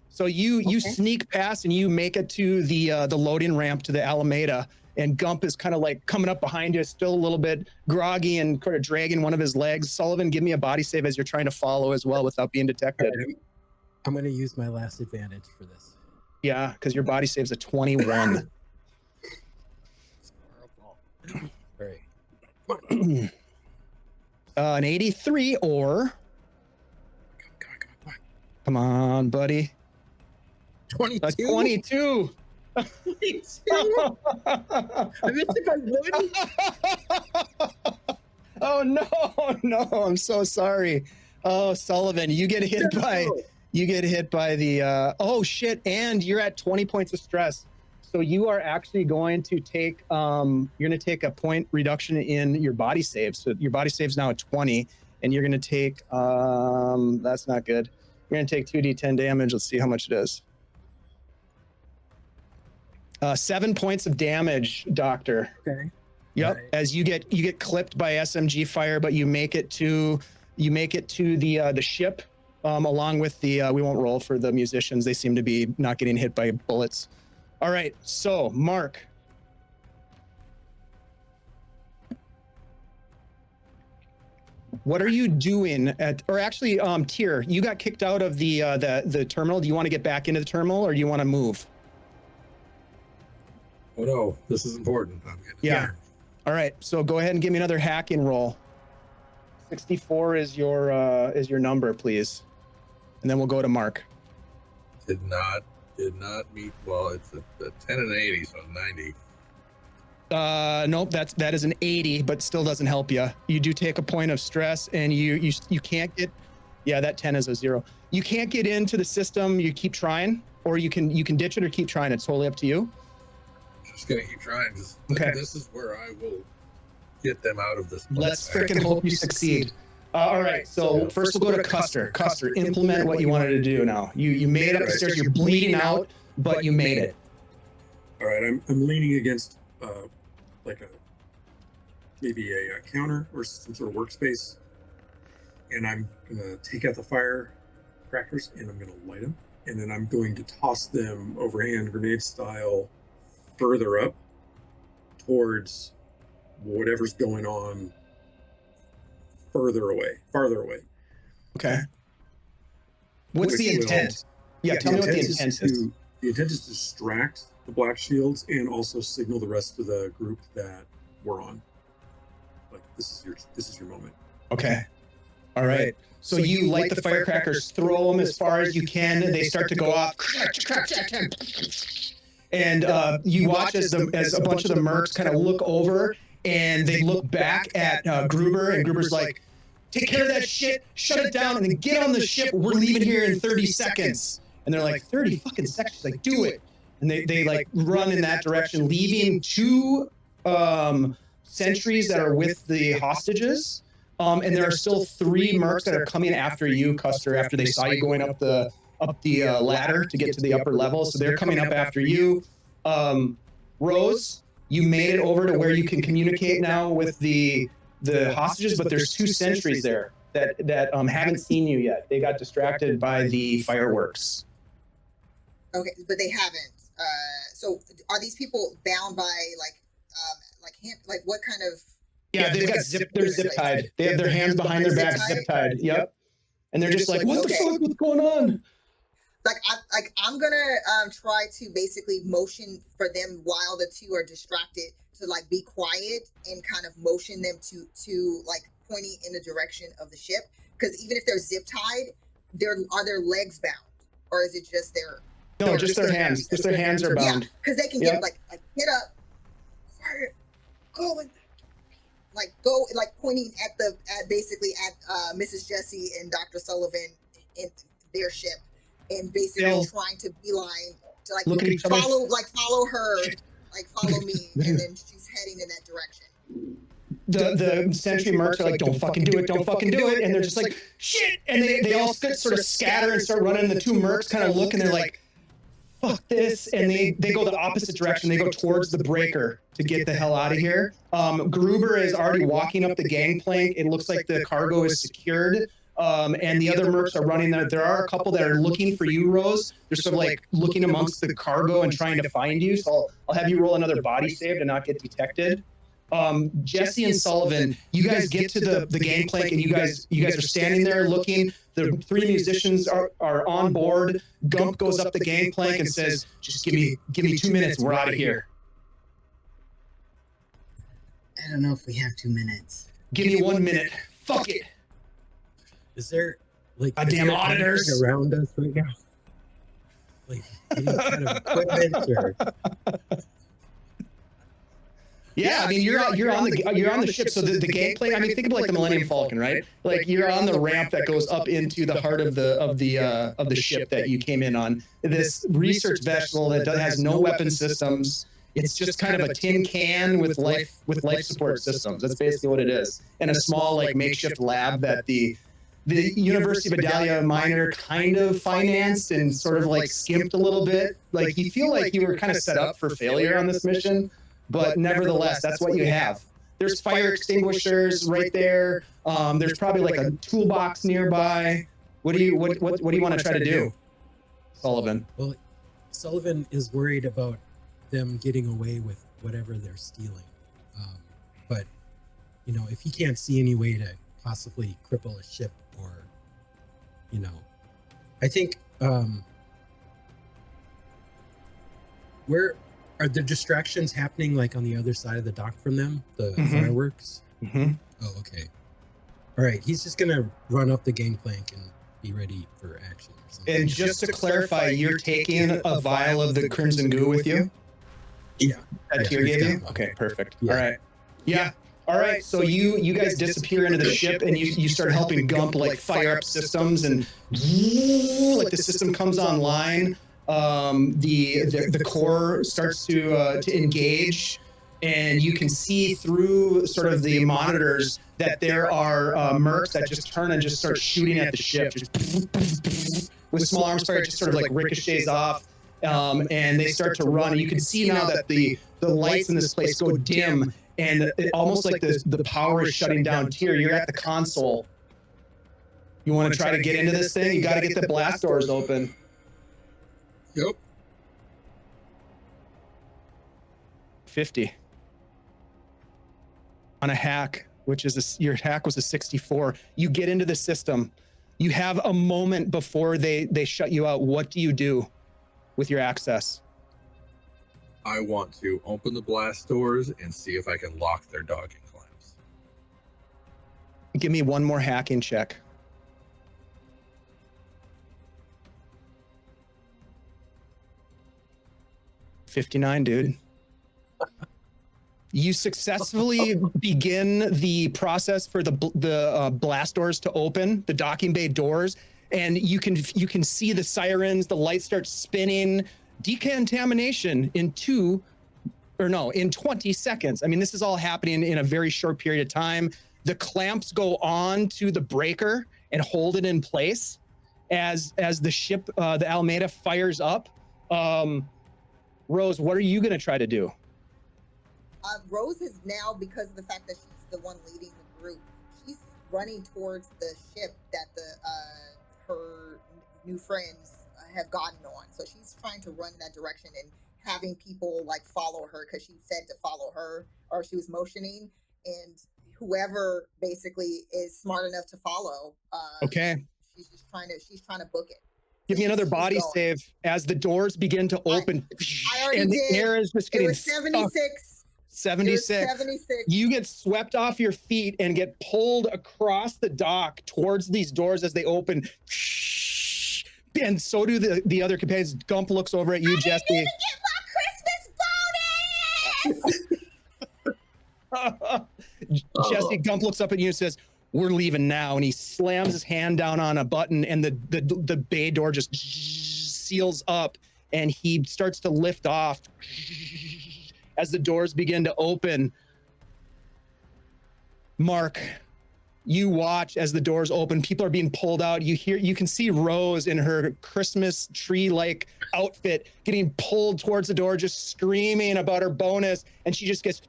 So you Okay. sneak past and you make it to the loading ramp to the Alameda, and Gump is kind of like coming up behind you, still a little bit groggy and kind of dragging one of his legs. Sullivan, give me a body save as you're trying to follow as well without being detected. I'm going to use my last advantage for this. Yeah, because your body save's a 21. All right. An 83 or... Come on, buddy. 22. A 22. I missed it by one. Oh no, I'm so sorry. Oh, Sullivan, you get hit by the oh shit, and you're at 20 points of stress. So you are actually going to take you're gonna take a point reduction in your body save. So your body save's now at 20, and you're gonna take that's not good. You're gonna take 2d10 damage. Let's see how much it is. 7 points of damage, Doctor. Okay. Yep. Right. As you get clipped by SMG fire, but you make it to the ship, along with the we won't roll for the musicians. They seem to be not getting hit by bullets. All right. So Mark. What are you doing Tyr, you got kicked out of the terminal. Do you want to get back into the terminal or do you want to move? Oh no, this is important. I'm getting Yeah. All right. So go ahead and give me another hacking roll. 64 is your number, please. And then we'll go to Mark. Did not meet. Well, it's a 10 and an 80, so 90. Nope, that is an 80, but still doesn't help you. You do take a point of stress, and you can't get. Yeah, that 10 is a 0. You can't get into the system. You keep trying, or you can ditch it or keep trying. It's totally up to you. Just gonna keep trying. Okay. This is where I will get them out of this. Let's freaking hope you succeed. All right. So first we'll go to Custer. Custer, implement what you wanted to do now. You made it up the stairs. You're bleeding out, but you made it. All right, I'm leaning against like maybe a counter or some sort of workspace, and I'm gonna take out the firecrackers and I'm gonna light them, and then I'm going to toss them overhand grenade style further up towards whatever's going on farther away. Okay. What's the intent? Yeah, tell me what the intent is. The intent is to distract the black shields and also signal the rest of the group that we're on. Like this is your moment. Okay. All right. So you light the firecrackers, throw them as far as you can. They start to go off. And you watch as a bunch of the mercs kind of look over and they look back at Gruber, and Gruber's like, take care of that shit, shut it down, and then get on the ship. We're leaving here in 30 seconds. And they're like, 30 fucking seconds? She's like, do it. And they like run in that direction, leaving 2 sentries that are with the hostages. And there are still 3 mercs that are coming after you, Custer, after they saw you going up the ladder to get to the upper level. So they're coming up after you. Rose, you made it over to where you can communicate now with the hostages, but there's 2 sentries there that haven't seen you yet. They got distracted by the fireworks. Okay, but they haven't. So are these people bound by like what kind of? Yeah, they've got they're zip tied. They have their hands behind their backs, zip tied. Yep. And they're just like, what the fuck? What's going on? I'm gonna try to basically motion for them while the 2 are distracted to like be quiet and kind of motion them to like pointing in the direction of the ship. Because even if they're zip tied, are their legs bound, or is it just their? No, just their hands. Just their hands are bound. Yeah, because they can get like get up, fire, go and go pointing at basically at Mrs. Jesse and Dr. Sullivan in their ship, and basically trying to beeline to like follow her, like follow me, and then she's heading in that direction. The sentry mercs are like, don't fucking do it, and they're just like, shit, and they all sort of scatter and start running. The 2 mercs kind of look and they're like, fuck this, and they go the opposite direction. They go towards the breaker to get the hell out of here. Gruber is already walking up the gangplank. It looks like the cargo is secured, and the other mercs are running there. There are a couple that are looking for you, Rose. They're sort of like looking amongst the cargo and trying to find you. So I'll have you roll another body save to not get detected. Jesse and Sullivan, you guys get to the gangplank, and you guys are standing there looking. The 3 musicians are on board. Gump goes up the gangplank and says, just give me 2 minutes, we're out of here. I don't know if we have 2 minutes. Give me 1 minute. Fuck it. Is there like damn auditors around us right now? Like any kind of equipment or? Yeah, I mean you're on the ship. So the gangplank. I mean, think of like the Millennium Falcon, right? Like you're on the ramp that goes up into the heart of the ship that you came in on. This research vessel that has no weapon systems. It's just kind of a tin can with life support systems. That's basically what it is, and a small like makeshift lab that the University of Adalia Minor kind of financed and sort of like skimped a little bit. Like you feel like you were kind of set up for failure on this mission. But nevertheless, that's what you have. There's fire extinguishers right there. There's probably like a toolbox nearby. What do you want to try to do, Sullivan? Well, Sullivan is worried about them getting away with whatever they're stealing. But if he can't see any way to possibly cripple a ship, or I think where are the distractions happening, like on the other side of the dock from them? The fireworks? Mm-hmm. Oh, okay. All right. He's just going to run up the gangplank and be ready for action or something. And just to clarify, you're taking a vial of the crimson goo with you? Yeah. That Tyr gave you? Okay, perfect. Yeah. All right. Yeah. All right. So you guys disappear into the ship, and you start helping Gump like fire up systems, and like the system comes online. The core starts to engage, and you can see through sort of the monitors that there are mercs that just turn and just start shooting at the ship, just with small arms fire, just sort of like ricochets off, and they start to run. And you can see now that the lights in this place go dim, and it, almost like the power is shutting down. Tyr, you're at the console. You want to try to get into this thing? You got to get the blast doors open. Yep. 50 on a hack, which is your hack was a 64. You get into the system. You have a moment before they shut you out. What do you do with your access? I want to open the blast doors and see if I can lock their docking clamps. Give me one more hacking check. 59, dude. You successfully begin the process for the blast doors to open, the docking bay doors, and you can see the sirens, the lights start spinning. Decontamination in 20 seconds. I mean, this is all happening in a very short period of time. The clamps go on to the breaker and hold it in place as the ship, the Alameda, fires up. Rose, what are you going to try to do? Rose is now, because of the fact that she's the one leading the group, she's running towards the ship that her new friends have gotten on. So she's trying to run in that direction and having people like follow her, because she said to follow her, or she was motioning, and whoever basically is smart enough to follow. Okay. She's trying to book it. Give me another body save as the doors begin to open. I already and did. The air is just getting 76. 76. 76. You get swept off your feet and get pulled across the dock towards these doors as they open. And so do the other companions. Gump looks over at you, Jesse. Get my Christmas bonus! Jesse, Gump looks up at you and says, "We're leaving now." And he slams his hand down on a button, and the bay door just seals up, and he starts to lift off as the doors begin to open. Mark, you watch as the doors open. People are being pulled out. You can see Rose in her Christmas tree-like outfit getting pulled towards the door, just screaming about her bonus, and she just gets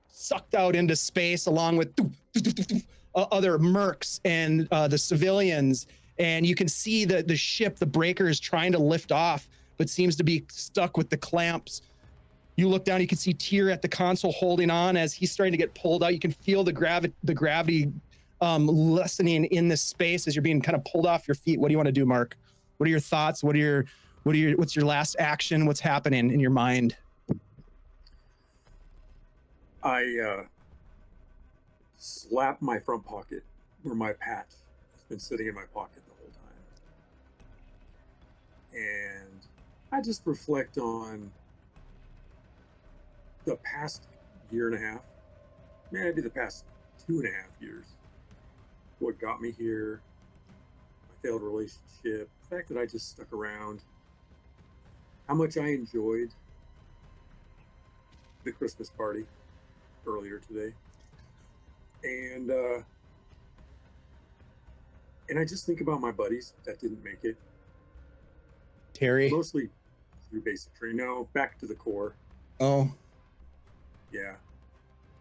sucked out into space along with other mercs and the civilians. And you can see that the ship, the breaker, is trying to lift off, but seems to be stuck with the clamps. You look down, you can see Tyr at the console holding on as he's starting to get pulled out. You can feel the gravity lessening in this space as you're being kind of pulled off your feet. What do you want to do, Mark? What are your thoughts? What's your last action? What's happening in your mind? I slap my front pocket where my patch has been sitting in my pocket the whole time. And I just reflect on the past year and a half, maybe the past 2.5 years, what got me here, my failed relationship, the fact that I just stuck around, how much I enjoyed the Christmas party earlier today. And I just think about my buddies that didn't make it. Terry? Mostly through basic training. No, back to the core. Oh. Yeah.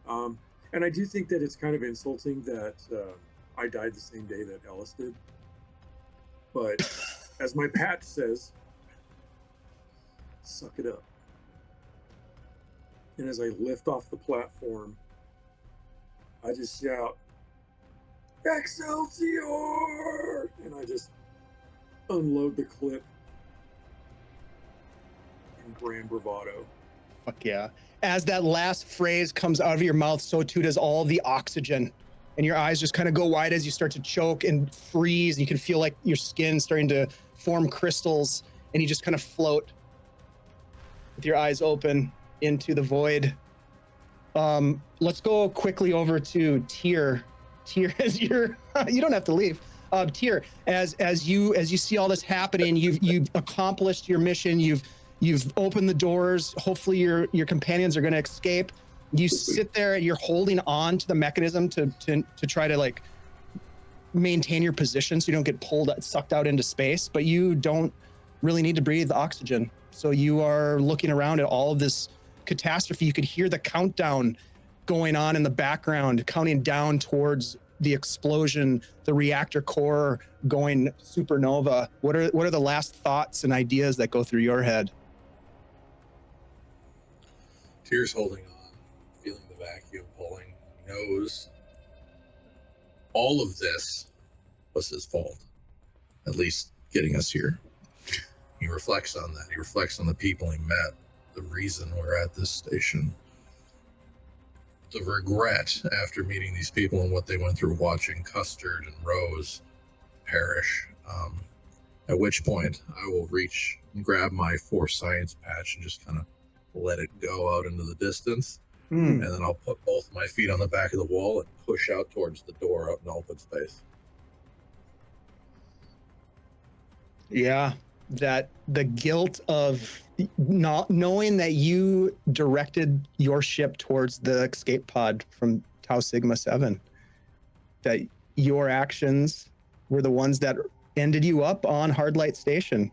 And I do think that it's kind of insulting that I died the same day that Ellis did. But as my patch says, suck it up. And as I lift off the platform, I just shout, "Excelsior!" And I just unload the clip in grand bravado. Fuck yeah. As that last phrase comes out of your mouth, so too does all the oxygen. And your eyes just kind of go wide as you start to choke and freeze. You can feel like your skin starting to form crystals, and you just kind of float with your eyes open into the void. Let's go quickly over to Tyr. Tyr, as you don't have to leave. Tyr, as you see all this happening, you've accomplished your mission. You've opened the doors. Hopefully your companions are going to escape. You sit there and you're holding on to the mechanism to try to like maintain your position so you don't get sucked out into space, but you don't really need to breathe oxygen. So you are looking around at all of this catastrophe. You could hear the countdown going on in the background, counting down towards the explosion, the reactor core going supernova. What are the last thoughts and ideas that go through your head? Tears holding on, feeling the vacuum pulling. He knows all of this was his fault, at least getting us here. He reflects on that. He reflects on the people he met, the reason we're at this station, the regret after meeting these people and what they went through watching Custard and Rose perish. At which point I will reach and grab my Force Science patch and just kind of let it go out into the distance. And then I'll put both my feet on the back of the wall and push out towards the door out in open space. Yeah, that the guilt of not knowing that you directed your ship towards the escape pod from Tau Sigma 7, that your actions were the ones that ended you up on Hardlight Station.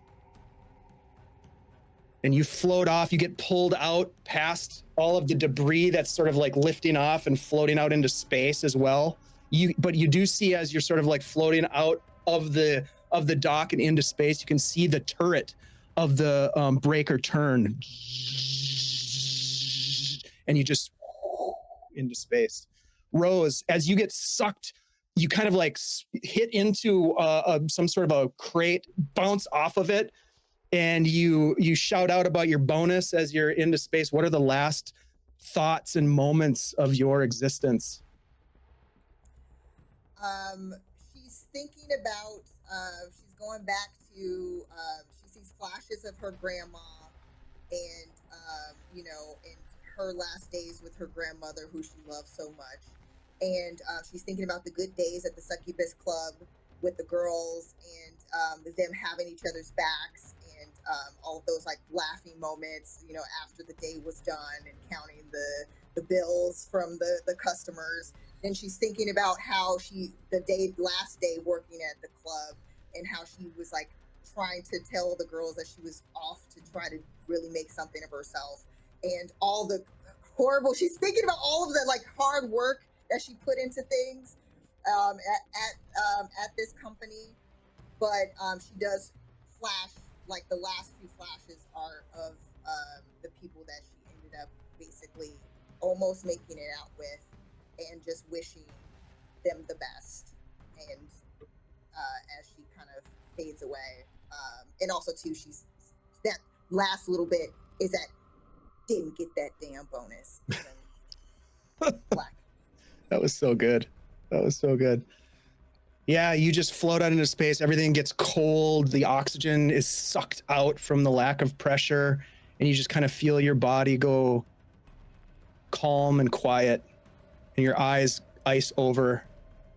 And you float off, you get pulled out past all of the debris that's sort of like lifting off and floating out into space as well. But you do see, as you're sort of like floating out of the dock and into space, you can see the turret of the breaker turn, and you just into space. Rose, as you get sucked, you kind of like hit into some sort of a crate, bounce off of it, and you shout out about your bonus as you're into space. What are the last thoughts and moments of your existence? She's thinking about, she's going back to, she sees flashes of her grandma and, in her last days with her grandmother, who she loved so much. And she's thinking about the good days at the Succubus Club with the girls and them having each other's backs and all of those like laughing moments, after the day was done and counting the bills from the customers. And she's thinking about how last day working at the club and how she was like trying to tell the girls that she was off to try to really make something of herself, and all the she's thinking about all of the like hard work that she put into things at this company. But she does flash, like the last few flashes are of the people that she ended up basically almost making it out with, and just wishing them the best. And as she kind of fades away, and also too, she's that last little bit is that didn't get that damn bonus. Black. That was so good. That was so good. Yeah, you just float out into space. Everything gets cold. The oxygen is sucked out from the lack of pressure, and you just kind of feel your body go calm and quiet, and your eyes ice over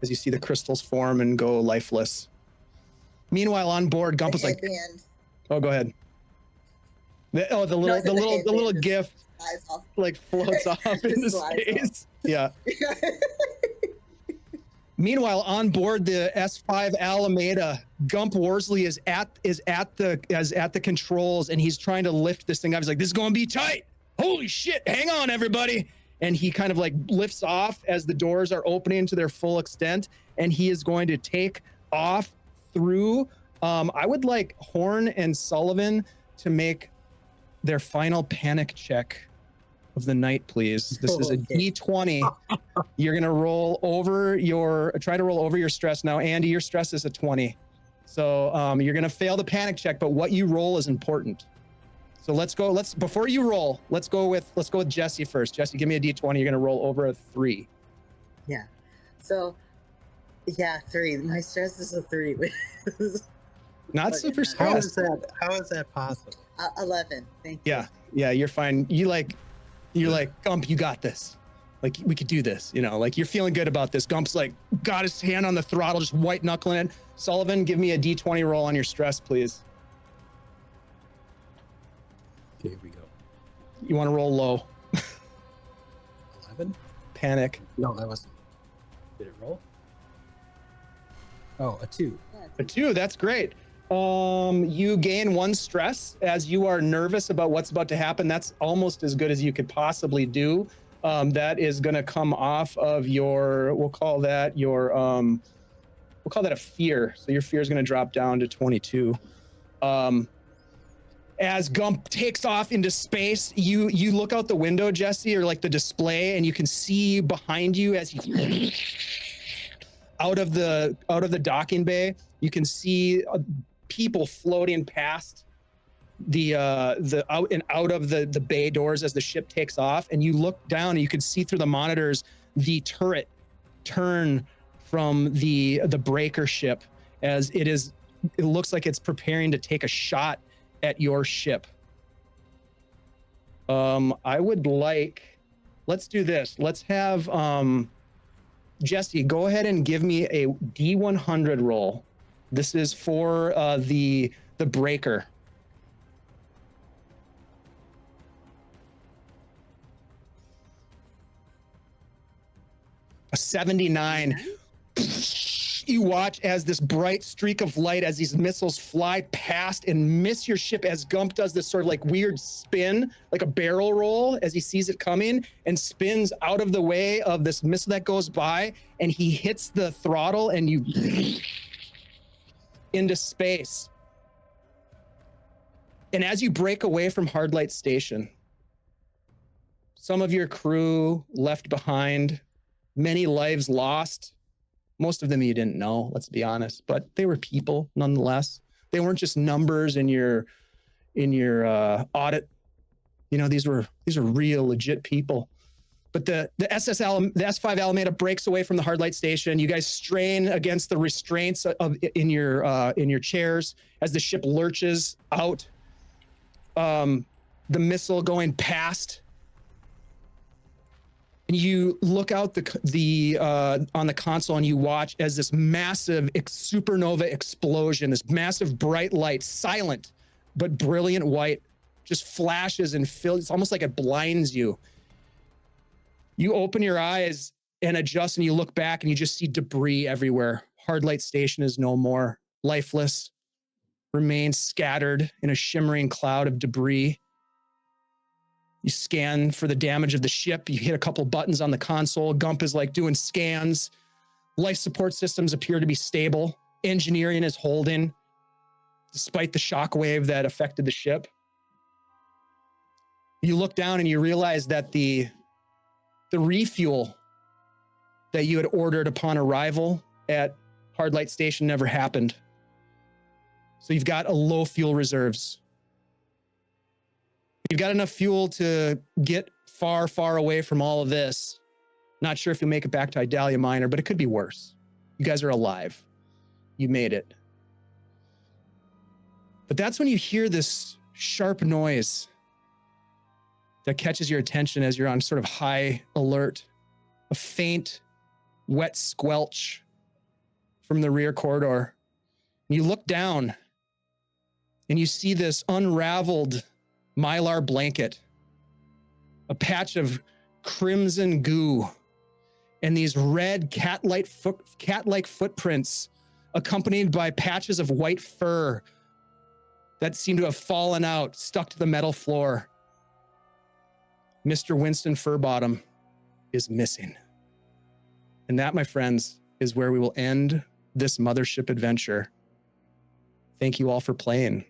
as you see the crystals form and go lifeless. Meanwhile, on board, Gump was like, "Oh, go ahead." The little gift like floats off into space. Yeah. Meanwhile, on board the S5 Alameda, Gump Worsley is at the controls, and he's trying to lift this thing up. He's like, "This is going to be tight. Holy shit! Hang on, everybody!" And he kind of like lifts off as the doors are opening to their full extent, and he is going to take off through. I would like Horn and Sullivan to make their final panic check of the night, please. This is a D20. You're gonna try to roll over your stress now. Andy, your stress is a 20. So you're gonna fail the panic check, but what you roll is important. So before you roll, let's go with Jesse first. Jesse, give me a D20. You're gonna roll over a 3. Yeah. So 3. My stress is a 3. Not super stressed. How is that possible? 11. Thank you. Yeah, you're fine. You're like, Gump, you got this. Like, we could do this, like you're feeling good about this. Gump's like got his hand on the throttle, just white knuckling it. Sullivan, give me a D20 roll on your stress, please. Okay, here we go. You want to roll low. 11? Panic. No, that was. Did it roll? Oh, a 2. A 2, that's great. You gain 1 stress as you are nervous about what's about to happen. That's almost as good as you could possibly do. That is going to come off of your, we'll call that a fear. So your fear is going to drop down to 22. As Gump takes off into space, you look out the window, Jesse, or like the display, and you can see behind you as he out of the docking bay, you can see people floating past the out of the bay doors as the ship takes off, and you look down and you can see through the monitors the turret turn from the breaker ship as it looks like it's preparing to take a shot at your ship. I would like, let's do this. Let's have Jesse, go ahead and give me a D100 roll. This is for the breaker. A 79. You watch as this bright streak of light, as these missiles fly past and miss your ship, as Gump does this sort of like weird spin, like a barrel roll, as he sees it coming and spins out of the way of this missile that goes by, and he hits the throttle and you into space. And as you break away from Hardlight Station, some of your crew left behind, many lives lost. Most of them you didn't know, let's be honest, but they were people nonetheless. They weren't just numbers in your audit. You know, these were real, legit people. But the S5 Alameda breaks away from the Hardlight Station. You guys strain against the restraints in your chairs as the ship lurches out. The missile going past. And you look out on the console and you watch as this massive supernova explosion, this massive bright light, silent but brilliant white, just flashes and fills. It's almost like it blinds you. You open your eyes and adjust, and you look back and you just see debris everywhere. Hardlight Station is no more, lifeless, remains scattered in a shimmering cloud of debris. You scan for the damage of the ship. You hit a couple buttons on the console. Gump is like doing scans. Life support systems appear to be stable. Engineering is holding, despite the shockwave that affected the ship. You look down and you realize that the refuel that you had ordered upon arrival at Hardlight Station never happened. So you've got a low fuel reserves. You've got enough fuel to get far, far away from all of this. Not sure if you'll make it back to Idalia Minor, but it could be worse. You guys are alive. You made it. But that's when you hear this sharp noise that catches your attention as you're on sort of high alert. A faint, wet squelch from the rear corridor. And you look down and you see this unraveled Mylar blanket, a patch of crimson goo, and these red cat-like footprints accompanied by patches of white fur that seem to have fallen out, stuck to the metal floor. Mr. Winston Furbottom is missing. And that, my friends, is where we will end this Mothership adventure. Thank you all for playing.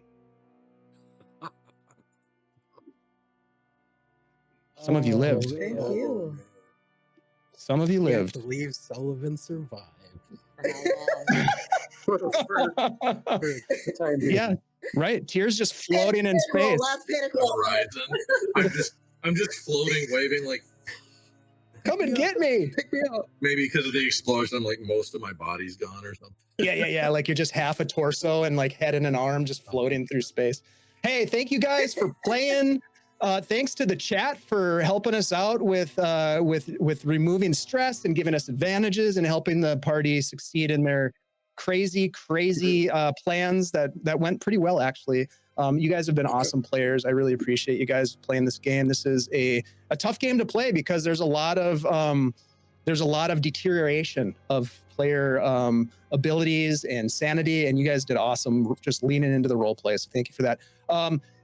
Some of you lived. Thank you. Some of you Can't lived. believe Sullivan survived. Yeah, right. Tears just floating in space. Last panic roll. Horizon. I'm just floating, waving like, Come and get me. Pick me up. maybe because of the explosion, like most of my body's gone or something. Yeah. Like you're just half a torso and like head and an arm just floating through space. Hey, thank you guys for playing. Thanks to the chat for helping us out with removing stress and giving us advantages and helping the party succeed in their crazy plans that went pretty well, actually. You guys have been awesome players. I really appreciate you guys playing this game. This is a tough game to play because there's a lot of deterioration of player abilities and sanity, and you guys did awesome just leaning into the role play. So thank you for that.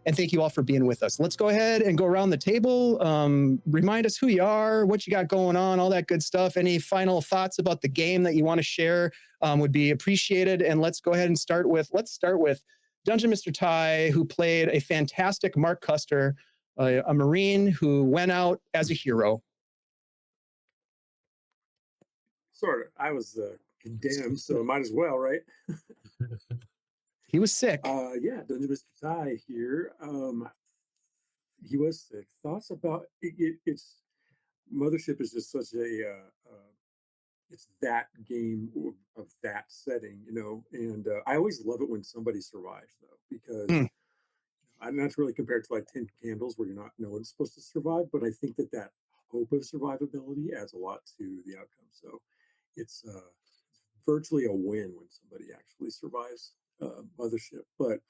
And thank you all for being with us. Let's go ahead and go around the table. Remind us who you are, what you got going on, all that good stuff. Any final thoughts about the game that you want to share would be appreciated. And let's go ahead and start with Dungeon Mr. Ty, who played a fantastic Mark Custer, a Marine who went out as a hero. Sort of. I was condemned, so might as well, right? He was sick. Yeah, Dungeon Mr. Ty here. He was sick. Thoughts about it? It's Mothership is just such a it's that game of that setting, you know. And I always love it when somebody survives, though, because I'm not really compared to like 10 Candles, where no one's supposed to survive. But I think that hope of survivability adds a lot to the outcome. So it's virtually a win when somebody actually survives Mothership. But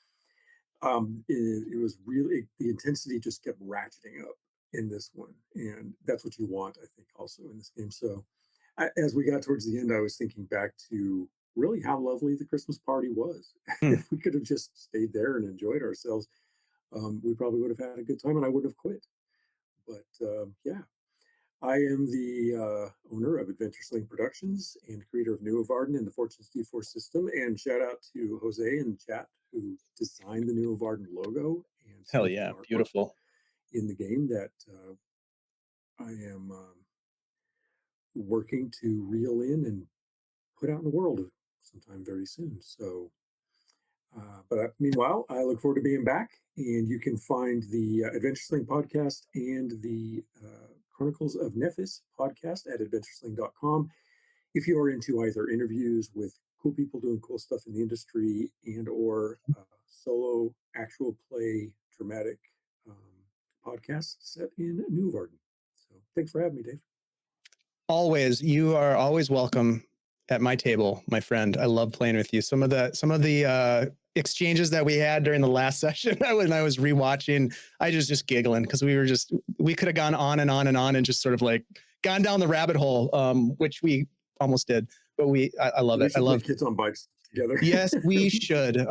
it was really, the intensity just kept ratcheting up in this one, and that's what you want, I think, also in this game. So as we got towards the end, I was thinking back to really how lovely the Christmas party was. If we could have just stayed there and enjoyed ourselves, we probably would have had a good time, and I wouldn't have quit. But yeah, I am the owner of Adventure Sling Productions and creator of New of Arden and the Fortunes D4 system. And shout out to Jose in the chat, who designed the New of Arden logo and Hell yeah, beautiful in the game that I am working to reel in and put out in the world sometime very soon. So, but meanwhile, I look forward to being back, and you can find the Adventure Sling podcast and the Chronicles of Nephis podcast at adventuresling.com. If you are into either interviews with cool people doing cool stuff in the industry and or solo actual play dramatic podcasts set in New Arden. So thanks for having me, Dave. Always. You are always welcome at my table, my friend. I love playing with you. Some of the exchanges that we had during the last session, when I was rewatching, I just giggling because we could have gone on and on and on and just sort of like gone down the rabbit hole, which we almost did. But I love it. I love kids on bikes together. Yes, we should.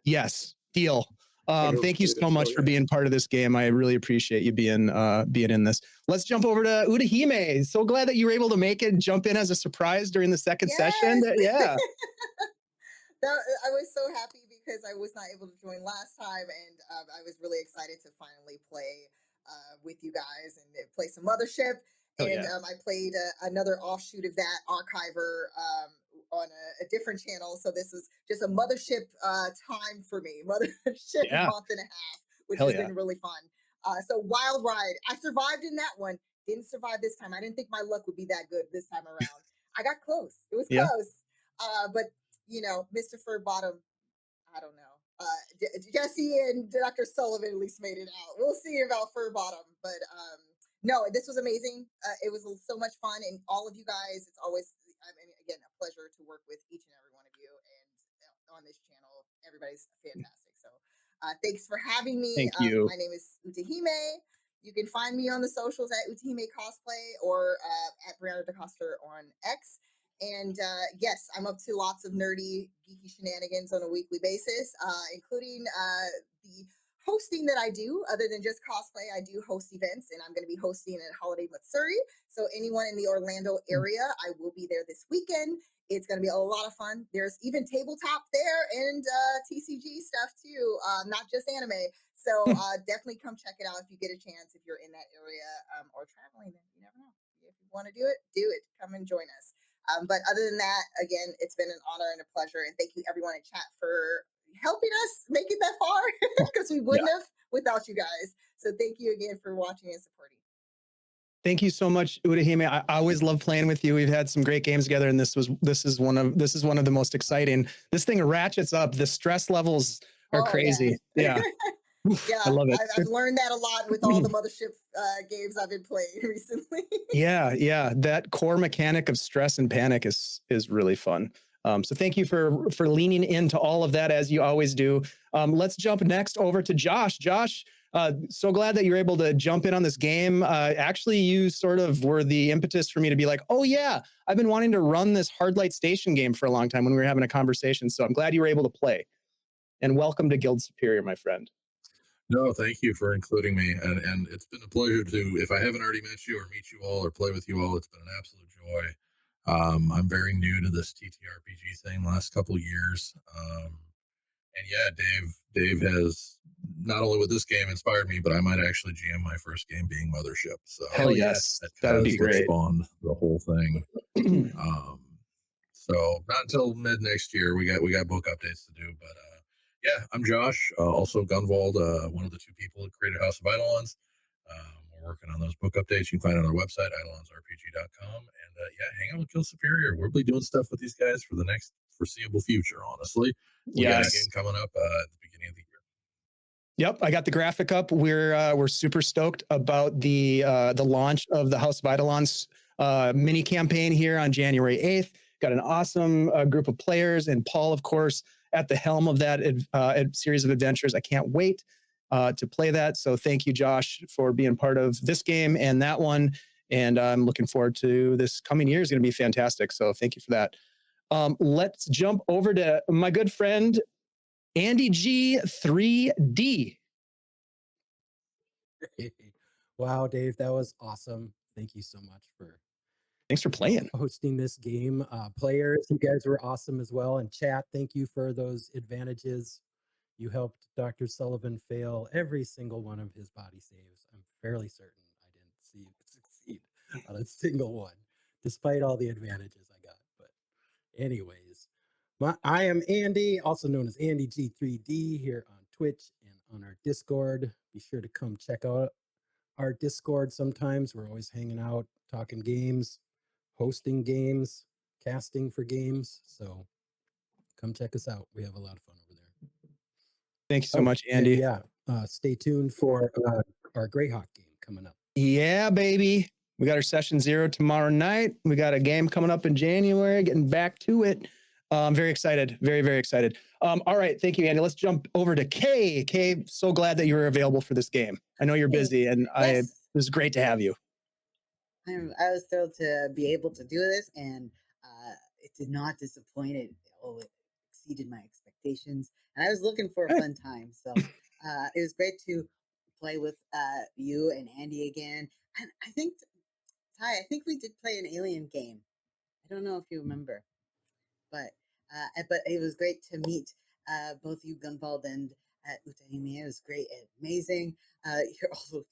Yes, deal. Thank you so much for being part of this game. I really appreciate you being in this. Let's jump over to Udahime. So glad that you were able to make it, jump in as a surprise during the second session. Yeah. I was so happy because I was not able to join last time, and I was really excited to finally play with you guys and play some Mothership. And I played another offshoot of that, Archiver, on a different channel. So this is just a Mothership time for me, Mothership month and a half, which has been really fun. So Wild Ride, I survived in that one. Didn't survive this time. I didn't think my luck would be that good this time around. I got close. It was close. But, you know, Mr. Furbottom, I don't know. Jesse and Dr. Sullivan at least made it out. We'll see about Furbottom. But no, this was amazing. It was so much fun. And all of you guys, it's always, I mean, again, a pleasure to work with each and every one of you. And on this channel, everybody's fantastic. So thanks for having me. Thank you. My name is Utahime. You can find me on the socials at Utahime Cosplay or at Brianna DeCoster on X. And yes, I'm up to lots of nerdy, geeky shenanigans on a weekly basis, including the hosting that I do. Other than just cosplay, I do host events, and I'm going to be hosting at Holiday Matsuri. So anyone in the Orlando area, I will be there this weekend. It's going to be a lot of fun. There's even tabletop there and TCG stuff too, not just anime. So definitely come check it out if you get a chance, if you're in that area or traveling. Then you never know. If you want to do it, do it. Come and join us. But other than that, again, it's been an honor and a pleasure. And thank you everyone in chat for helping us make it that far, because we wouldn't have without you guys. So thank you again for watching and supporting. Thank you so much, Udahime. I always love playing with you. We've had some great games together, and this is one of the most exciting. This thing ratchets up. The stress levels are crazy. Yeah. Yeah, I love it. I've learned that a lot with all the Mothership games I've been playing recently. Yeah. That core mechanic of stress and panic is really fun. So thank you for leaning into all of that, as you always do. Let's jump next over to Josh. Josh, so glad that you're able to jump in on this game. Actually, you sort of were the impetus for me to be like, oh yeah, I've been wanting to run this Hardlight Station game for a long time when we were having a conversation. So I'm glad you were able to play. And welcome to Guild Superior, my friend. No, thank you for including me, and it's been a pleasure to. If I haven't already met you or meet you all or play with you all, it's been an absolute joy. I'm very new to this TTRPG thing last couple of years, and yeah, Dave has not only with this game inspired me, but I might actually GM my first game being Mothership. So Hell yes, that would be what great. spawned the whole thing. So not until mid next year. We got book updates to do, but yeah, I'm Josh, also Gunvald, one of the two people who created House of Eidolons. We're working on those book updates. You can find it on our website, eidolonsrpg.com. And yeah, hang out with Kill Superior. We'll be doing stuff with these guys for the next foreseeable future, honestly. We got a game coming up at the beginning of the year. Yep, I got the graphic up. We're super stoked about the launch of the House of Eidolons mini campaign here on January 8th. Got an awesome group of players, and Paul, of course, at the helm of that series of adventures. I can't wait to play that. So thank you, Josh, for being part of this game and that one. And I'm looking forward to this coming year. Is going to be fantastic. So thank you for that. Let's jump over to my good friend, Andy G 3D. Wow, Dave, that was awesome. Thank you so much for Thanks for playing. hosting this game. Players, you guys were awesome as well. And chat, thank you for those advantages. You helped Dr. Sullivan fail every single one of his body saves. I'm fairly certain I didn't see him succeed on a single one, despite all the advantages I got. But anyways, I am Andy, also known as Andy G3D, here on Twitch and on our Discord. Be sure to come check out our Discord sometimes. We're always hanging out, talking games, hosting games, casting for games. So come check us out. We have a lot of fun over there. Thank you so much, Andy. Yeah, stay tuned for our Greyhawk game coming up. Yeah, baby. We got our session 0 tomorrow night. We got a game coming up in January, getting back to it. I'm very excited. Very, very excited. All right. Thank you, Andy. Let's jump over to Kay. Kay, so glad that you were available for this game. I know you're busy, and it was great to have you. I was thrilled to be able to do this, and it did not disappoint. It exceeded my expectations, and I was looking for a fun time. So it was great to play with you and Andy again. And I think, Ty, I think we did play an Alien game. I don't know if you remember, but it was great to meet both you, Gunvald, and Utahime. It was great and amazing.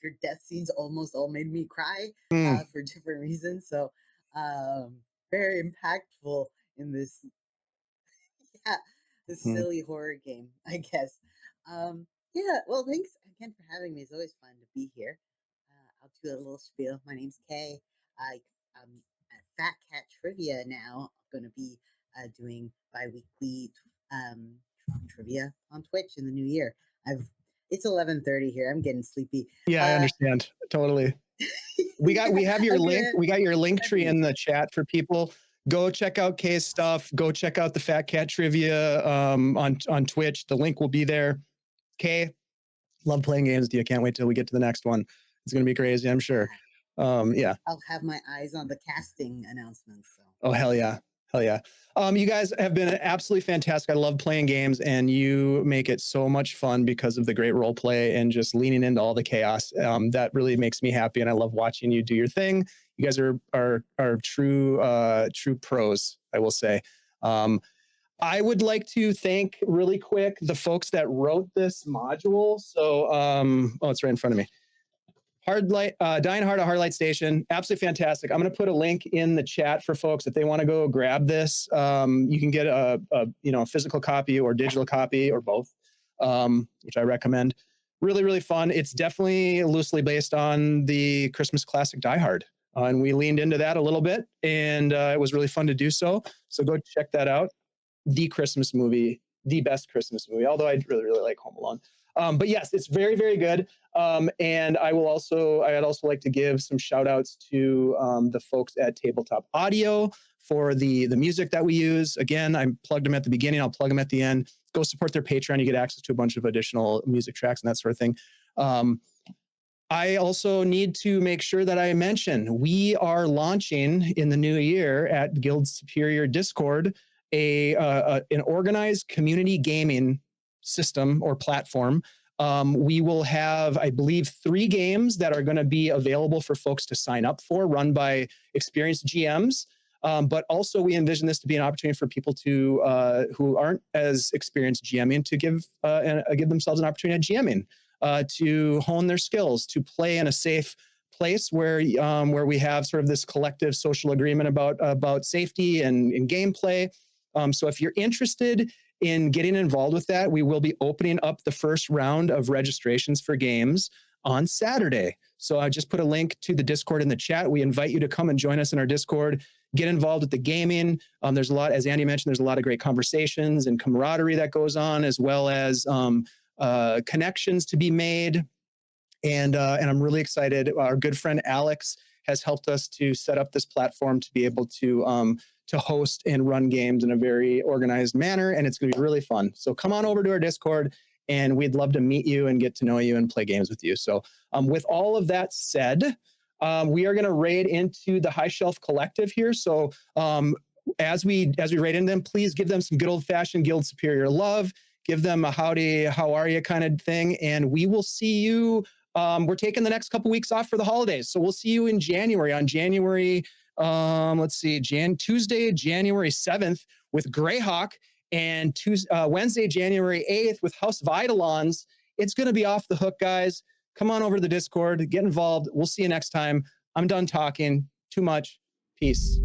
Your death scenes almost all made me cry for different reasons. So very impactful in this silly horror game, I guess. Yeah, well, thanks again for having me. It's always fun to be here. I'll do a little spiel. My name's Kay. I'm at Fat Cat Trivia now. I'm going to be doing bi-weekly trivia on Twitch in the new year. It's 11:30 here. I'm getting sleepy. Yeah, I understand. Totally. We have your link. We got your link tree in the chat for people. Go check out Kay's stuff. Go check out the Fat Cat Trivia on Twitch. The link will be there. Kay, love playing games with you. Can't wait till we get to the next one. It's going to be crazy, I'm sure. Yeah. I'll have my eyes on the casting announcements. So. Oh, hell yeah. Hell yeah. You guys have been absolutely fantastic. I love playing games, and you make it so much fun because of the great role play and just leaning into all the chaos. That really makes me happy, and I love watching you do your thing. You guys are true pros, I will say. I would like to thank really quick the folks that wrote this module. So, it's right in front of me. Dying Hard at Hardlight Station, absolutely fantastic. I'm going to put a link in the chat for folks if they want to go grab this. You can get a physical copy or digital copy or both, which I recommend. Really, really fun. It's definitely loosely based on the Christmas classic Die Hard, and we leaned into that a little bit, and it was really fun to do so. So go check that out. The Christmas movie, the best Christmas movie. Although I really, really like Home Alone. But yes, it's very, very good. And I'd also like to give some shout outs to the folks at Tabletop Audio for the music that we use. Again, I plugged them at the beginning. I'll plug them at the end. Go support their Patreon. You get access to a bunch of additional music tracks and that sort of thing. I also need to make sure that I mention we are launching in the new year at Guild Superior Discord an organized community gaming system or platform. We will have, I believe, 3 games that are going to be available for folks to sign up for, run by experienced GMs. But also we envision this to be an opportunity for people to who aren't as experienced GMing to give themselves an opportunity at GMing, to hone their skills, to play in a safe place where we have sort of this collective social agreement about safety and gameplay. So if you're interested in getting involved with that, we will be opening up the first round of registrations for games on Saturday. So I just put a link to the Discord in the chat. We invite you to come and join us in our Discord, get involved with the gaming. There's a lot, as Andy mentioned, there's a lot of great conversations and camaraderie that goes on, as well as connections to be made. And I'm really excited. Our good friend Alex has helped us to set up this platform to be able to host and run games in a very organized manner, and it's going to be really fun. So come on over to our Discord, and we'd love to meet you and get to know you and play games with you. So with all of that said, we are going to raid into the High Shelf Collective here. So as we raid into them, please give them some good old-fashioned Guild Superior love. Give them a howdy, how are you kind of thing, and we will see you. We're taking the next couple weeks off for the holidays, so we'll see you in January. On January, Tuesday, January 7th with Greyhawk, and Wednesday, January 8th with House of Eidolons. It's going to be off the hook, guys. Come on over to the Discord, get involved. We'll see you next time. I'm done talking too much. Peace.